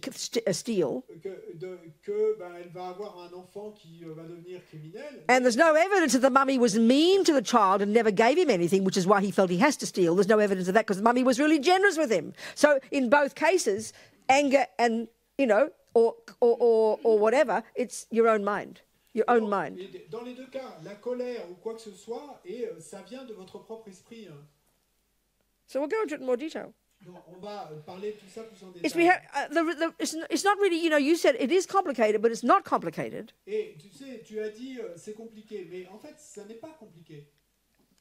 steal. elle va avoir un enfant qui va devenir criminel. And there's no evidence that the mummy was mean to the child and never gave him anything, which is why he felt he has to steal. There's no evidence of that because the mummy was really generous with him. So in both cases, anger and, or whatever, it's your own mind. Your own mind. Et dans les deux cas, la colère ou quoi que ce soit, et ça vient de votre propre esprit. So we'll go into it in more detail. Donc, on va parler de tout ça plus en It's, détail. it's not really, you said it is complicated, but it's not complicated Et tu sais, tu as dit c'est compliqué, mais en fait, ça n'est pas compliqué.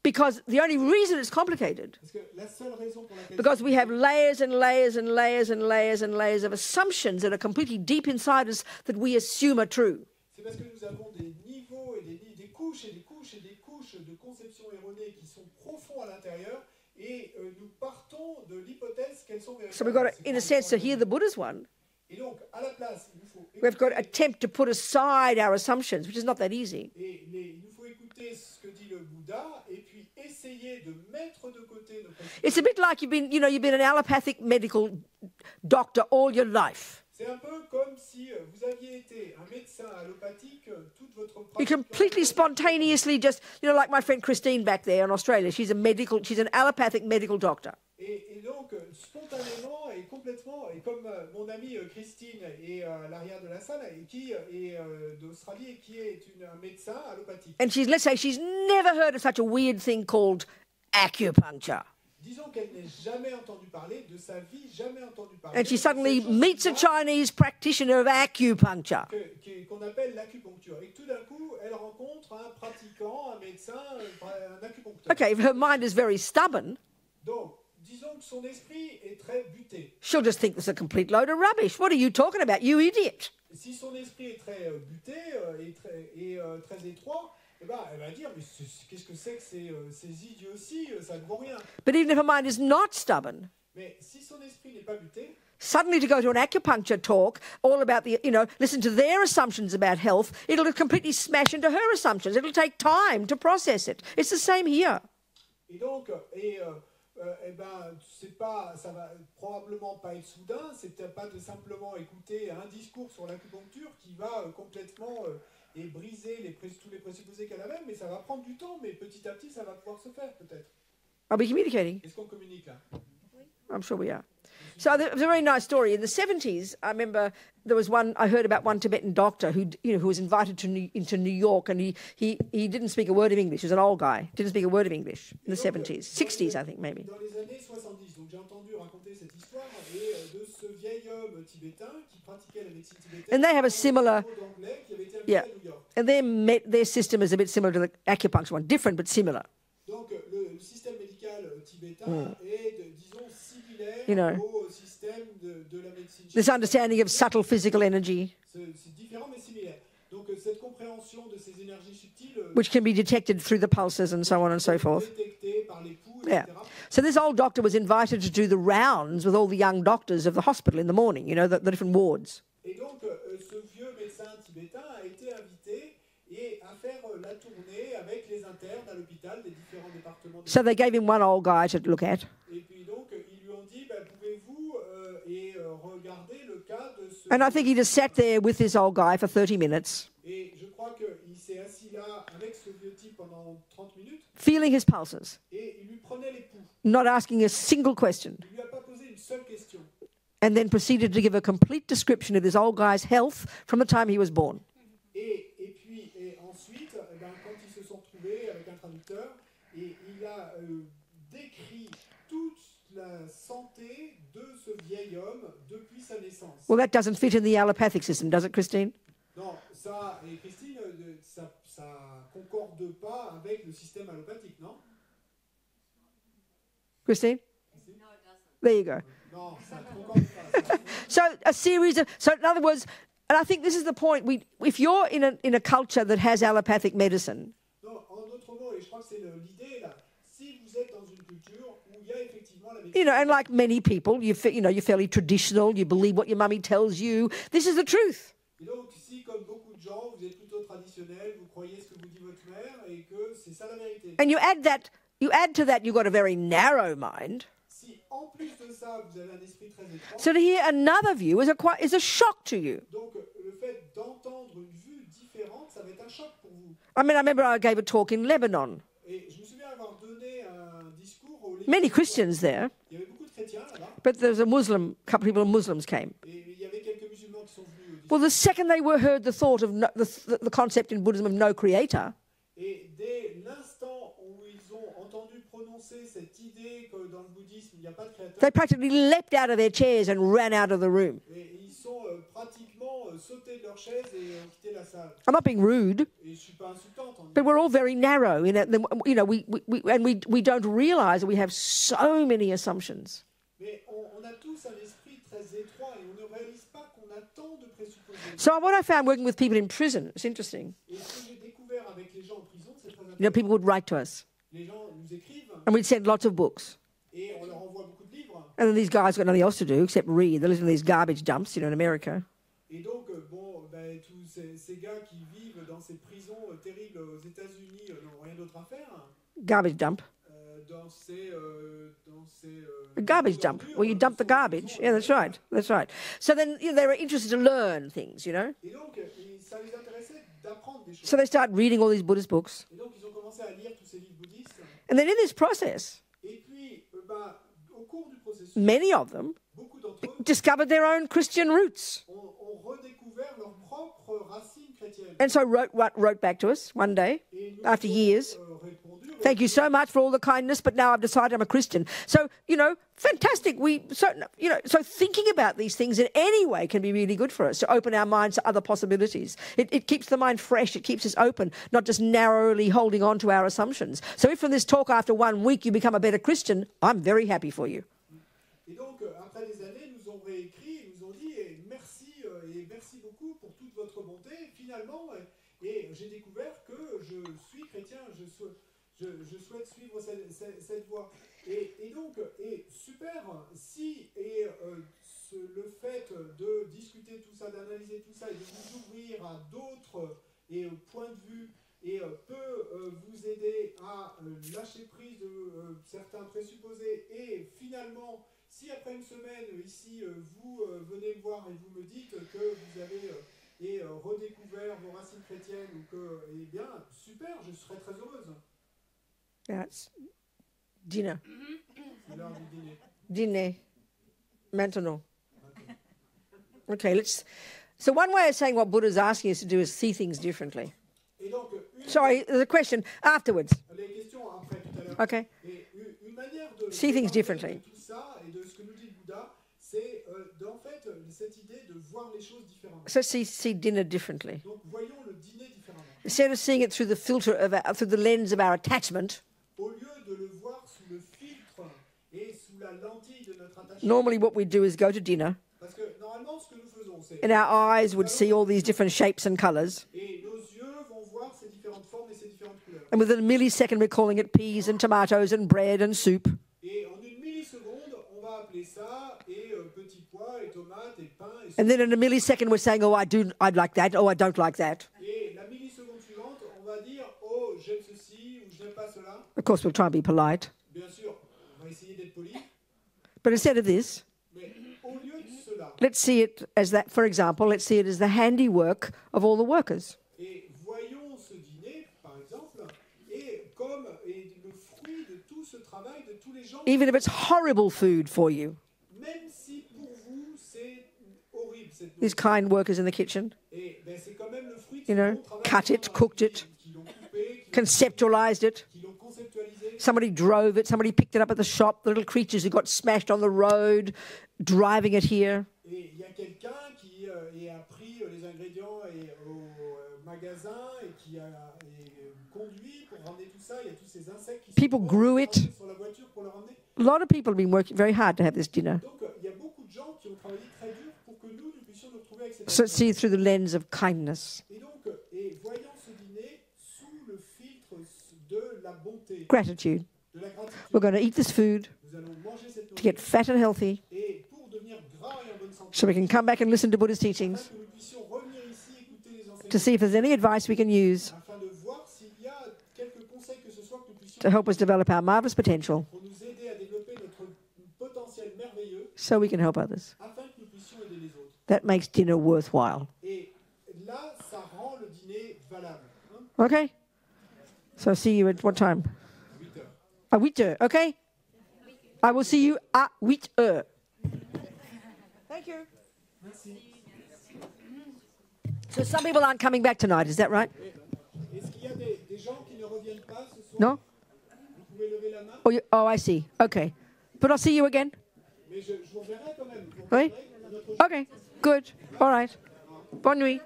because the only reason it's complicated Parce que la seule raison pour laquelle because we have layers and layers and layers and layers and layers of assumptions that are completely deep inside us that we assume are true. c'est parce que nous avons des niveaux et des couches et des couches et des couches de conceptions erronées qui sont profonds à l'intérieur Et nous partons de l'hypothèse qu'elles sont véritables. So we've got to, in a sense, to hear the Buddha's one. Et donc, à la place, il nous faut We've got to attempt to put aside our assumptions, which is not that easy. Et il nous faut écouter ce que dit le Bouddha et puis essayer de mettre de côté nos préjugés. It's a bit like you've been an allopathic medical doctor all your life. C'est un peu comme si vous aviez été un médecin allopathique toute votre pratique. You completely spontaneously just, like my friend Christine back there in Australia, she's an allopathic medical doctor. Et donc, spontanément et complètement, et comme mon amie Christine est à l'arrière de la salle, et qui est d'Australie et qui est un médecin allopathique. And let's say she's never heard of such a weird thing called acupuncture. Disons qu'elle n'a jamais entendu parler de sa vie, jamais entendu parler. And she suddenly meets a Chinese practitioner of acupuncture. Qu'on appelle l'acupuncture. Et tout d'un coup, elle rencontre un pratiquant, un médecin, un acupuncteur. Okay, if her mind is very stubborn, donc, disons que son esprit est très buté. She'll just think this is a complete load of rubbish. What are you talking about, you idiot? Si son esprit est très buté et très étroit, eh ben, elle va dire, mais qu'est-ce que c'est que ces idioties, ça ne vaut rien. But even if her mind is not stubborn, mais si son esprit n'est pas buté, suddenly to go to an acupuncture talk all about listen to their assumptions about health, it'll completely smash into her assumptions. It'll take time to process it. It's the same here. Et donc, ça va probablement pas être soudain, c'est peut-être pas de simplement écouter un discours sur l'acupuncture qui va complètement et briser tous les présupposés qu'elle avait, mais ça va prendre du temps, mais petit à petit, ça va pouvoir se faire, peut-être. Are we communicating? Est-ce qu'on communique là? I'm sure we are. So there was a very nice story. In the 70s, I remember I heard about one Tibetan doctor who was invited into New York, and he didn't speak a word of English. He was an old guy, didn't speak a word of English in the 70s, 60s, I think, maybe. Dans les années 70, donc j'ai entendu raconter cette histoire de ce vieil homme tibétain qui pratiquait la médecine tibétaine. And they have a similar, qui avait été invité à New York. And their system is a bit similar to the acupuncture one, different but similar. Donc le système médical tibétain est, disons, similaire au système de la médecine. This understanding of subtle physical energy. C'est différent mais similaire. Donc cette compréhension de ces énergies subtiles, which can be detected through the pulses and so on and so forth. Détectées par les pouls, yeah. So this old doctor was invited to do the rounds with all the young doctors of the hospital in the morning, the different wards. Et donc ce vieux médecin tibétain a été invité et à faire la tournée avec les internes à l'hôpital des différents départements. So they gave him one old guy to look at. Et puis donc ils lui ont dit, pouvez-vous regarder le cas de ce. And I think he just sat there with this old guy for 30 minutes. Et je crois qu'il s'est assis là avec ce vieux type pendant 30 minutes. Feeling his pulses. Et il lui prenait les pouls. Not asking a single question. Il lui a pas posé une seule question. And then proceeded to give a complete description of this old guy's health from the time he was born. Et ensuite, quand ils se sont retrouvés avec un traducteur, et il a décrit toute la santé de ce vieil homme depuis sa naissance. Well, that doesn't fit in the allopathic system, does it, Christine? Non, ça, et Christine, ça concorde pas avec le système allopathique, non? Christine? No, it doesn't. There you go. Non, ça concorde pas. So in other words, and I think this is the point. If you're in a culture that has allopathic medicine, non, en d'autres mots, et je crois que c'est l'idée là. Si vous êtes dans une culture où il y a effectivement la médecine, and like many people, you're fairly traditional. You believe what your mummy tells you. This is the truth. Et donc, si comme beaucoup de gens, vous êtes plutôt traditionnel, vous croyez ce que vous dit votre mère et que c'est ça la vérité. And you add to that, you've got a very narrow mind. Si en plus de ça, vous avez un esprit très étroit. So to hear another view is a shock to you. Donc le fait d'entendre une vue différente, ça va être un choc pour vous. I remember I gave a talk in Lebanon. Et je me souviens avoir donné un discours au Liban. Many Christians there. Il y avait beaucoup de chrétiens là-bas. But there was a couple of Muslims came. Et il y avait quelques musulmans qui sont venus. Well, the second they heard the thought of the concept in Buddhism of no creator. Et dès l'instant où ils ont entendu prononcer cette idée que dans le bouddhisme il n'y a pas de créateur, they practically leapt out of their chairs and ran out of the room. Et ils sont pratiquement sautés de leur chaise et ont quitté la salle. I'm not being rude, Et je suis pas insultante. but we're all very narrow in it. We don't realize that we have so many assumptions. Mais on a tous un esprit très étroit et on ne réalise pas qu'on a tant de présupposés. So what I found working with people in prison, it's interesting. Et ce que j'ai découvert avec les gens en prison, c'est très intéressant. People would write to us. Les gens nous écrivent And we'd send lots of books. Et on leur envoie beaucoup de livres. And then these guys got nothing else to do except read. They listen to these garbage dumps, in America. Et donc, bon, ben, tous ces gars qui vivent dans ces prisons terribles aux États-Unis n'ont rien d'autre à faire. Garbage dump. A garbage dump, where you dump the garbage. Yeah, that's right. That's right. So then they were interested to learn things, Et donc, ça les intéressait d'apprendre des choses. So they start reading all these Buddhist books. Et donc, ils ont commencé à lire tous ces livres bouddhistes. And then in this process, Et puis, au cours du processus, many of them discovered their own Christian roots. ont redécouvert leurs propres racines chrétiennes. And so wrote back to us one day, after years. Thank you so much for all the kindness, but now I've decided I'm a Christian. So, fantastic. So thinking about these things in any way can be really good for us, to open our minds to other possibilities. It keeps the mind fresh. It keeps us open, not just narrowly holding on to our assumptions. So if from this talk after 1 week you become a better Christian, I'm very happy for you. Et donc, après des années, nous ont réécrit, nous ont dit merci et merci beaucoup pour toute votre bonté. Finalement, et j'ai découvert que je suis chrétien, je souhaite suivre cette voie. Et donc, super, si le fait de discuter tout ça, d'analyser tout ça et de vous ouvrir à d'autres points de vue peut vous aider à lâcher prise de certains présupposés. Et finalement, si après une semaine ici, vous venez me voir et vous me dites que vous avez redécouvert vos racines chrétiennes, ou que, eh bien, super, je serais très heureuse. That's dinner. C'est l'heure du dîner. Dîner. Maintenant. Okay, so one way of saying what Buddha's asking us to do is see things differently. Et donc, sorry, there's a question afterwards. Les questions après tout à l'heure. Okay. Et une manière de see things differently. Tout ça et de ce que nous dit le Bouddha, c'est en fait cette idée de voir les choses différemment. So see dinner differently. Donc voyons le dîner différemment. Instead of seeing it through the filter through the lens of our attachment. Au lieu de le voir sous le filtre et sous la lentille de notre attachement. Normally what we do is go to dinner. Parce que normalement ce que nous faisons, c'est and our eyes would see all these different shapes and colours. Et nos yeux vont voir ces différentes formes et ces différentes couleurs. And within a millisecond we're calling it peas and tomatoes and bread and soup. Et en une milliseconde, on va appeler ça petits pois et tomates et pain et soupe. And then in a millisecond we're saying, oh, I'd like that, oh, I don't like that. Et la milliseconde suivante, on va dire, oh, j'aime ceci ou j'aime pas cela. Of course, we'll try and be polite. Bien sûr, on va essayer d'être poli. But instead of this, Mais au lieu de cela, let's see it as that, for example, let's see it as the handiwork of all the workers. Et voyons ce dîner, par exemple, comme le fruit de tout ce travail de tous les gens. Even if it's horrible food for you. Même si pour vous c'est horrible cette These kind workers in the kitchen. Et ben c'est quand même le fruit de you know, cut it, cooked it, conceptualized it. Somebody drove it, somebody picked it up at the shop, the little creatures who got smashed on the road, driving it here. Et il y a quelqu'un qui a pris les ingrédients au magasin et qui a conduit pour ramener tout ça. Il y a tous ces insectes qui people grew it. Sur la voiture pour le ramener. A lot of people have been working very hard to have this dinner. Donc il y a beaucoup de gens qui ont travaillé très dur pour que nous puissions nous retrouver avec cette. So see it through the lens of kindness. Et donc voyons ce dîner sous le filtre de la bonté. Gratitude. De la gratitude. We're going to eat this food Nous allons manger cette to get fat and healthy, et pour devenir gras et en bonne santé. so we can come back and listen to Buddha's teachings, Que nous puissions revenir ici écouter les enseignements. to see if there's any advice we can use Afin de voir s'il y a quelques conseils que ce soit que nous puissions to help us develop our marvelous potential, pour nous aider à développer notre potentiel merveilleux, so we can help others. afin que nous puissions aider les autres. That makes dinner worthwhile. Et là, ça rend le dîner valable. Hein? Okay? So see you at what time? 8 heures. À 8 heures, okay? I will see you à 8 heures. Thank you. Merci. So some people aren't coming back tonight, is that right? Est-ce qu'il y a des gens qui ne reviennent pas ce soir? No? Vous pouvez lever la main? Oh, I see. Okay. But I'll see you again. Mais je vous reverrai quand même. Vous Oui? reviendrez à notre jour. Okay, good. All right. Bonne nuit.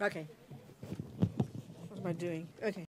Okay. What am I doing? Okay.